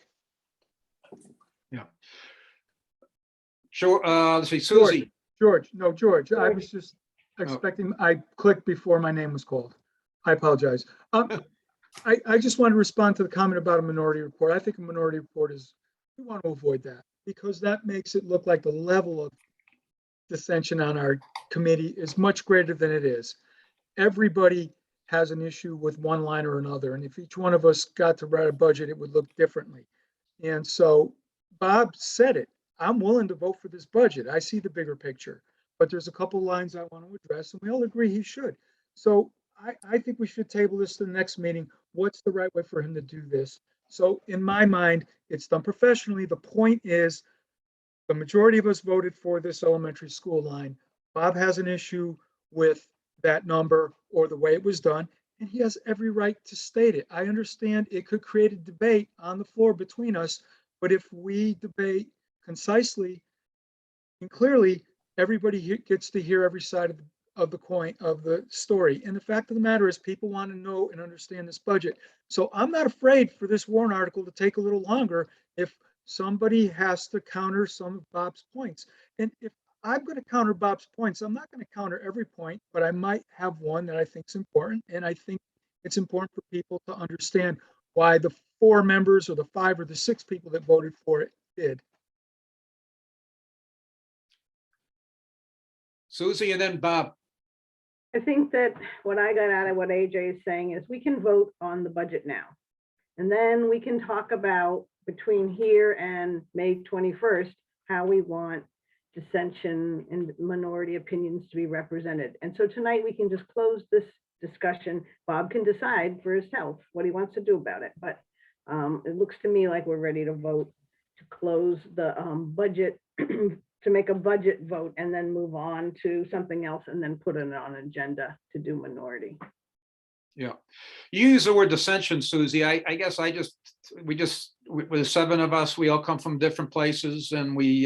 S5: Yeah. Sure. Let's see, Susie.
S6: George, I was just expecting, I clicked before my name was called. I apologize. I just want to respond to the comment about a minority report. I think a minority report we want to avoid that because that makes it look like the level of dissension on our committee is much greater than it is. Everybody has an issue with one line or another. And if each one of us got to write a budget, it would look differently. And so Bob said it. I'm willing to vote for this budget. I see the bigger picture, but there's a couple lines I want to address, and we all agree he should. So I think we should table this to the next meeting. What's the right way for him to do this? So in my mind, it's done professionally. The point is, the majority of us voted for this elementary school line. Bob has an issue with that number or the way it was done, and he has every right to state it. I understand it could create a debate on the floor between us, but if we debate concisely and clearly, everybody gets to hear every side of the coin of the story. And the fact of the matter is, people want to know and understand this budget. So I'm not afraid for this warrant article to take a little longer if somebody has to counter some of Bob's points. And if I'm going to counter Bob's points, I'm not going to counter every point, but I might have one that I think is important. And I think it's important for people to understand why the 4 members or the 5 or the 6 people that voted for it did.
S5: Susie and then Bob.
S7: I think that what I got out of what AJ is saying is we can vote on the budget now. And then we can talk about between here and May 21st, how we want dissension and minority opinions to be represented. And so tonight we can just close this discussion. Bob can decide for himself what he wants to do about it. But it looks to me like we're ready to vote to close the budget, to make a budget vote and then move on to something else and then put it on agenda to do minority.
S5: Yeah, you use the word dissension, Susie. I guess with the 7 of us, we all come from different places and we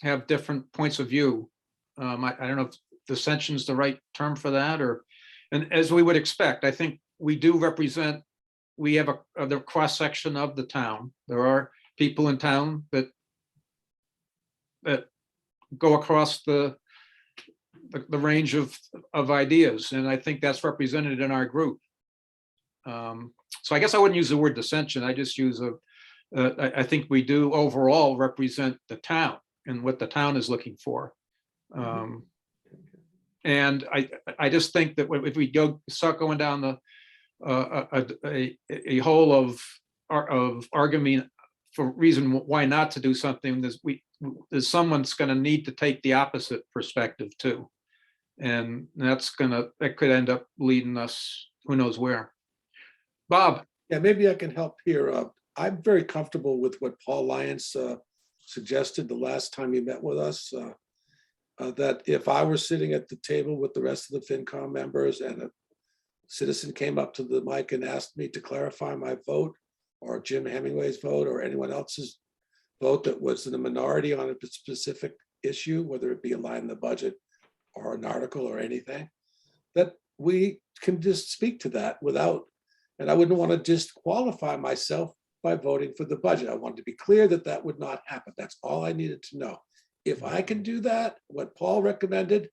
S5: have different points of view. I don't know if dissension is the right term for that, and as we would expect, I think we do represent, we have the cross section of the town. There are people in town that go across the range of ideas, and I think that's represented in our group. So I guess I wouldn't use the word dissension. I just use I think we do overall represent the town and what the town is looking for. And I just think that if we start going down a hole of argument for reason why not to do something, there's someone's going to need to take the opposite perspective too, and that could end up leading us who knows where. Bob.
S8: Yeah, maybe I can help here. I'm very comfortable with what Paul Lyons suggested the last time he met with us, that if I were sitting at the table with the rest of the FinCom members and a citizen came up to the mic and asked me to clarify my vote, or Jim Hemingway's vote, or anyone else's vote that was in the minority on a specific issue, whether it be a line in the budget or an article or anything, that we can just speak to that without, and I wouldn't want to disqualify myself by voting for the budget. I wanted to be clear that that would not happen. That's all I needed to know. If I can do that, what Paul recommended,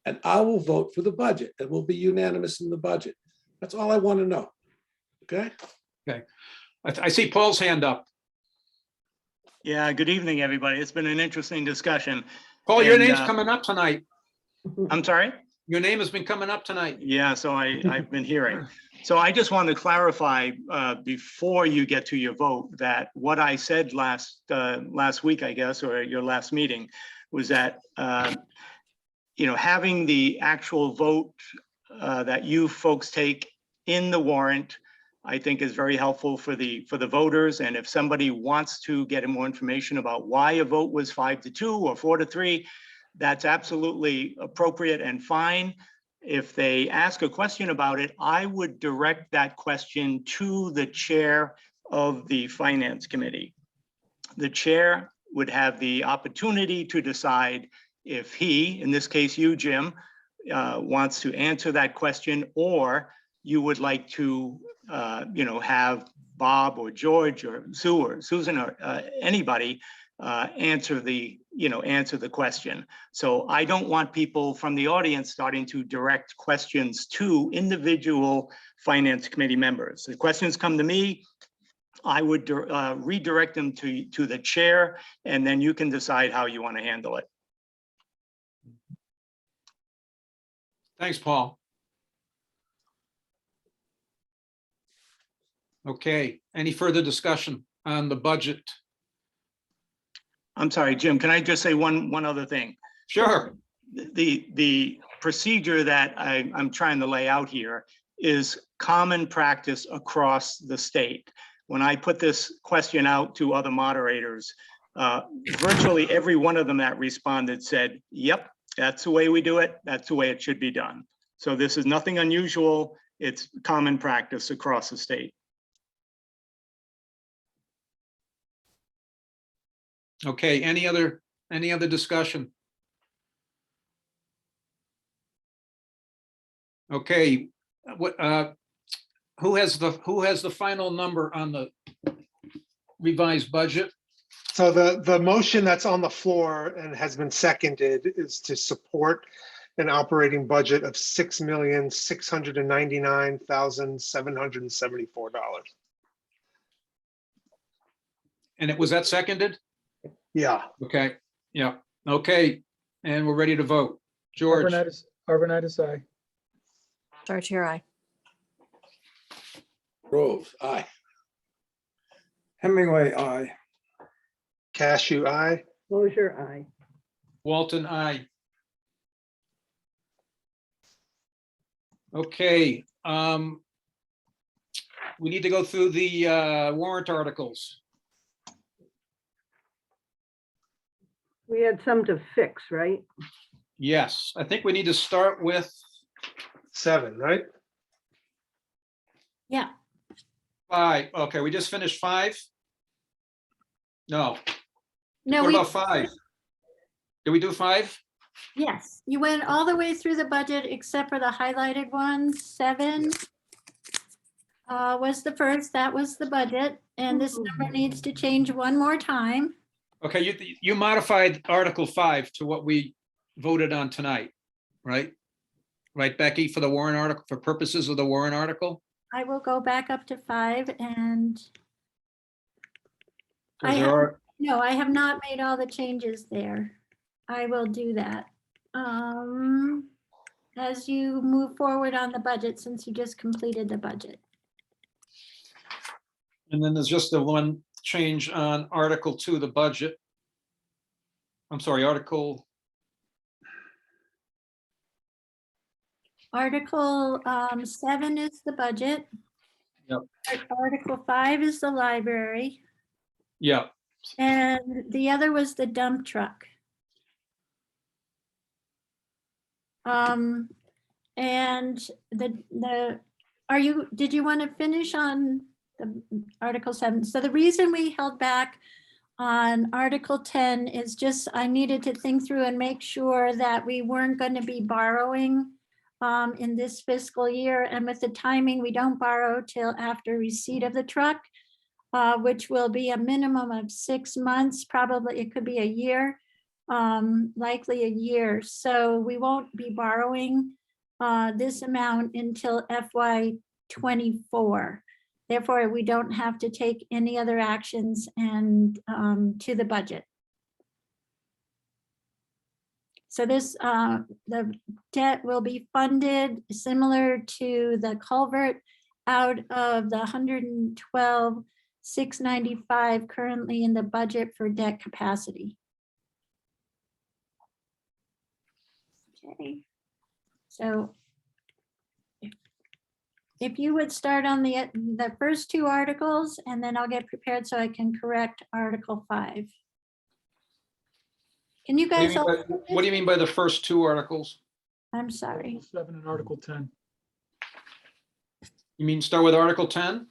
S8: and I will vote for the budget, and we'll be unanimous in the budget. That's all I want to know. Okay?
S5: Okay. I see Paul's hand up.
S17: Yeah, good evening, everybody. It's been an interesting discussion.
S5: Paul, your name's coming up tonight.
S17: I'm sorry?
S5: Your name has been coming up tonight.
S17: Yeah, so I've been hearing. So I just want to clarify before you get to your vote that what I said last week, I guess, or your last meeting, was that having the actual vote that you folks take in the warrant, I think is very helpful for the voters. And if somebody wants to get more information about why a vote was 5-2 or 4-3, that's absolutely appropriate and fine. If they ask a question about it, I would direct that question to the chair of the Finance Committee. The chair would have the opportunity to decide if he, in this case you, Jim, wants to answer that question, or you would like to have Bob or George or Sue or Susan or anybody answer the question. So I don't want people from the audience starting to direct questions to individual Finance Committee members. The questions come to me, I would redirect them to the chair, and then you can decide how you want to handle it.
S5: Thanks, Paul. Okay, any further discussion on the budget?
S17: I'm sorry, Jim, can I just say one other thing?
S5: Sure.
S17: The procedure that I'm trying to lay out here is common practice across the state. When I put this question out to other moderators, virtually every one of them that responded said, yep, that's the way we do it. That's the way it should be done. So this is nothing unusual. It's common practice across the state.
S5: Okay, any other discussion? Okay, what, who has the final number on the revised budget?
S2: So the motion that's on the floor and has been seconded is to support an operating budget of $6,699,774.
S5: And was that seconded?
S2: Yeah.
S5: Okay, yeah, okay, and we're ready to vote. George,
S6: Arvanitis, aye.
S16: Chartier, aye.
S8: Groves, aye.
S15: Hemingway, aye.
S2: Cashew, aye.
S7: Closure, aye.
S5: Walton, aye. Okay, we need to go through the warrant articles.
S7: We had some to fix, right?
S5: Yes, I think we need to start with
S2: 7, right?
S1: Yeah,
S5: 5. Okay, we just finished 5? No,
S1: no,
S5: what
S1: we,
S5: about 5? Did we do 5?
S1: yes, you went all the way through the budget except for the highlighted ones. 7 was the first, that was the budget, and this number needs to change one more time.
S5: Okay, you modified Article 5 to what we voted on tonight, right? Right, Becky, for the warrant article, for purposes of the warrant article?
S1: I will go back up to 5 and
S5: 'Cause
S1: I
S5: there
S1: have,
S5: are,
S1: no, I have not made all the changes there. I will do that. As you move forward on the budget, since you just completed the budget.
S5: and then there's just the one change on Article 2, the budget. I'm sorry, Article,
S1: Article 7 is the budget.
S5: Yep.
S1: Article 5 is the library,
S5: yeah,
S1: and the other was the dump truck. And did you want to finish on the Article 7? So the reason we held back on Article 10 is just, I needed to think through and make sure that we weren't going to be borrowing in this fiscal year. And with the timing, we don't borrow till after receipt of the truck, which will be a minimum of 6 months, probably it could be a year, likely a year. So we won't be borrowing this amount until FY '24. Therefore, we don't have to take any other actions and to the budget. So this, the debt will be funded similar to the culvert out of the 112,695 currently in the budget for debt capacity. Okay, so if you would start on the first 2 articles, and then I'll get prepared so I can correct Article 5. Can you guys all?
S5: what do you mean by the first 2 articles?
S1: I'm sorry.
S6: Article 7 and Article 10.
S5: You mean start with Article 10?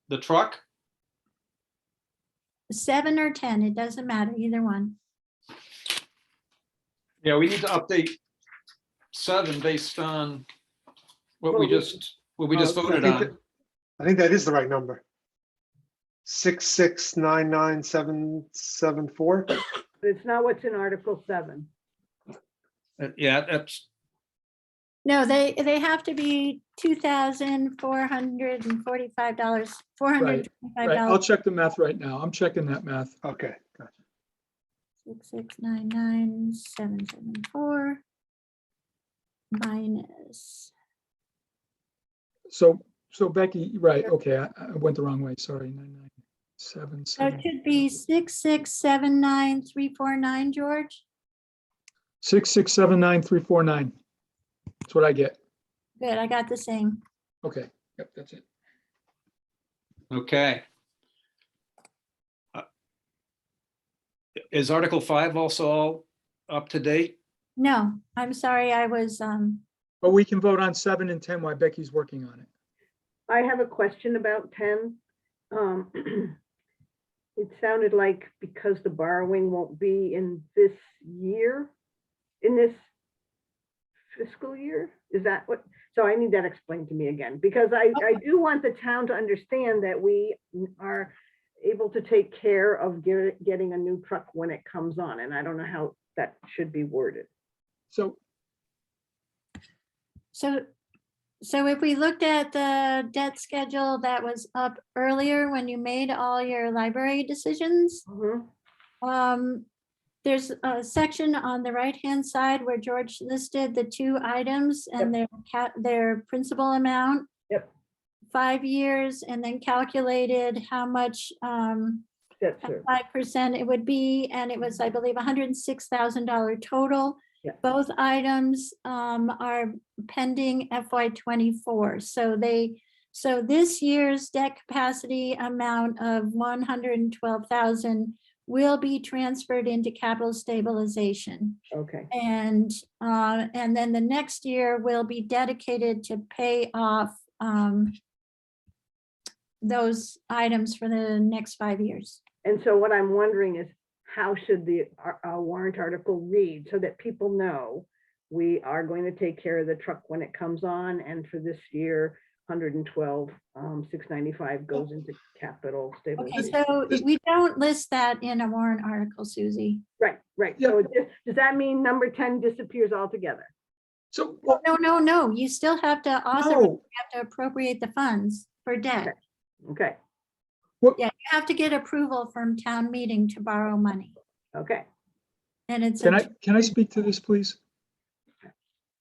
S5: The truck?
S1: 7 or 10, it doesn't matter, either one.
S5: Yeah, we need to update 7 based on what we just voted on.
S2: I think that is the right number. 6699774.
S7: But it's not what's in Article 7.
S5: Yeah, that's,
S1: No, they have to be $2,445,
S6: Right,
S1: $425.
S6: I'll check the math right now. I'm checking that math.
S2: Okay, gotcha.
S1: 6699774 minus.
S6: So Becky, right, okay, I went the wrong way, sorry. 99. Seven,
S1: So it
S6: seven,
S1: should be 6679349, George.
S6: 6679349. That's what I get.
S1: Good, I got the same.
S6: Okay, yep, that's it.
S5: Okay. Is Article 5 also all up to date?
S1: No, I'm sorry, I was,
S6: But we can vote on 7 and 10 while Becky's working on it.
S7: I have a question about 10. It sounded like because the borrowing won't be in this year, in this fiscal year, is that what? So I need that explained to me again, because I do want the town to understand that we are able to take care of getting a new truck when it comes on, and I don't know how that should be worded.
S6: So
S1: so if we looked at the debt schedule that was up earlier when you made all your library decisions, there's a section on the right-hand side where George listed the 2 items and their principal amount.
S7: Yep.
S1: 5 years, and then calculated how much
S7: Debt service.
S1: 5% it would be, and it was, I believe, $106,000 total.
S7: Yeah.
S1: Both items are pending FY '24. So this year's debt capacity amount of 112,000 will be transferred into capital stabilization.
S7: Okay.
S1: And then the next year will be dedicated to pay off those items for the next 5 years.
S7: And so what I'm wondering is, how should the warrant article read so that people know we are going to take care of the truck when it comes on, and for this year, 112,695 goes into capital
S1: Okay,
S7: stabilization.
S1: so we don't list that in a warrant article, Susie.
S7: Right. So does that mean number 10 disappears altogether?
S6: So
S1: No. You still have to authorize, you have to appropriate the funds for debt.
S7: Okay.
S1: Yeah, you have to get approval from town meeting to borrow money.
S7: Okay.
S1: And it's.
S6: Can I speak to this, please?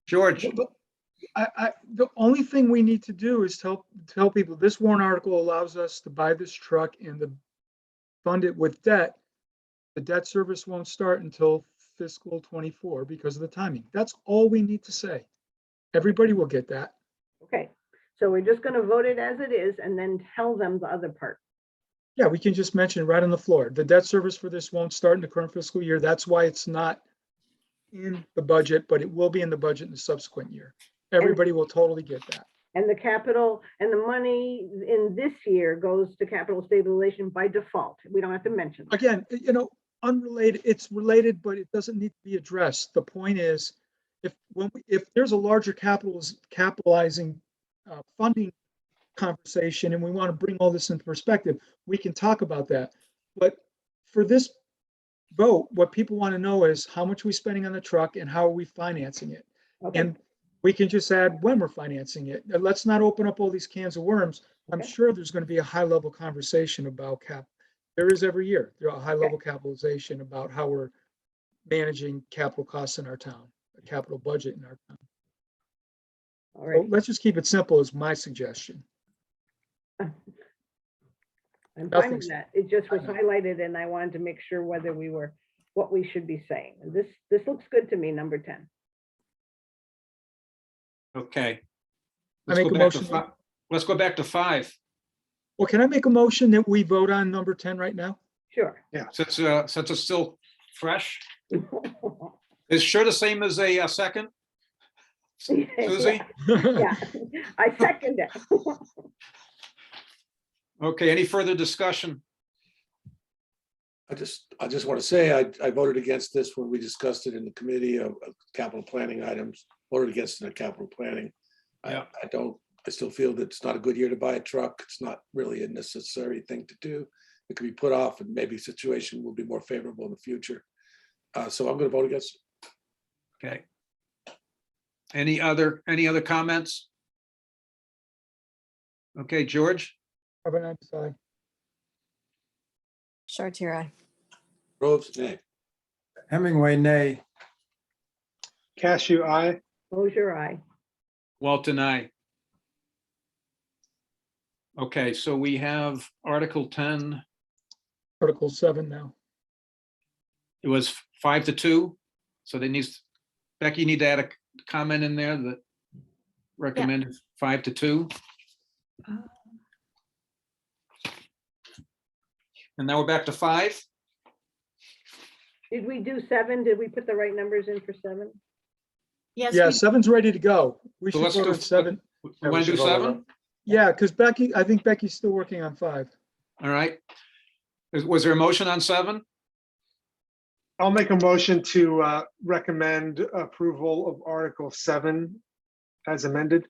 S5: George,
S6: The only thing we need to do is tell people this warrant article allows us to buy this truck and to fund it with debt. The debt service won't start until fiscal '24 because of the timing. That's all we need to say. Everybody will get that.
S7: Okay. So we're just going to vote it as it is and then tell them the other part.
S6: Yeah, we can just mention it right on the floor. The debt service for this won't start in the current fiscal year. That's why it's not in the budget, but it will be in the budget in the subsequent year. Everybody will totally get that.
S7: And the capital and the money in this year goes to capital stabilization by default. We don't have to mention that.
S6: Again, unrelated, it's related, but it doesn't need to be addressed. The point is, if there's a larger capitalizing funding conversation and we want to bring all this into perspective, we can talk about that. But for this vote, what people want to know is how much we're spending on the truck and how are we financing it?
S7: Okay.
S6: And we can just add when we're financing it. And let's not open up all these cans of worms. I'm sure there's going to be a high level conversation about there is every year. There's a high level capitalization about how we're managing capital costs in our town, a capital budget in our town.
S7: All right.
S6: So let's just keep it simple is my suggestion.
S7: I'm fine
S6: Nothing's-
S7: with that. It just was highlighted and I wanted to make sure whether we were, what we should be saying. And this looks good to me, number 10.
S5: okay.
S6: I make a motion.
S5: Let's go back to 5.
S6: Well, can I make a motion that we vote on number 10 right now?
S7: Sure.
S5: Yeah, since it's still fresh. Is sure the same as a second? Susie?
S7: Yeah, I second it.
S5: Okay, any further discussion?
S8: I just want to say, I voted against this when we discussed it in the committee of capital planning items, voted against it in capital planning.
S5: Yeah.
S8: I still feel that it's not a good year to buy a truck. It's not really a necessary thing to do. It could be put off and maybe situation will be more favorable in the future. So I'm going to vote against it.
S5: Okay. Any other comments? Okay, George?
S16: Chartier, aye.
S8: Groves, nay.
S15: Hemingway, nay.
S2: Cashew, aye.
S7: Closure eye.
S5: Walton, aye. Okay, so we have Article 10
S6: Article 7 now.
S5: It was 5-2, so they needs, Becky, you need to add a comment in there that recommended 5-2. And now we're back to 5.
S7: Did we do 7? Did we put the right numbers in for 7?
S1: Yes.
S6: Yeah,
S1: we-
S6: 7's ready to go. We
S5: So
S6: should
S5: let's
S6: vote
S5: do
S6: on 7.
S5: We want to do 7?
S6: Yeah, because Becky, I think Becky's still working on 5.
S5: All right. Was there a motion on 7?
S2: I'll make a motion to recommend approval of Article 7 as amended.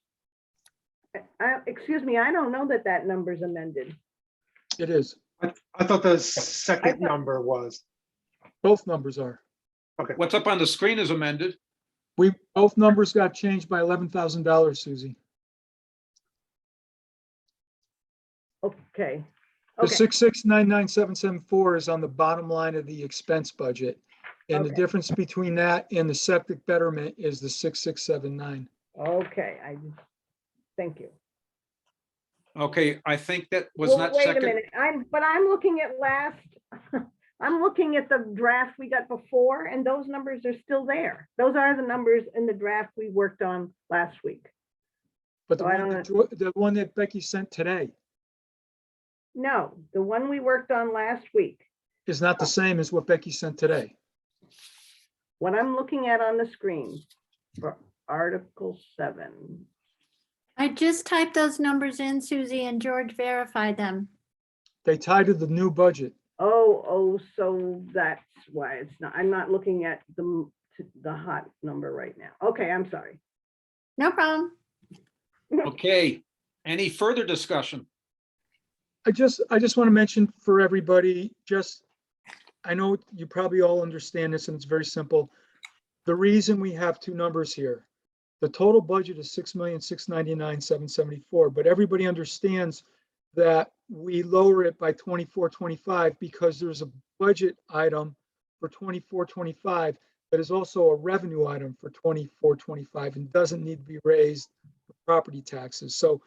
S7: Excuse me, I don't know that that number's amended.
S6: It is.
S2: I thought the second number was.
S6: Both numbers are.
S2: Okay.
S5: What's up on the screen is amended.
S6: Both numbers got changed by $11,000, Susie.
S7: Okay.
S6: The
S7: Okay.
S6: 6699774 is on the bottom line of the expense budget. And the
S7: Okay.
S6: difference between that and the septic betterment is the 6679.
S7: Okay, thank you.
S5: Okay, I think that was
S7: Well,
S5: not
S7: wait a
S5: second.
S7: minute, I'm looking at I'm looking at the draft we got before, and those numbers are still there. Those are the numbers in the draft we worked on last week.
S6: But
S7: So I don't
S6: the one that Becky sent today
S7: No, the one we worked on last week,
S6: is not the same as what Becky sent today.
S7: what I'm looking at on the screen for Article 7.
S1: I just typed those numbers in, Susie, and George verified them.
S6: They tied to the new budget.
S7: Oh, so that's why it's not, I'm not looking at the hot number right now. Okay, I'm sorry.
S1: No problem.
S5: Okay, any further discussion?
S6: I just want to mention for everybody, I know you probably all understand this and it's very simple. The reason we have two numbers here, the total budget is $6,699,774, but everybody understands that we lower it by 24-25 because there's a budget item for 24-25 that is also a revenue item for 24-25 and doesn't need to be raised for property taxes. So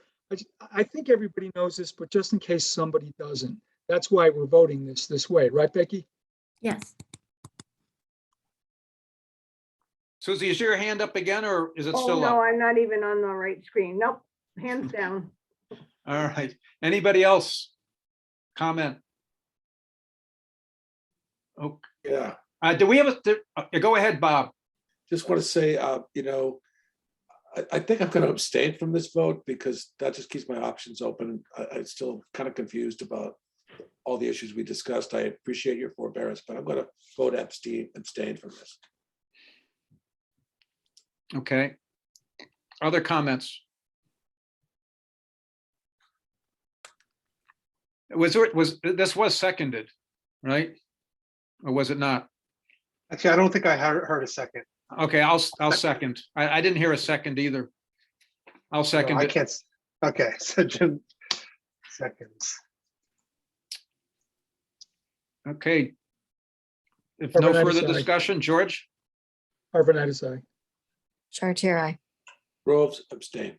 S6: I think everybody knows this, but just in case somebody doesn't, that's why we're voting this way, right, Becky?
S1: Yes.
S5: Susie, is your hand up again or is it
S7: Oh,
S5: still
S7: no,
S5: up?
S7: I'm not even on the right screen. Nope, hands down.
S5: All right, anybody else? Comment? Oh,
S8: Yeah,
S5: do we have go ahead, Bob.
S8: just want to say, I think I'm going to abstain from this vote because that just keeps my options open. I'm still kind of confused about all the issues we discussed. I appreciate your forbearance, but I'm going to vote abstain from this.
S5: Okay. Other comments? This was seconded, right? Or was it not?
S2: Actually, I don't think I heard a second.
S5: Okay, I'll second. I didn't hear a second either. I'll second
S2: I
S5: it.
S2: can't. Okay, so Jim seconds.
S5: Okay. If no
S6: Urban
S5: further
S6: Aye.
S5: discussion, George?
S6: Arvanitis, aye.
S16: Chartier, aye.
S8: Groves, abstain.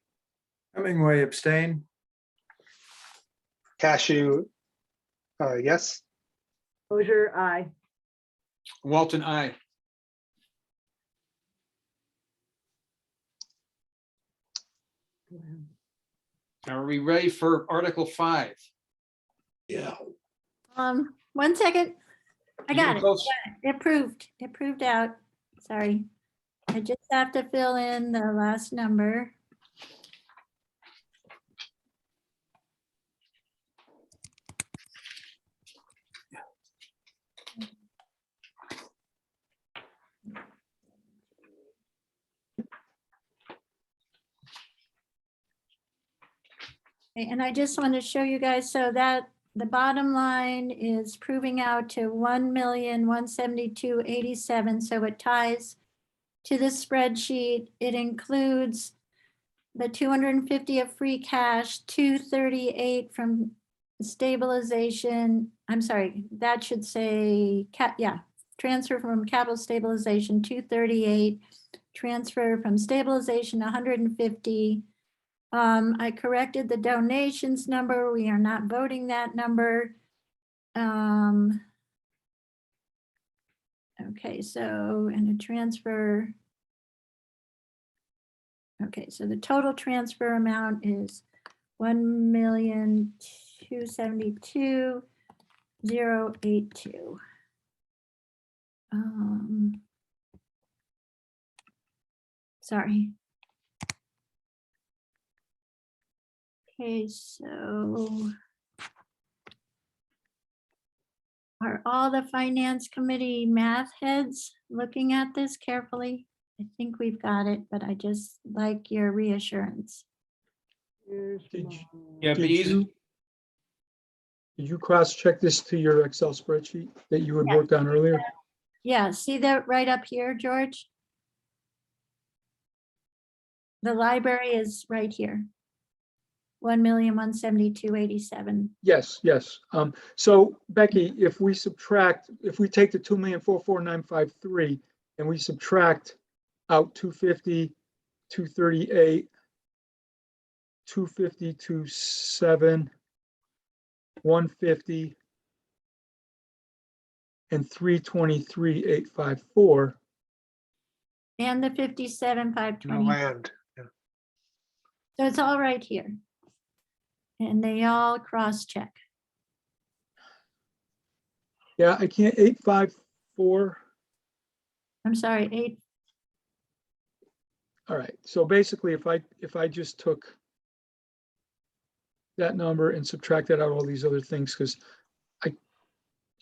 S15: Hemingway, abstain.
S2: Cashew, yes.
S7: Closure, aye.
S5: Walton, aye. Are we ready for Article 5?
S8: Yeah.
S1: 1 second. I got it.
S5: Close.
S1: It approved out. Sorry. I just have to fill in the last number. Okay, and I just want to show you guys so that the bottom line is proving out to 1,172,87. So it ties to this spreadsheet. It includes the 250 of free cash, 238 from stabilization. I'm sorry, that should say transfer from capital stabilization 238, transfer from stabilization 150. I corrected the donations number. We are not voting that number. Okay, so, and a transfer. Okay, so the total transfer amount is 1,272,082. Sorry. Okay, so are all the finance committee math heads looking at this carefully? I think we've got it, but I just like your reassurance.
S6: Did
S5: Yeah,
S6: did
S5: be easy.
S6: you- Did you cross-check this to your Excel spreadsheet that you had
S1: Yeah.
S6: worked on earlier?
S1: Yeah, see that right up here, George? The library is right here. 1,172,087.
S6: Yes, yes. So Becky, if we subtract, if we take the 2,44953 and we subtract out 250, 238, 250, 27, 150, and 323,854.
S1: And the
S2: The
S1: 57,520.
S2: land. Yeah.
S1: So it's all right here. And they all cross-check.
S6: Yeah, I can't, 854.
S1: I'm sorry, 8,
S6: All right, so basically, if I just took that number and subtracted out all these other things, because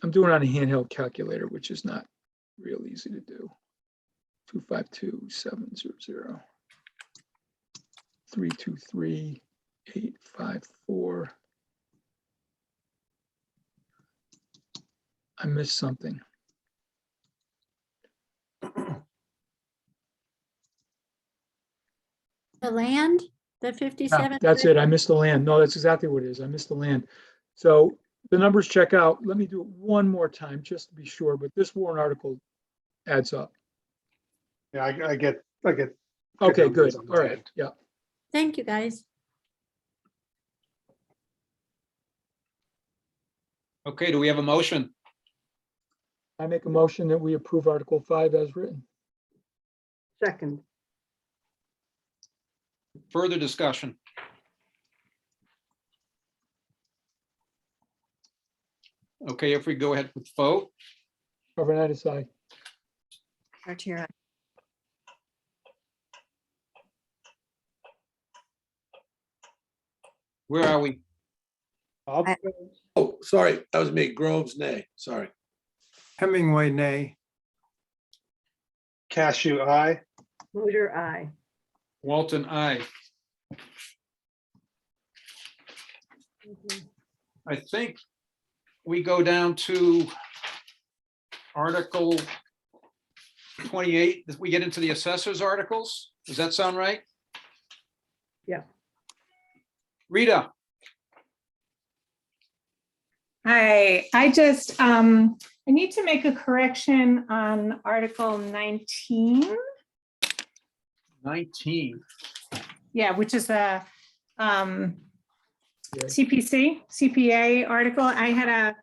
S6: I'm doing it on a handheld calculator, which is not real easy to do. 252,700. 323,854. I missed something.
S1: the land, the 57.
S6: That's it. I missed the land. No, that's exactly what it is. I missed the land. So the numbers check out. Let me do it one more time just to be sure, but this warrant article adds up.
S2: Yeah, I get.
S6: Okay, good.
S2: numbers on
S6: All
S2: my
S6: right.
S2: end.
S6: Yeah.
S1: Thank you, guys.
S5: Okay, do we have a motion?
S6: I make a motion that we approve Article 5 as written.
S7: Second.
S5: Further discussion? Okay, if we go ahead with vote,
S6: Overnight aye.
S16: Chartier, aye.
S5: where are we?
S2: Bob?
S8: Oh, sorry, that was me. Groves, nay, sorry.
S15: Hemingway, nay.
S2: Cashew, eye.
S7: Motor, aye.
S5: Walton, aye. I think we go down to Article 28. We get into the assessors articles. Does that sound right?
S7: Yeah.
S5: Rita?
S18: Hi, I just, I need to make a correction on Article 19.
S5: 19.
S18: Yeah, which is a CPA article. I had a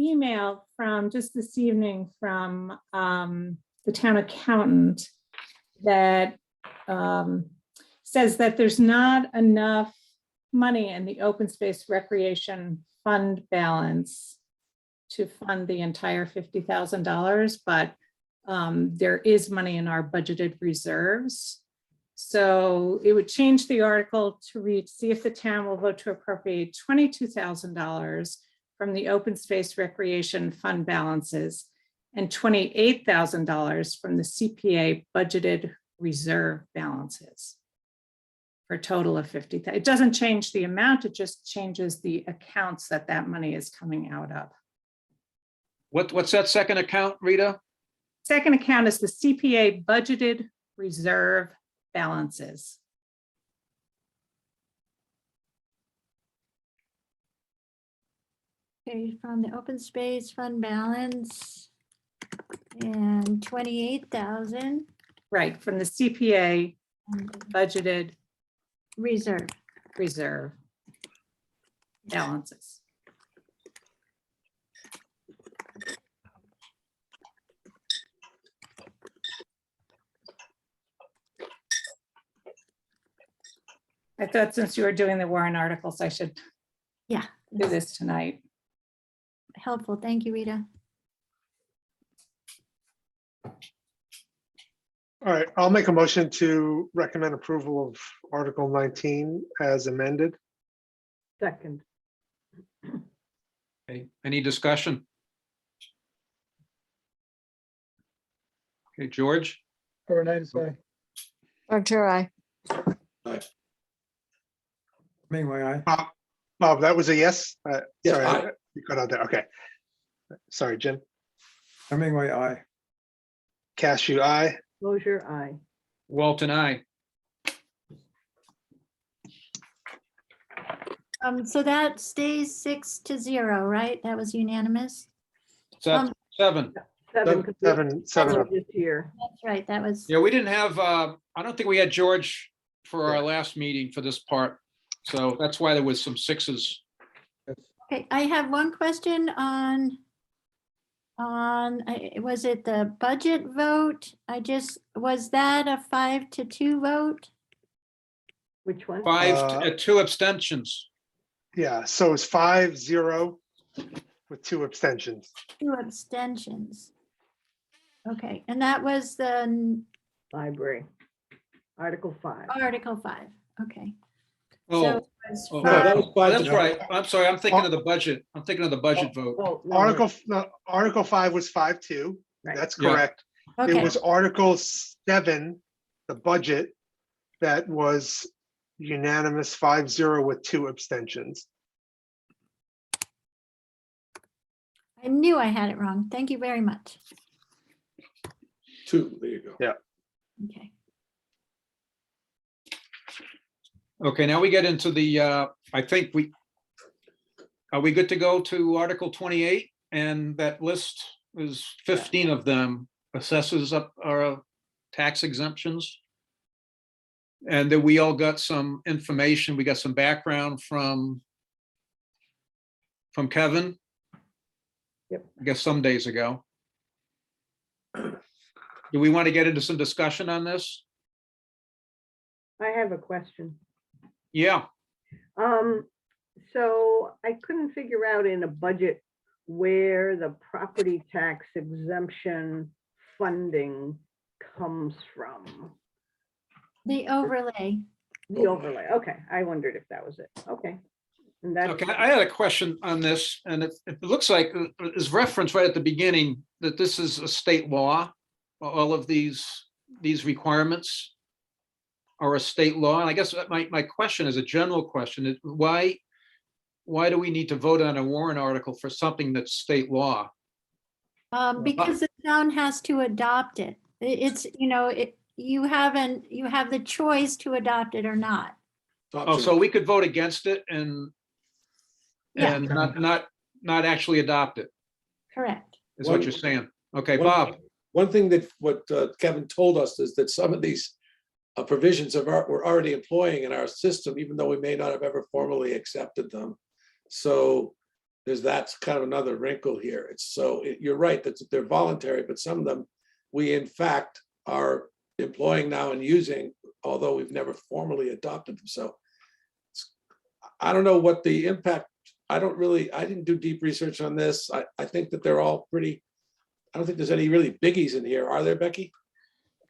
S18: email from just this evening from the town accountant that says that there's not enough money in the open space recreation fund balance to fund the entire $50,000, but there is money in our budgeted reserves. So it would change the article to read, see if the town will vote to appropriate $22,000 from the open space recreation fund balances and $28,000 from the CPA budgeted reserve balances for a total of 50,000. It doesn't change the amount, it just changes the accounts that that money is coming out of.
S5: What's that second account, Rita?
S18: Second account is the CPA budgeted reserve balances.
S1: Okay, from the open space fund balance and 28,000
S18: Right, from the CPA budgeted
S1: reserve.
S18: reserve balances. I thought since you were doing the warrant articles, I should
S1: Yeah,
S18: do this tonight.
S1: helpful. Thank you, Rita.
S2: All right, I'll make a motion to recommend approval of Article 19 as amended.
S7: Second.
S5: Okay, any discussion? Okay, George,
S6: Hernandez, aye.
S16: Dr. I.
S15: Hemingway, aye.
S2: Bob, that was a yes?
S8: Yes,
S2: Sorry,
S8: aye.
S2: you got out there. Okay. Sorry, Jim.
S15: Hemingway, aye.
S2: Cashew, aye.
S7: Closure, aye.
S5: Walton, I.
S1: So that stays 6-0, right? That was unanimous.
S5: Seven.
S7: Seven.
S2: Seven.
S7: This year.
S1: That's right. That was,
S5: Yeah, we didn't have, I don't think we had George for our last meeting for this part. So that's why there was some sixes.
S1: okay. I have one question on, was it the budget vote? Was that a 5-2 vote?
S7: Which one?
S5: 2 abstentions.
S2: Yeah, so it's 5-0 with 2 abstentions.
S1: 2 abstentions. Okay, and that was the
S7: Library. Article 5.
S1: Article 5. Okay.
S5: Oh,
S1: So it was
S5: oh,
S1: five-
S8: that was five to
S5: that's
S8: two.
S5: right. I'm sorry. I'm thinking of the budget. I'm thinking of the budget vote.
S7: Oh, no,
S2: Article 5 was 5-2.
S7: Right.
S2: That's
S5: Yeah.
S2: correct. It
S1: Okay,
S2: was Article 7, the budget, that was unanimous 5-0 with 2 abstentions.
S1: I knew I had it wrong. Thank you very much.
S8: 2, there you go.
S2: Yeah.
S1: Okay.
S5: Okay, now we get into the, I think are we good to go to Article 28? And that list is 15 of them, assesses up our tax exemptions. And then we all got some information, we got some background from Kevin.
S7: Yep.
S5: I guess some days ago. Do we want to get into some discussion on this?
S7: I have a question.
S5: Yeah,
S7: So I couldn't figure out in a budget where the property tax exemption funding comes from.
S1: The overlay.
S7: The overlay. Okay, I wondered if that was it. Okay. And that's.
S5: okay, I had a question on this, and it looks like it's referenced right at the beginning that this is a state law. All of these requirements are a state law, and I guess my question is a general question, is why do we need to vote on a warrant article for something that's state law?
S1: Because the town has to adopt it. It's, you have the choice to adopt it or not.
S5: Oh, so we could vote against it and
S1: Yeah.
S5: not actually adopt it,
S1: Correct.
S5: is what you're saying. Okay,
S8: One-
S5: Bob.
S8: One thing that Kevin told us is that some of these provisions we're already employing in our system, even though we may not have ever formally accepted them. So that's kind of another wrinkle here. You're right that they're voluntary, but some of them we in fact are employing now and using, although we've never formally adopted them. So I don't know what the impact. I didn't do deep research on this. I think that they're all pretty. I don't think there's any really biggies in here. Are there, Becky?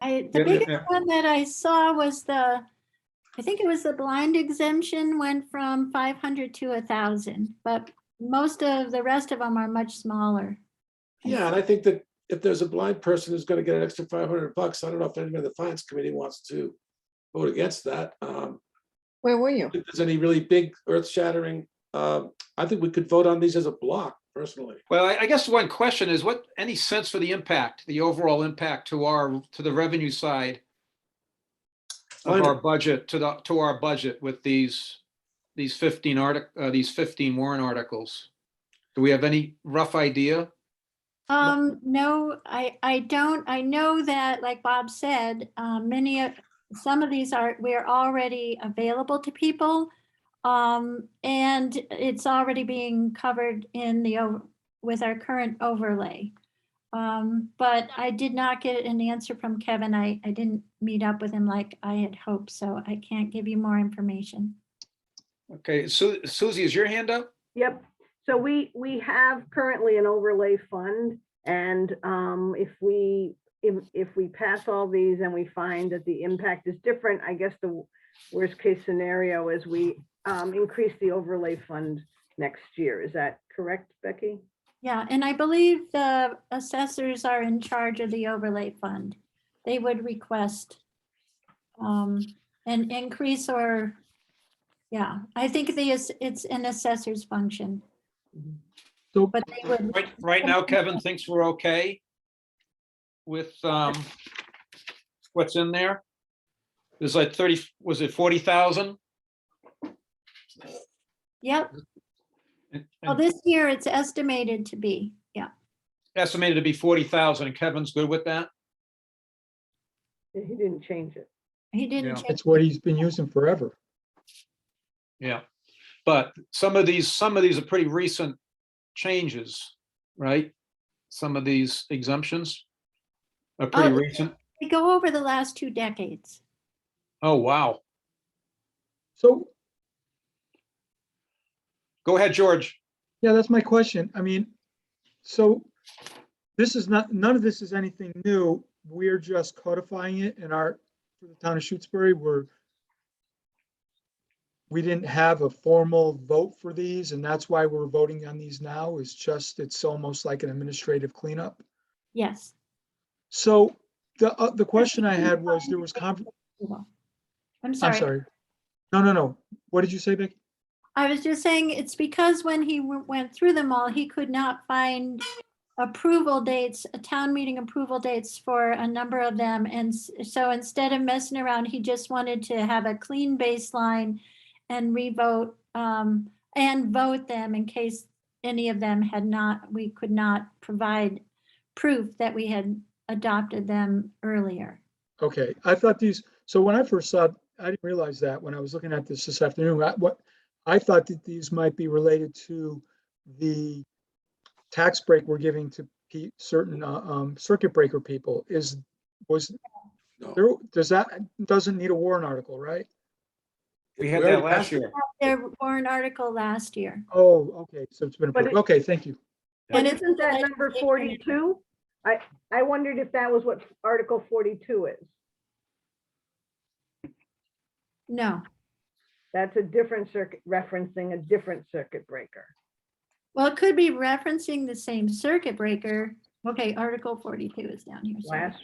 S1: The
S5: Yeah,
S1: biggest
S5: yeah.
S1: one that I saw was I think it was the blind exemption went from 500 to 1,000, but most of the rest of them are much smaller.
S8: Yeah, and I think that if there's a blind person who's going to get an extra $500, I don't know if anybody in the finance committee wants to vote against that.
S16: Where were you?
S8: If there's any really big earth-shattering, I think we could vote on these as a block, personally.
S5: Well, I guess one question is any sense for the impact, the overall impact to the revenue side of our budget, to our budget with these 15 warrant articles? Do we have any rough idea?
S1: No, I don't. I know that, like Bob said, some of these we're already available to people. And it's already being covered with our current overlay. But I did not get an answer from Kevin. I didn't meet up with him like I had hoped, so I can't give you more information.
S5: Okay, so Susie, is your hand up?
S7: Yep. So we have currently an overlay fund, and if we pass all these and we find that the impact is different, I guess the worst case scenario is we increase the overlay fund next year. Is that correct, Becky?
S1: Yeah, and I believe the assessors are in charge of the overlay fund. They would request an increase or, yeah, I think it's an assessor's function.
S6: So
S1: But they would,
S5: Right now, Kevin thinks we're okay with what's in there. There's like 30, was it 40,000?
S1: yep. Well, this year it's estimated to be, yeah.
S5: Estimated to be 40,000, and Kevin's good with that?
S7: He didn't change it.
S1: He didn't
S5: Yeah.
S1: change.
S6: it's what he's been using forever.
S5: Yeah, but some of these are pretty recent changes, right? Some of these exemptions are pretty recent.
S1: They go over the last 2 decades.
S5: Oh, wow.
S6: So,
S5: Go ahead, George.
S6: yeah, that's my question. I mean, so this is not, none of this is anything new. We're just codifying it in for the town of Shutesbury. We didn't have a formal vote for these, and that's why we're voting on these now. It's almost like an administrative cleanup.
S1: Yes.
S6: So the question I had was, there was
S1: I'm
S6: I'm
S1: sorry.
S6: sorry. No. What did you say, Becky?
S1: I was just saying it's because when he went through them all, he could not find approval dates, town meeting approval dates for a number of them. And so instead of messing around, he just wanted to have a clean baseline and revote and vote them in case any of them we could not provide proof that we had adopted them earlier.
S6: Okay, I thought so when I first saw, I didn't realize that when I was looking at this afternoon. I thought that these might be related to the tax break we're giving to certain circuit breaker people. Doesn't need a warrant article, right?
S5: We had that last year.
S1: Their warrant article last year.
S6: Oh, okay, so it's been approved. Okay, thank you.
S7: But isn't that number 42? I wondered if that was what Article 42 is.
S1: No.
S7: That's a different circuit, referencing a different circuit breaker.
S1: Well, it could be referencing the same circuit breaker. Okay, Article 42 is down here. sorry.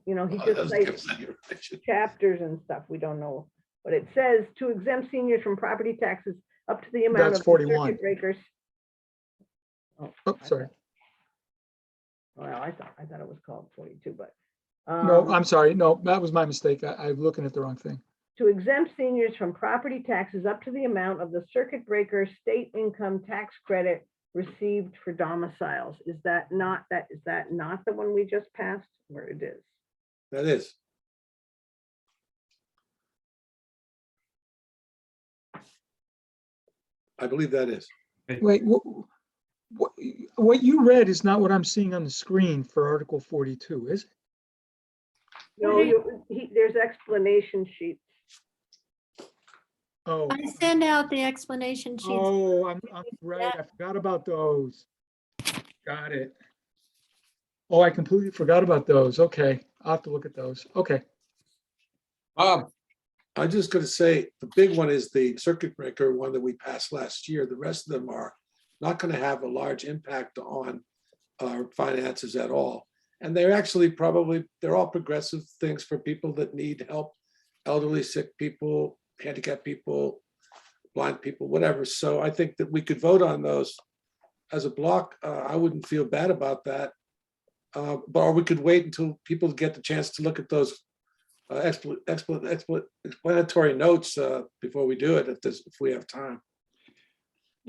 S7: He just cites chapters and stuff. We don't know. But it says to exempt seniors from property taxes up to the amount
S6: That's
S7: of
S6: 41.
S7: circuit breakers.
S6: Oh, sorry.
S7: Well, I thought it was called 42, but.
S6: No, I'm sorry. No, that was my mistake. I'm looking at the wrong thing.
S7: To exempt seniors from property taxes up to the amount of the circuit breaker state income tax credit received for domiciles. Is that not the one we just passed? Where it is?
S8: That is. I believe that is.
S6: Wait, what you read is not what I'm seeing on the screen for Article 42, is it?
S7: No, there's explanation sheets.
S6: Oh,
S1: I send out the explanation sheets.
S6: oh, I'm right. I forgot about those. Got it. Oh, I completely forgot about those. Okay, I'll have to look at those. Okay.
S8: I'm just going to say, the big one is the circuit breaker one that we passed last year. The rest of them are not going to have a large impact on our finances at all. And they're actually they're all progressive things for people that need help, elderly, sick people, handicapped people, blind people, whatever. So I think that we could vote on those as a block. I wouldn't feel bad about that. Or we could wait until people get the chance to look at those explanatory notes before we do it, if we have time.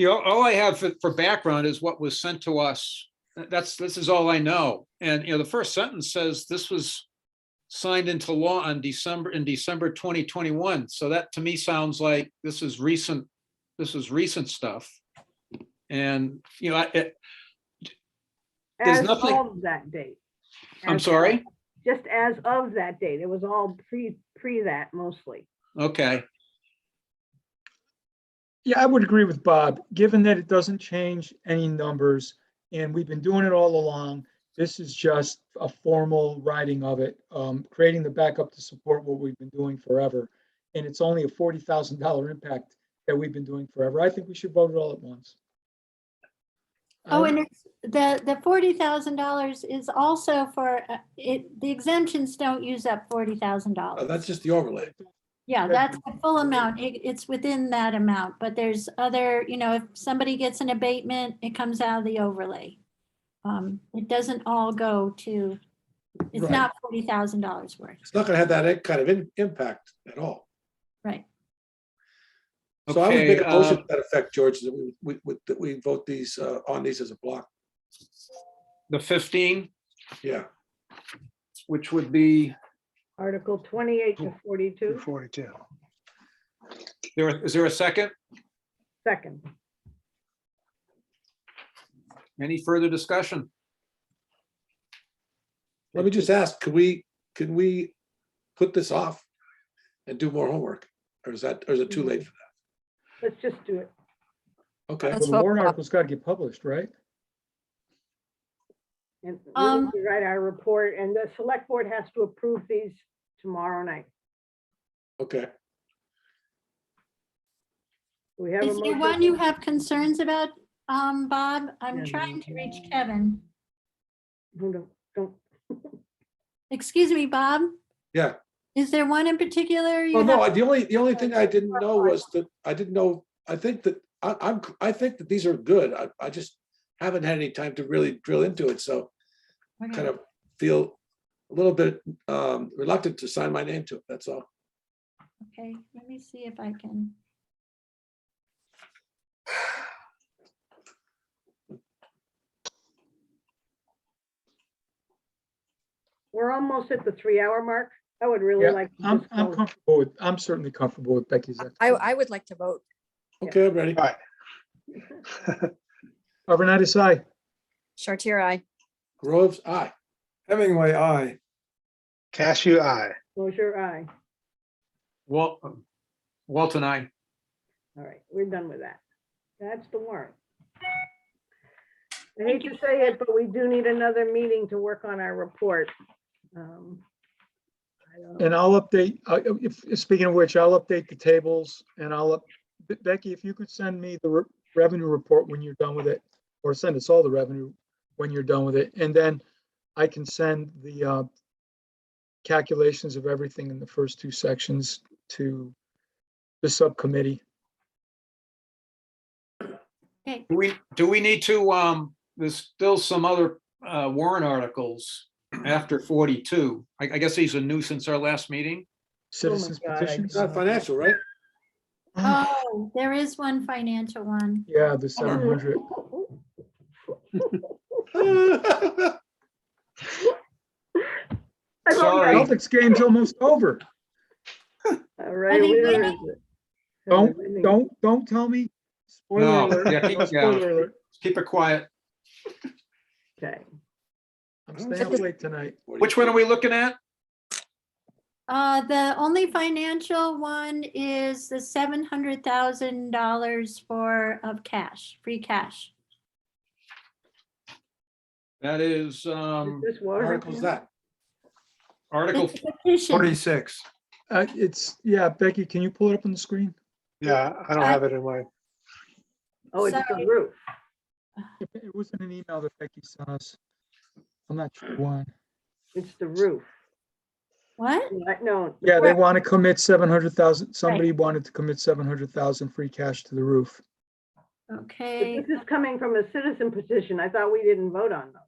S5: All I have for background is what was sent to us. This is all I know. And the first sentence says this was signed into law in December 2021. So that to me sounds like this is recent. This is recent stuff. And There's
S7: As
S5: nothing-
S7: of that date.
S5: I'm
S7: As
S5: sorry?
S7: of- Just as of that date. It was all pre that mostly.
S5: Okay,
S6: Yeah, I would agree with Bob, given that it doesn't change any numbers and we've been doing it all along. This is just a formal writing of it, creating the backup to support what we've been doing forever. And it's only a $40,000 impact that we've been doing forever. I think we should vote it all at once.
S1: Oh, and it's the $40,000 is also for, the exemptions don't use up $40,000.
S8: That's just the overlay.
S1: Yeah, that's the full amount. It's within that amount, but there's other, if somebody gets an abatement, it comes out of the overlay. It doesn't all go to, it's
S8: Right.
S1: not $40,000 worth,
S8: It's not gonna have that kind of impact at all.
S1: right?
S8: So I would make a
S5: Okay,
S8: motion to that effect, George, that we vote these, on these as a block.
S5: the 15,
S8: Yeah.
S5: which would be,
S7: Article 28 to 42,
S2: 42.
S5: is there a second?
S7: second.
S5: Any further discussion?
S8: Let me just ask, could we put this off and do more homework? Or is it too late for that?
S7: Let's just do it.
S8: Okay.
S16: Let's
S6: So the
S16: vote.
S6: warrant article's got to get published, right?
S7: And we need to write our report, and the select board has to approve these tomorrow night.
S8: Okay.
S7: We have a
S1: Is there
S7: motion.
S1: one you have concerns about, Bob? I'm
S7: Yeah,
S1: trying to reach Kevin.
S7: Don't.
S1: Excuse me, Bob?
S8: Yeah.
S1: Is there one in particular? you
S8: Oh, no,
S1: have-
S8: the only thing I didn't know was that, I didn't know, I think that, I think that these are good. I just haven't had any time to really drill into it, so
S1: Okay.
S8: kind of feel a little bit reluctant to sign my name to it, that's all.
S1: Okay, let me see if I can.
S7: We're almost at the 3-hour mark. I would really
S6: Yeah,
S7: like. to
S6: I'm
S7: just close.
S6: comfortable with, I'm certainly comfortable with Becky's.
S16: I would like to vote.
S8: Okay, I'm ready.
S2: All right.
S6: Arvanitis, aye.
S16: Chartier, aye.
S8: Groves, aye.
S15: Hemingway, aye.
S2: Cashew, eye.
S7: Closure, aye.
S5: Walt and I.
S7: All right, we're done with that. That's the warrant. I hate to say it, but we do need another meeting to work on our report. I don't know.
S6: And I'll update, speaking of which, I'll update the tables and Becky, if you could send me the revenue report when you're done with it, or send us all the revenue when you're done with it. And then I can send the calculations of everything in the first two sections to the subcommittee.
S1: Okay,
S5: Do we need to, there's still some other warrant articles after 42. I guess these are new since our last meeting.
S6: Citizens
S7: God, I
S6: petitions.
S8: It's not financial, right?
S1: oh, there is one financial one.
S6: Yeah, the 700.
S5: Sorry.
S6: Celtics game's almost over.
S7: All right,
S1: they
S7: where
S1: winning?
S7: is it?
S6: Don't tell me. Spoiler
S5: No,
S6: alert.
S5: yeah, keep-
S6: Spoiler alert.
S5: Keep it quiet.
S7: Okay,
S6: I'm staying up late tonight.
S5: Which one are we looking at?
S1: The only financial one is the $700,000 of cash, free cash.
S5: That is
S7: is this water?
S8: Article's that?
S5: Article,
S1: It's a petition.
S15: 46.
S6: Yeah, Becky, can you pull it up on the screen?
S2: Yeah, I don't have it in my,
S7: Oh, it's the
S1: Sorry.
S7: roof.
S6: It was in an email that Becky sent us. I'm not sure why.
S7: It's the roof.
S1: What?
S7: No.
S6: Yeah, they want to commit 700,000. Somebody wanted to commit 700,000 free cash to the roof.
S1: Okay,
S7: This is coming from a citizen petition. I thought we didn't vote on those.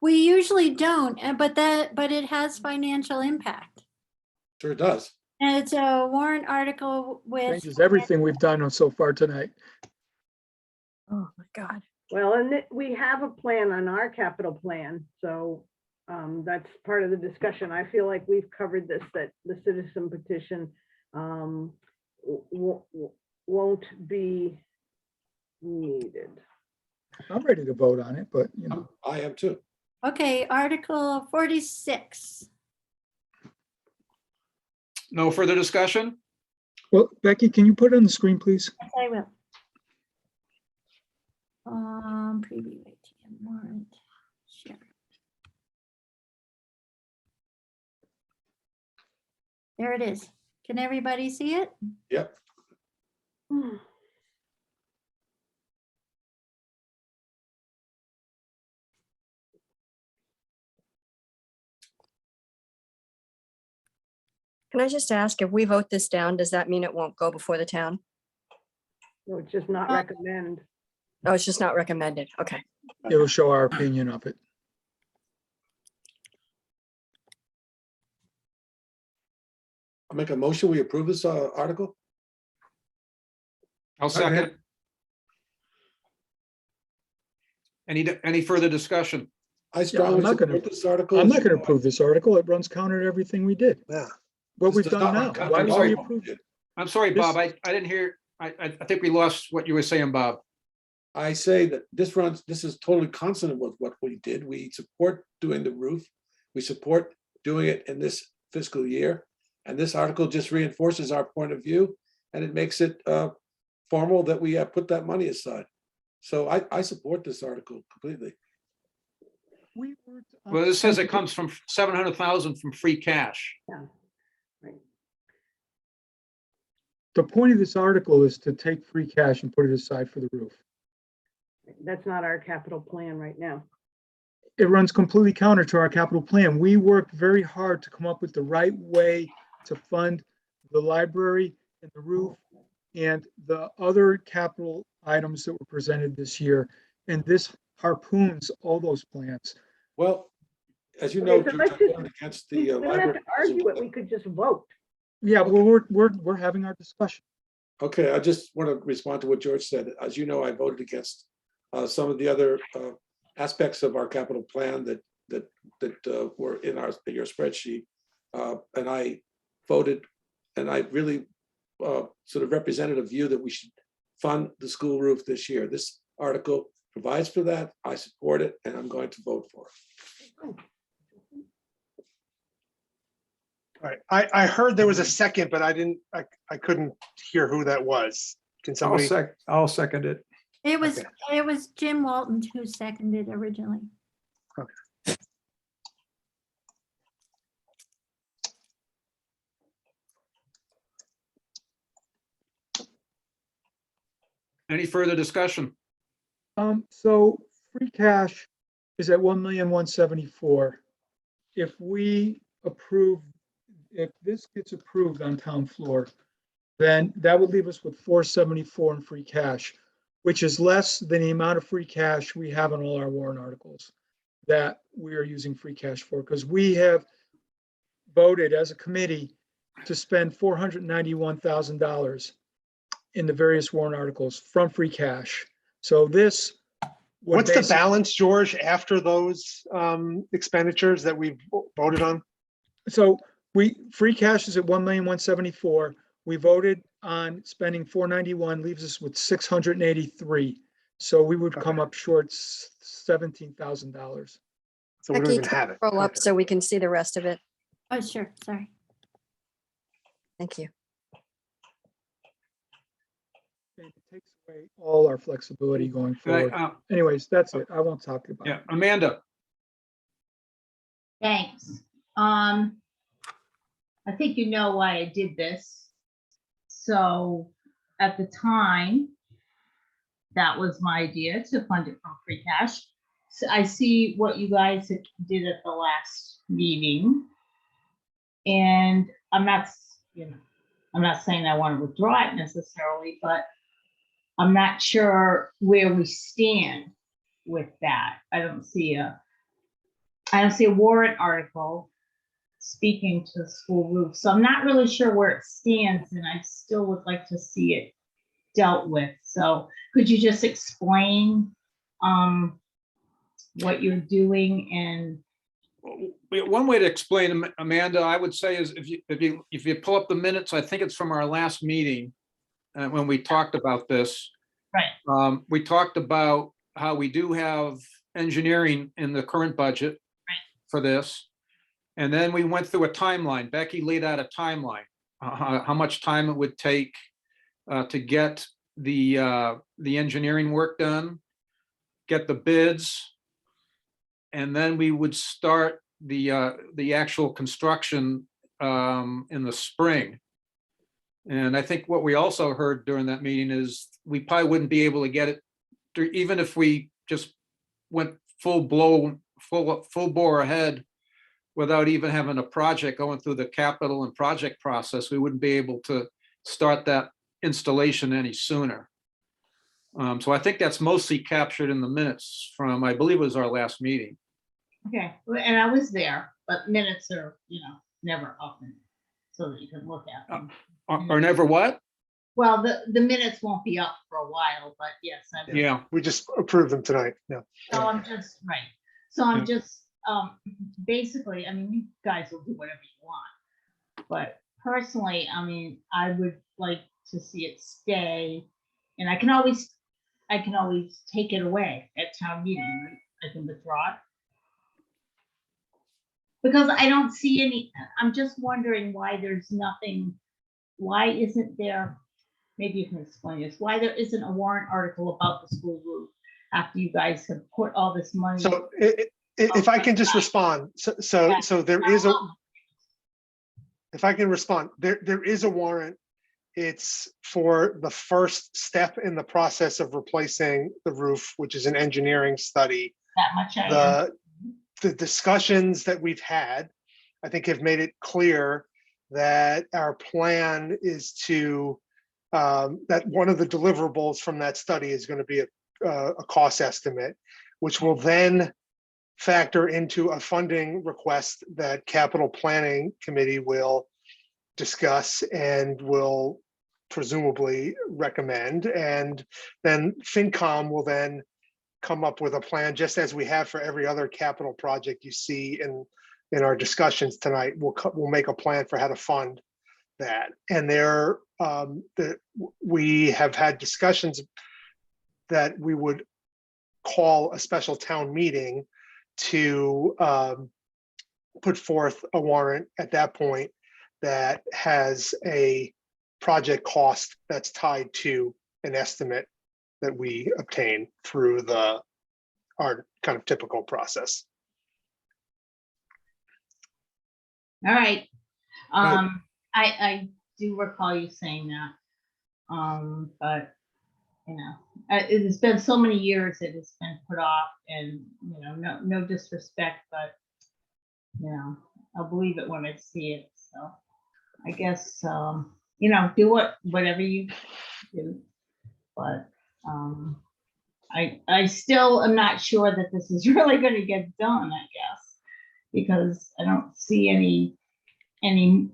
S1: we usually don't, but it has financial impact.
S8: Sure does.
S1: And it's a warrant article with.
S6: Changes everything we've done so far tonight.
S16: Oh, my God.
S7: Well, and we have a plan on our capital plan, so that's part of the discussion. I feel like we've covered this, that the citizen petition won't be needed.
S6: I'm ready to vote on it, but you know.
S8: I am too.
S1: Okay, Article 46.
S5: No further discussion?
S6: Well, Becky, can you put it on the screen, please?
S1: Yes, I will. Preview ATM warrant. Share. There it is. Can everybody see it?
S8: Yep.
S16: Can I just ask, if we vote this down, does that mean it won't go before the town?
S7: So it's just not recommend.
S16: Oh, it's just not recommended. Okay.
S6: It will show our opinion of it.
S8: I'll make a motion. We approve this article.
S5: I'll second. Any further discussion?
S8: I strongly
S6: not gonna-
S8: support this article.
S6: I'm not going to approve this article. It runs counter to everything we did.
S8: Yeah.
S6: What
S8: This
S6: we've
S8: does
S6: done
S8: not
S6: now.
S8: run counter
S6: Why
S8: to
S6: would
S8: all
S6: we
S8: what
S6: approve?
S8: did.
S5: I'm sorry,
S6: This-
S5: Bob, I didn't hear, I think we lost what you were saying, Bob.
S8: I say that this is totally consonant with what we did. We support doing the roof. We support doing it in this fiscal year. And this article just reinforces our point of view, and it makes it formal that we put that money aside. So I support this article completely.
S6: We weren't,
S5: Well, this says it comes from 700,000 from free cash.
S7: Yeah. Right.
S6: The point of this article is to take free cash and put it aside for the roof.
S7: That's not our capital plan right now.
S6: It runs completely counter to our capital plan. We worked very hard to come up with the right way to fund the library and the roof and the other capital items that were presented this year. And this harpoons all those plans.
S8: Well, as you know,
S7: Okay, so
S8: George,
S7: let's
S8: I
S7: just-
S8: voted against
S7: We
S8: the
S7: don't have
S8: library.
S7: to argue it. We could just vote.
S6: Yeah, well, we're having our discussion.
S8: Okay, I just want to respond to what George said. As you know, I voted against some of the other aspects of our capital plan that were in your spreadsheet. And I voted, and I really sort of represented a view that we should fund the school roof this year. This article provides for that. I support it, and I'm going to vote for it.
S2: All right, I heard there was a second, but I couldn't hear who that was. Can somebody?
S15: I'll second it.
S1: It was,
S2: Okay.
S1: it was Jim Walton who seconded originally.
S5: Any further discussion?
S6: So free cash is at 1,174,000. If we approve, if this gets approved on town floor, then that would leave us with 474 in free cash, which is less than the amount of free cash we have on all our warrant articles that we are using free cash for, because we have voted as a committee to spend $491,000 in the various warrant articles from free cash. So this would
S2: What's the
S6: basically-
S2: balance, George, after those expenditures that we've voted on?
S6: So free cash is at 1,174,000. We voted on spending 491, leaves us with 683. So we would come up short $17,000.
S2: So we don't
S16: Becky,
S2: even have it.
S16: scroll up
S2: Okay.
S16: so we can see the rest of it.
S1: Oh, sure, sorry.
S16: Thank you.
S6: And it takes away all our flexibility going forward. Anyways, that's it. I won't talk about it.
S5: Yeah, Amanda,
S13: Thanks. I think you know why I did this. So at the time, that was my idea to fund it from free cash. So I see what you guys did at the last meeting. And I'm not saying I want to withdraw it necessarily, but I'm not sure where we stand with that. I don't see a warrant article speaking to the school roof. So I'm not really sure where it stands, and I still would like to see it dealt with. So could you just explain what you're doing? And
S5: one way to explain, Amanda, I would say is if you pull up the minutes, I think it's from our last meeting when we talked about this.
S13: Right.
S5: We talked about how we do have engineering in the current budget for this. And then we went through a timeline. Becky laid out a timeline, how much time it would take to get the engineering work done, get the bids, and then we would start the actual construction in the spring. And I think what we also heard during that meeting is we probably wouldn't be able to get it, even if we just went full bore ahead without even having a project going through the capital and project process, we wouldn't be able to start that installation any sooner. So I think that's mostly captured in the minutes from, I believe it was our last meeting.
S13: Okay, well, and I was there, but minutes are, never open so that you can look at them.
S5: Or never what?
S13: Well, the minutes won't be up for a while, but yes.
S5: Yeah.
S2: We just approved them tonight. Yeah.
S13: So I'm just, right. So I'm just, basically, I mean, you guys will do whatever you want. But personally, I mean, I would like to see it stay. And I can always take it away at town meeting, right? I can withdraw it. Because I don't see any, I'm just wondering why there's nothing, why isn't there, maybe you can explain this, why there isn't a warrant article about the school roof after you guys have put all this money.
S2: So if I can just respond, so there is a, if I can respond, there is a warrant. It's for the first step in the process of replacing the roof, which is an engineering study.
S13: That much
S2: The discussions that we've had, I think, have made it clear that our plan is to, that one of the deliverables from that study is going to be a cost estimate, which will then factor into a funding request that Capital Planning Committee will discuss and will presumably recommend. And then FinCom will then come up with a plan, just as we have for every other capital project you see in our discussions tonight. We'll make a plan for how to fund that. And we have had discussions that we would call a special town meeting to put forth a warrant at that point that has a project cost that's tied to an estimate that we obtain through our kind of typical process.
S13: All right. I do recall you saying that. But it has been so many years it has been put off, and no disrespect, but I'll believe it when I see it. So I guess do whatever you do. But I still am not sure that this is really going to get done, I guess, because I don't see any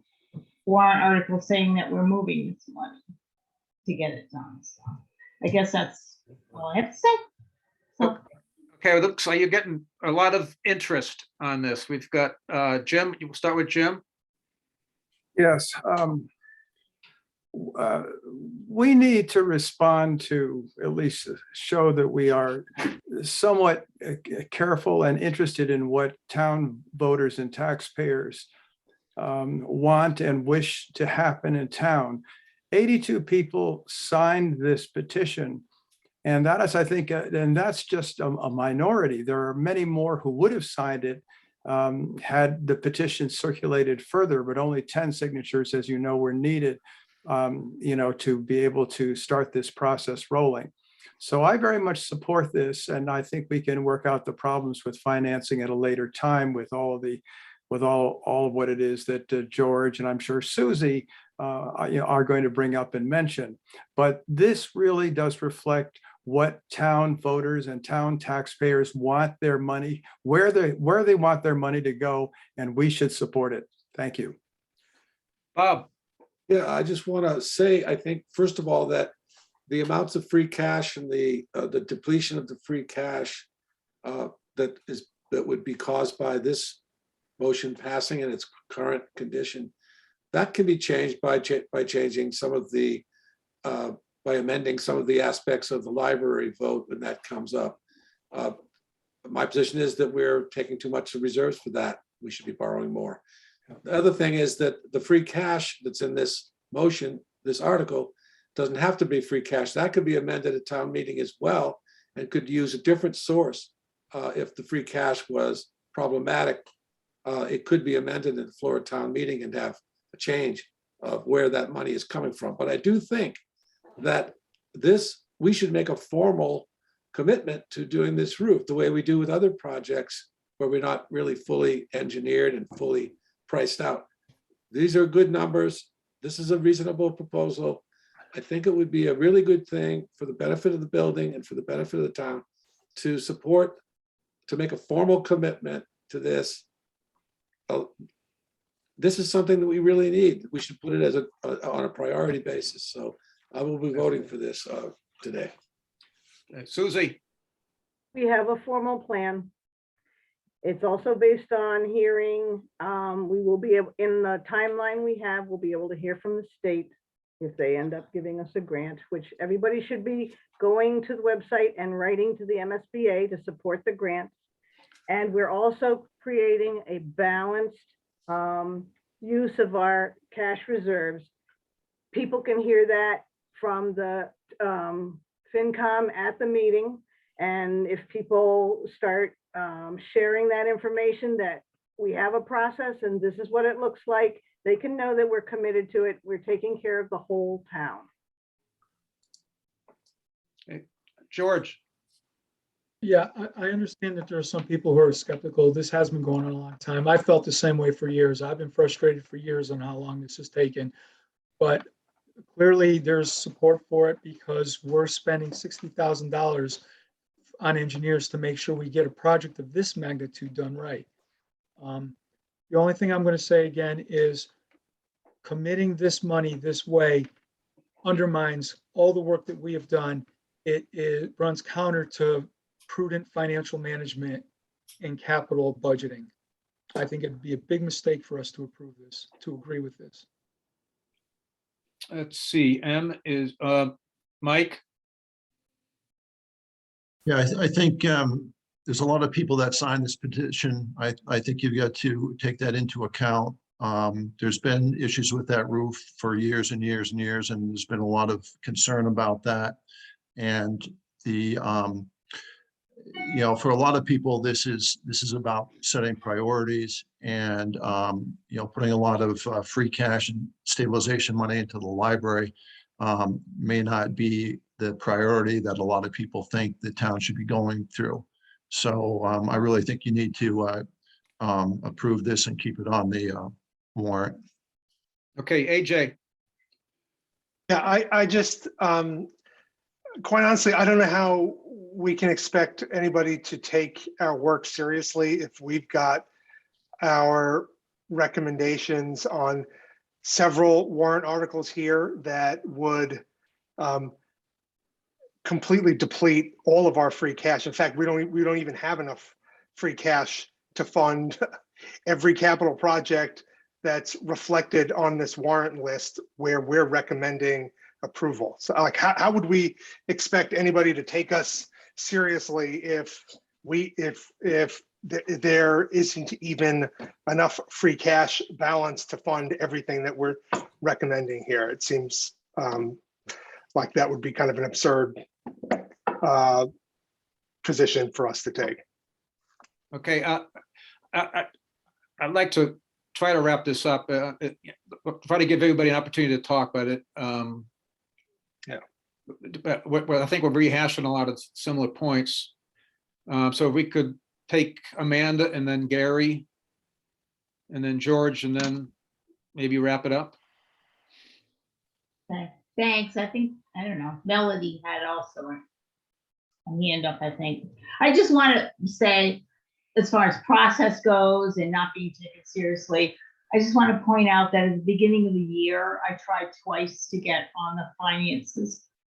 S13: warrant article saying that we're moving this money to get it done. So I guess that's all I have to say. So,
S5: Okay, so you're getting a lot of interest on this. We've got Jim. We'll start with Jim.
S15: Yes. We need to respond to, at least show that we are somewhat careful and interested in what town voters and taxpayers want and wish to happen in town. 82 people signed this petition, and that is, I think, and that's just a minority. There are many more who would have signed it had the petition circulated further, but only 10 signatures, as you know, were needed to be able to start this process rolling. So I very much support this, and I think we can work out the problems with financing at a later time with all of what it is that George and I'm sure Susie are going to bring up and mention. But this really does reflect what town voters and town taxpayers want their money, where they want their money to go, and we should support it. Thank you.
S5: Bob.
S8: Yeah, I just want to say, I think, first of all, that the amounts of free cash and the depletion of the free cash that would be caused by this motion passing in its current condition, that can be changed by changing some of the by amending some of the aspects of the library vote when that comes up. My position is that we're taking too much reserves for that. We should be borrowing more. The other thing is that the free cash that's in this motion, this article, doesn't have to be free cash. That could be amended at town meeting as well and could use a different source. If the free cash was problematic, it could be amended in the floor of town meeting and have a change of where that money is coming from. But I do think that we should make a formal commitment to doing this roof the way we do with other projects where we're not really fully engineered and fully priced out. These are good numbers. This is a reasonable proposal. I think it would be a really good thing for the benefit of the building and for the benefit of the town to support, to make a formal commitment to this. This is something that we really need. We should put it as on a priority basis. So I will be voting for this today.
S5: Susie,
S7: We have a formal plan. It's also based on hearing, we will be able, in the timeline we have, we'll be able to hear from the state if they end up giving us a grant, which everybody should be going to the website and writing to the MSBA to support the grant. And we're also creating a balanced use of our cash reserves. People can hear that from the FinCom at the meeting. And if people start sharing that information, that we have a process and this is what it looks like, they can know that we're committed to it. We're taking care of the whole town.
S5: George.
S6: Yeah, I understand that there are some people who are skeptical. This has been going on a long time. I felt the same way for years. I've been frustrated for years on how long this has taken. But clearly there's support for it because we're spending $60,000 on engineers to make sure we get a project of this magnitude done right. The only thing I'm going to say again is committing this money this way undermines all the work that we have done. It runs counter to prudent financial management and capital budgeting. I think it'd be a big mistake for us to approve this, to agree with this.
S5: Let's see, M is Mike.
S12: Yeah, I think there's a lot of people that signed this petition. I think you've got to take that into account. There's been issues with that roof for years and years and years, and there's been a lot of concern about that. And the you know, for a lot of people, this is about setting priorities and you know, putting a lot of free cash and stabilization money into the library may not be the priority that a lot of people think the town should be going through. So I really think you need to approve this and keep it on the warrant.
S5: Okay, AJ.
S2: Yeah, I just, quite honestly, I don't know how we can expect anybody to take our work seriously if we've got our recommendations on several warrant articles here that would completely deplete all of our free cash. In fact, we don't even have enough free cash to fund every capital project that's reflected on this warrant list where we're recommending approval. So like, how would we expect anybody to take us seriously if there isn't even enough free cash balance to fund everything that we're recommending here? It seems like that would be kind of an absurd position for us to take.
S5: Okay, I'd like to try to wrap this up. Try to give everybody an opportunity to talk about it. Yeah, but I think we're rehashing a lot of similar points. So if we could take Amanda and then Gary and then George and then maybe wrap it up.
S13: Okay, thanks. I think, I don't know, Melody had also a hand up, I think. I just want to say, as far as process goes and not being taken seriously, I just want to point out that at the beginning of the year, I tried twice to get on the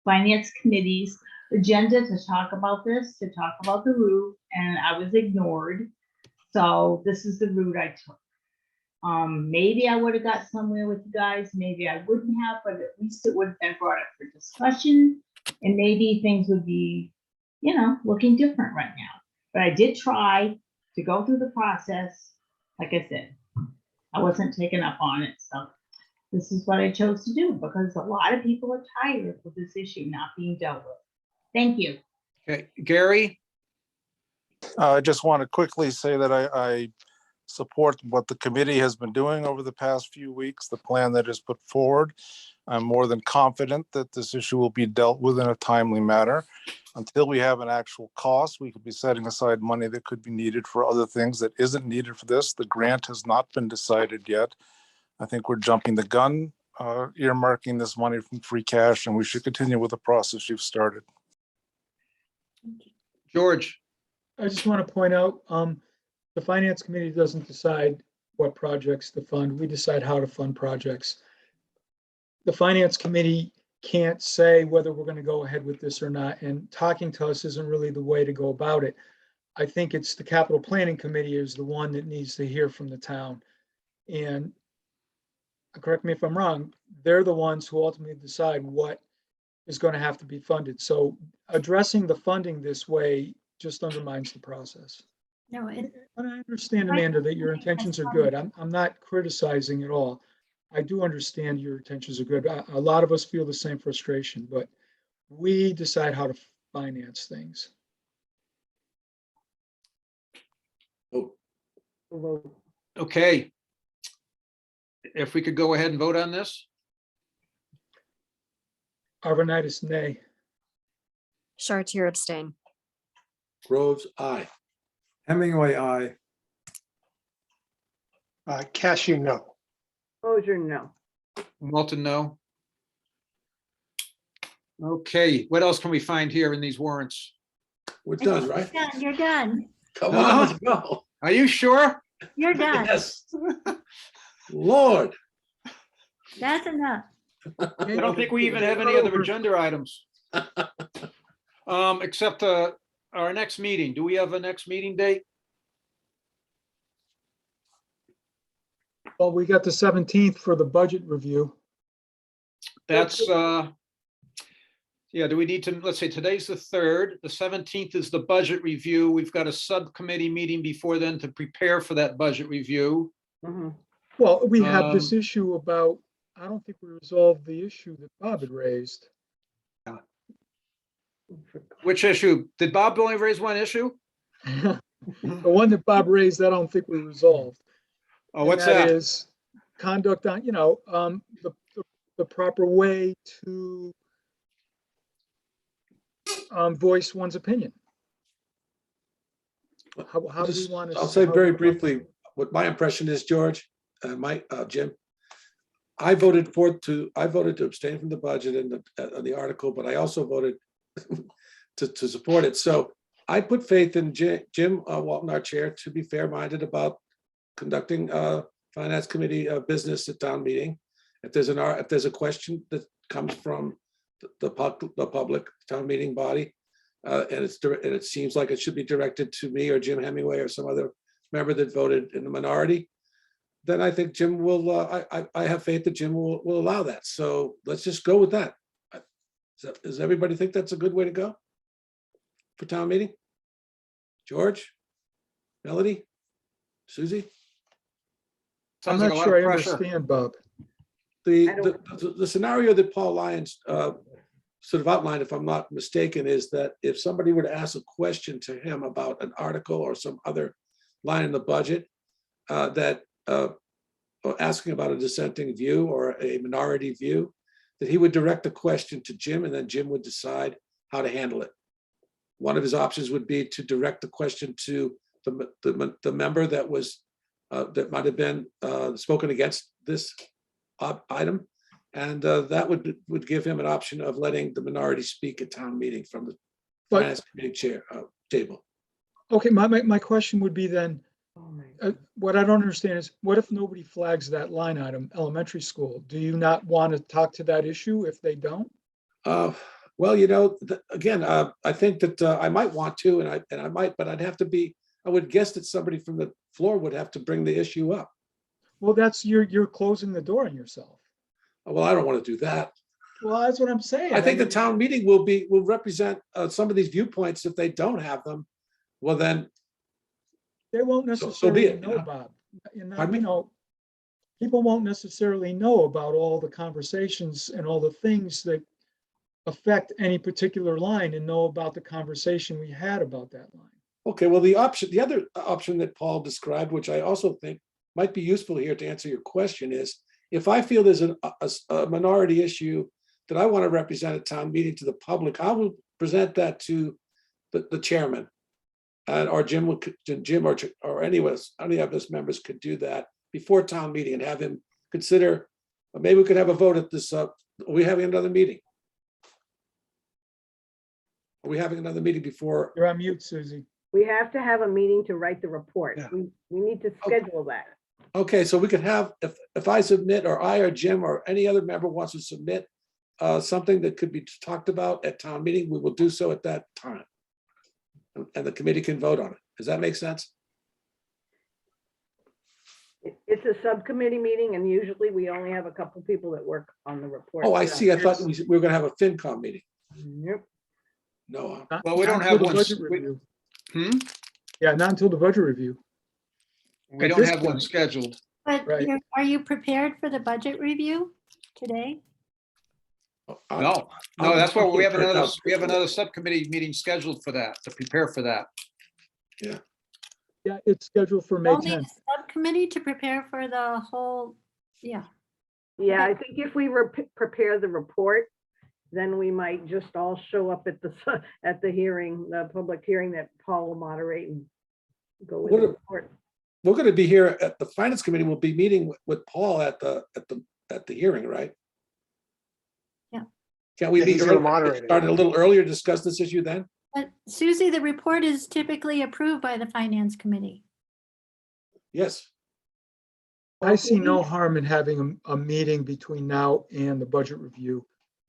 S13: finance committee's agenda to talk about this, to talk about the roof, and I was ignored. So this is the route I took. Maybe I would have got somewhere with you guys, maybe I wouldn't have, but at least it would have been brought up for discussion, and maybe things would be, you know, looking different right now. But I did try to go through the process. Like I said, I wasn't taken up on it. So this is what I chose to do because a lot of people are tired of this issue not being dealt with. Thank you.
S5: Okay, Gary,
S19: I just want to quickly say that I support what the committee has been doing over the past few weeks, the plan that is put forward. I'm more than confident that this issue will be dealt with in a timely manner. Until we have an actual cost, we could be setting aside money that could be needed for other things that isn't needed for this. The grant has not been decided yet. I think we're jumping the gun, earmarking this money from free cash, and we should continue with the process you've started.
S5: George,
S6: I just want to point out, the finance committee doesn't decide what projects to fund. We decide how to fund projects. The finance committee can't say whether we're going to go ahead with this or not, and talking to us isn't really the way to go about it. I think it's the capital planning committee is the one that needs to hear from the town. And correct me if I'm wrong, they're the ones who ultimately decide what is going to have to be funded. So addressing the funding this way just undermines the process.
S1: No,
S6: And I understand, Amanda, that your intentions are good. I'm not criticizing at all. I do understand your intentions are good. A lot of us feel the same frustration, but we decide how to finance things.
S5: okay. If we could go ahead and vote on this?
S6: Arvanitis, nay.
S16: Chartier abstain.
S8: Groves, aye.
S3: Hemingway, I.
S2: Cashew, no.
S7: Closure, no.
S5: Walton, no. Okay, what else can we find here in these warrants?
S8: We're done, right?
S1: You're done.
S8: Come on, let's go.
S5: Are you sure?
S1: You're done.
S8: Yes. Lord.
S1: That's enough.
S5: I don't think we even have any other agenda items. Except our next meeting. Do we have a next meeting date?
S6: Well, we got the 17th for the budget review.
S5: That's, yeah, do we need to, let's say today's the 3rd, the 17th is the budget review. We've got a subcommittee meeting before then to prepare for that budget review.
S6: Well, we have this issue about, I don't think we resolved the issue that Bob had raised.
S5: Which issue? Did Bob only raise one issue?
S6: The one that Bob raised, I don't think we resolved.
S5: Oh,
S6: And
S5: what's that?
S6: Is conduct on, the proper way to voice one's opinion. How do we want to?
S8: I'll say very briefly what my impression is, George, Jim. I voted to abstain from the budget and the article, but I also voted to support it. So I put faith in Jim Walton, our chair, to be fair-minded about conducting finance committee business at town meeting. If there's a question that comes from the public town meeting body, and it seems like it should be directed to me or Jim Hemingway or some other member that voted in the minority, then I think Jim will. I have faith that Jim will allow that. So let's just go with that. Does everybody think that's a good way to go for town meeting? George, Melody, Susie.
S6: I'm
S5: Sounds like
S6: not
S5: a lot
S6: sure
S5: of
S6: I
S5: pressure.
S6: understand, Bob.
S8: The scenario that Paul Lyons sort of outlined, if I'm not mistaken, is that if somebody were to ask a question to him about an article or some other line in the budget, or asking about a dissenting view or a minority view, that he would direct the question to Jim, and then Jim would decide how to handle it. One of his options would be to direct the question to the member that was that might have been spoken against this item, and that would give him an option of letting the minority speak at town meeting from the finance committee chair table.
S6: Okay, my question would be then, what I don't understand is, what if nobody flags that line item, elementary school? Do you not want to talk to that issue if they don't?
S8: Well, again, I think that I might want to, and I might, but I would guess that somebody from the floor would have to bring the issue up.
S6: Well, you're closing the door on yourself.
S8: Well, I don't want to do that.
S6: Well, that's what I'm saying.
S8: I think the
S6: mean,
S8: town meeting will represent some of these viewpoints. If they don't have them, well then,
S6: They won't
S8: so be
S6: necessarily
S8: it, you
S6: know,
S8: know?
S6: Bob. And
S8: Pardon me?
S6: you know, people won't necessarily know about all the conversations and all the things that affect any particular line and know about the conversation we had about that line.
S8: Okay, well, the other option that Paul described, which I also think might be useful here to answer your question is, if I feel there's a minority issue that I want to represent at town meeting to the public, I will present that to the chairman. And or Jim or any of us members could do that before town meeting and have him consider, or maybe we could have a vote at this, are we having another meeting? Are we having another meeting before?
S6: You're on mute, Susie.
S7: We have to have a meeting to write the report.
S8: Yeah.
S7: We need to schedule that.
S8: Okay, so we could have, if I submit, or I or Jim or any other member wants to submit something that could be talked about at town meeting, we will do so at that time. And the committee can vote on it. Does that make sense?
S7: It's a subcommittee meeting and usually we only have a couple people that work on the report.
S8: Oh, I see. I thought we were gonna have a FinCom meeting.
S7: Nope.
S8: No.
S5: Well, we
S6: Not
S5: don't
S6: until
S5: have
S6: the
S5: one.
S6: budget
S5: We-
S6: review.
S5: Hmm?
S6: Yeah, not until the budget review.
S5: We
S6: At
S5: don't
S6: this
S5: have one
S6: point.
S5: scheduled.
S1: But
S6: Right.
S1: are you prepared for the budget review today?
S5: No, that's why we have another subcommittee meeting scheduled for that, to prepare for that.
S8: Yeah.
S6: Yeah, it's scheduled for May
S1: Only the
S6: 10th.
S1: subcommittee to prepare for the whole, yeah.
S7: Yeah,
S1: Okay.
S7: I think if we prepare the report, then we might just all show up at the hearing, the public hearing that Paul will moderate and go with
S8: What
S7: the
S8: a-
S7: report.
S8: We're gonna be here at the finance committee. We'll be meeting with Paul at the hearing, right?
S1: Yeah.
S8: Can't we
S2: Yeah,
S8: meet
S2: he's gonna
S8: early,
S2: moderate it.
S8: start a little earlier, discuss this issue then?
S1: But Susie, the report is typically approved by the finance committee.
S8: Yes.
S6: I see no harm in having a meeting between now and the budget review,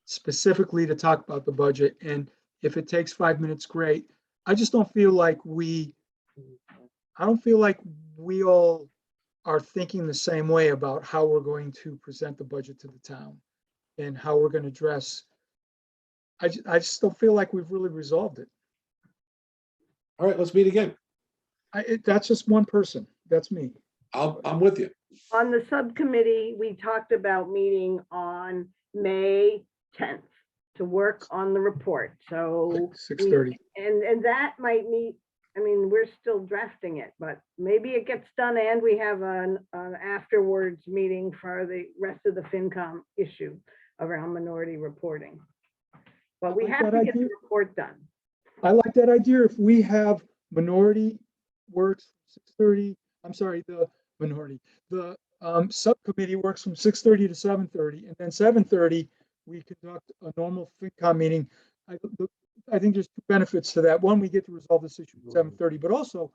S6: specifically to talk about the budget. And if it takes 5 minutes, great. I just don't feel like we all are thinking the same way about how we're going to present the budget to the town and how we're going to address. I just don't feel like we've really resolved it.
S8: All right, let's meet again.
S6: That's just one person. That's me.
S8: I'm with you.
S7: On the subcommittee, we talked about meeting on May 10th to work on the report. So
S6: 6:30.
S7: And that might meet, I mean, we're still drafting it, but maybe it gets done and we have an afterwards meeting for the rest of the FinCom issue around minority reporting. But we
S6: I like
S7: have
S6: that
S7: to get the
S6: idea.
S7: report done.
S6: I like that idea. If we have minority works 6:30, I'm sorry, the subcommittee works from 6:30 to 7:30, and then 7:30, we conduct a normal FinCom meeting. I think there's two benefits to that. One, we get to resolve this issue at 7:30, but also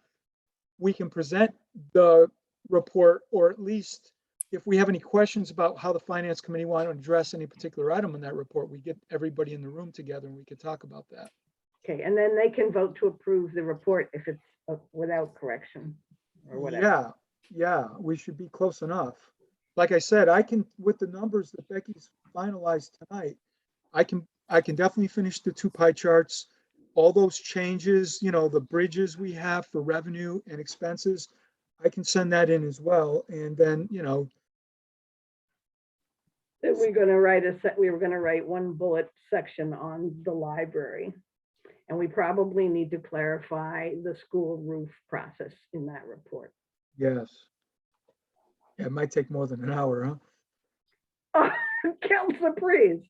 S6: we can present the report, or at least if we have any questions about how the finance committee want to address any particular item in that report, we get everybody in the room together and we can talk about that.
S7: Okay, and then they can vote to approve the report if it's without correction or whatever.
S6: Yeah, we should be close enough. Like I said, with the numbers that Becky's finalized tonight, I can definitely finish the 2 pie charts. All those changes, the bridges we have for revenue and expenses, I can send that in as well. And then,
S7: That we're gonna write we were gonna write one bullet section on the library. And we probably need to clarify the school roof process in that report.
S6: yes. Yeah, it might take more than an hour, huh?
S7: Councilor Breeze.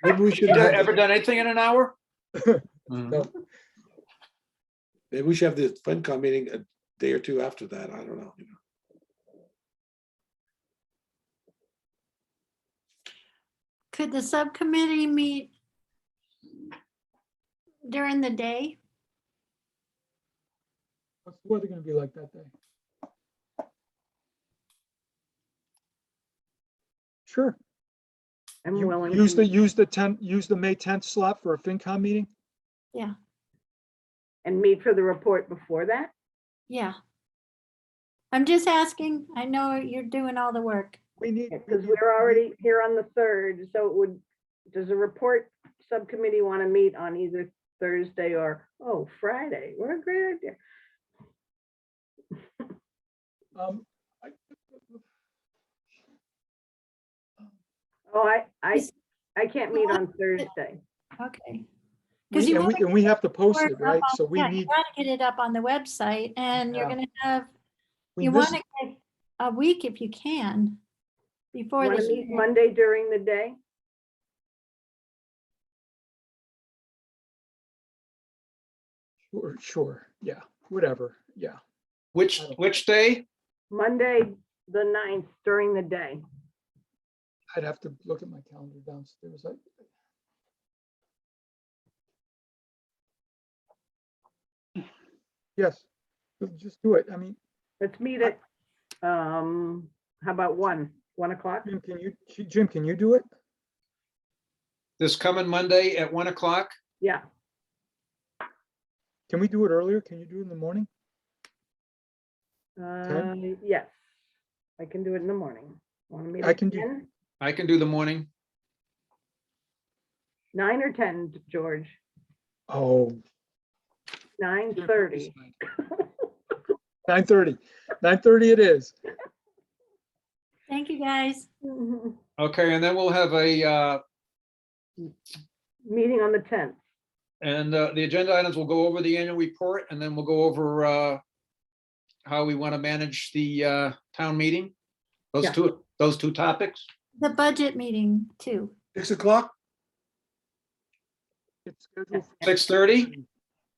S8: Maybe we should
S5: You
S8: have,
S5: ever done anything in an hour?
S6: No.
S8: maybe we should have the FinCom meeting a day or two after that. I don't know.
S1: Could the subcommittee meet during the day?
S6: What's the weather gonna be like that day? Sure.
S7: I'm
S6: You
S7: willing
S6: use
S7: to
S6: use the May 10th slot for a FinCom meeting?
S1: Yeah,
S7: and meet for the report before that.
S1: yeah. I'm just asking. I know you're doing all the work.
S7: Because we're already here on the 3rd, so it would, does a report subcommittee want to meet on either Thursday or, oh, Friday? What a great idea.
S6: Um,
S7: Oh, I can't meet on Thursday.
S1: Okay. Because you want
S6: And we have to post
S1: to
S6: it, right? So we
S1: you
S6: need,
S1: gotta get it up on the website, and you're
S6: Yeah.
S1: gonna have,
S6: we-
S1: you
S6: this-
S1: want to get a week if you can before
S7: Want
S1: the
S7: to meet
S1: hearing.
S7: Monday during the day?
S6: Sure, yeah, whatever, yeah.
S5: Which day?
S7: Monday, the 9th during the day.
S6: I'd have to look at my calendar downstairs. Yes, just do it. I mean,
S7: Let's meet at, how about 1 o'clock?
S6: Jim, can you do it?
S5: This coming Monday at 1 o'clock?
S7: Yeah,
S6: Can we do it earlier? Can you do it in the morning?
S7: yes. I can do it in the morning. Want to meet
S6: I
S7: at
S6: can do-
S7: 10?
S5: I can do the morning.
S7: 9 or 10, George?
S6: Oh,
S7: 9:30.
S6: 9:30. 9:30 it is.
S1: Thank you, guys.
S5: Okay, and then we'll have a,
S7: Meeting on the 10th.
S5: and the agenda items will go over the annual report, and then we'll go over how we want to manage the town meeting.
S7: Yeah.
S5: Those two topics.
S1: The budget meeting too.
S8: 6 o'clock?
S6: It's scheduled.
S5: 6:30?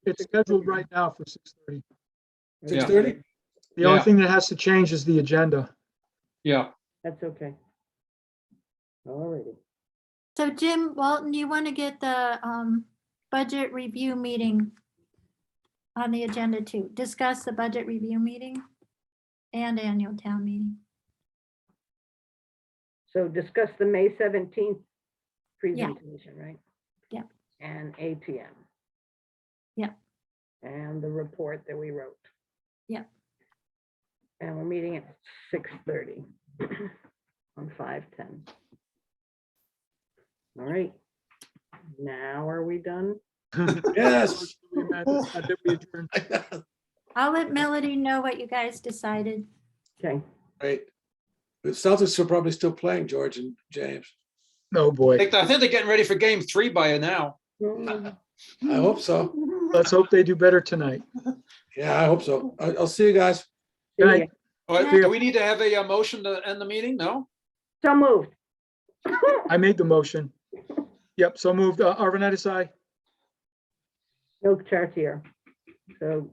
S6: It's scheduled right now for 6:30.
S8: 6:30?
S6: The only
S5: Yeah.
S6: thing that has to change is the agenda.
S5: Yeah.
S7: That's okay. Alrighty.
S1: So Jim, Walton, you want to get the budget review meeting on the agenda too? Discuss the budget review meeting and annual town meeting.
S7: So discuss the May 17th presentation, right?
S1: Yeah.
S7: And APM.
S1: Yeah.
S7: And the report that we wrote.
S1: Yeah.
S7: And we're meeting at 6:30 on 5/10. All right. Now are we done?
S8: Yes.
S1: I'll let Melody know what you guys decided.
S7: Okay.
S8: Great. The Celtics are probably still playing, George and James.
S6: Oh, boy.
S5: I think they're getting ready for game 3 by now.
S8: I hope so.
S6: Let's hope they do better tonight.
S8: Yeah, I hope so. I'll see you guys.
S6: Good night.
S5: All right, do we need to have a motion to end the meeting? No?
S7: So moved.
S6: I made the motion. Yep, so moved. Arvanitis, aye.
S7: No Chartier. So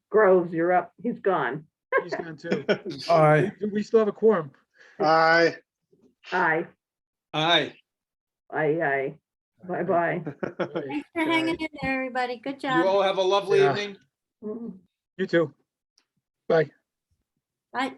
S7: Groves, you're up. He's gone.
S6: He's gone too.
S15: Aye.
S6: We still have a quorum.
S2: Aye.
S7: Aye.
S5: Aye.
S7: Aye. Bye-bye.
S1: Thanks for hanging in there, everybody. Good
S5: You
S1: job.
S5: all have a lovely
S6: Yeah.
S5: evening.
S6: You too. Bye.
S1: Bye.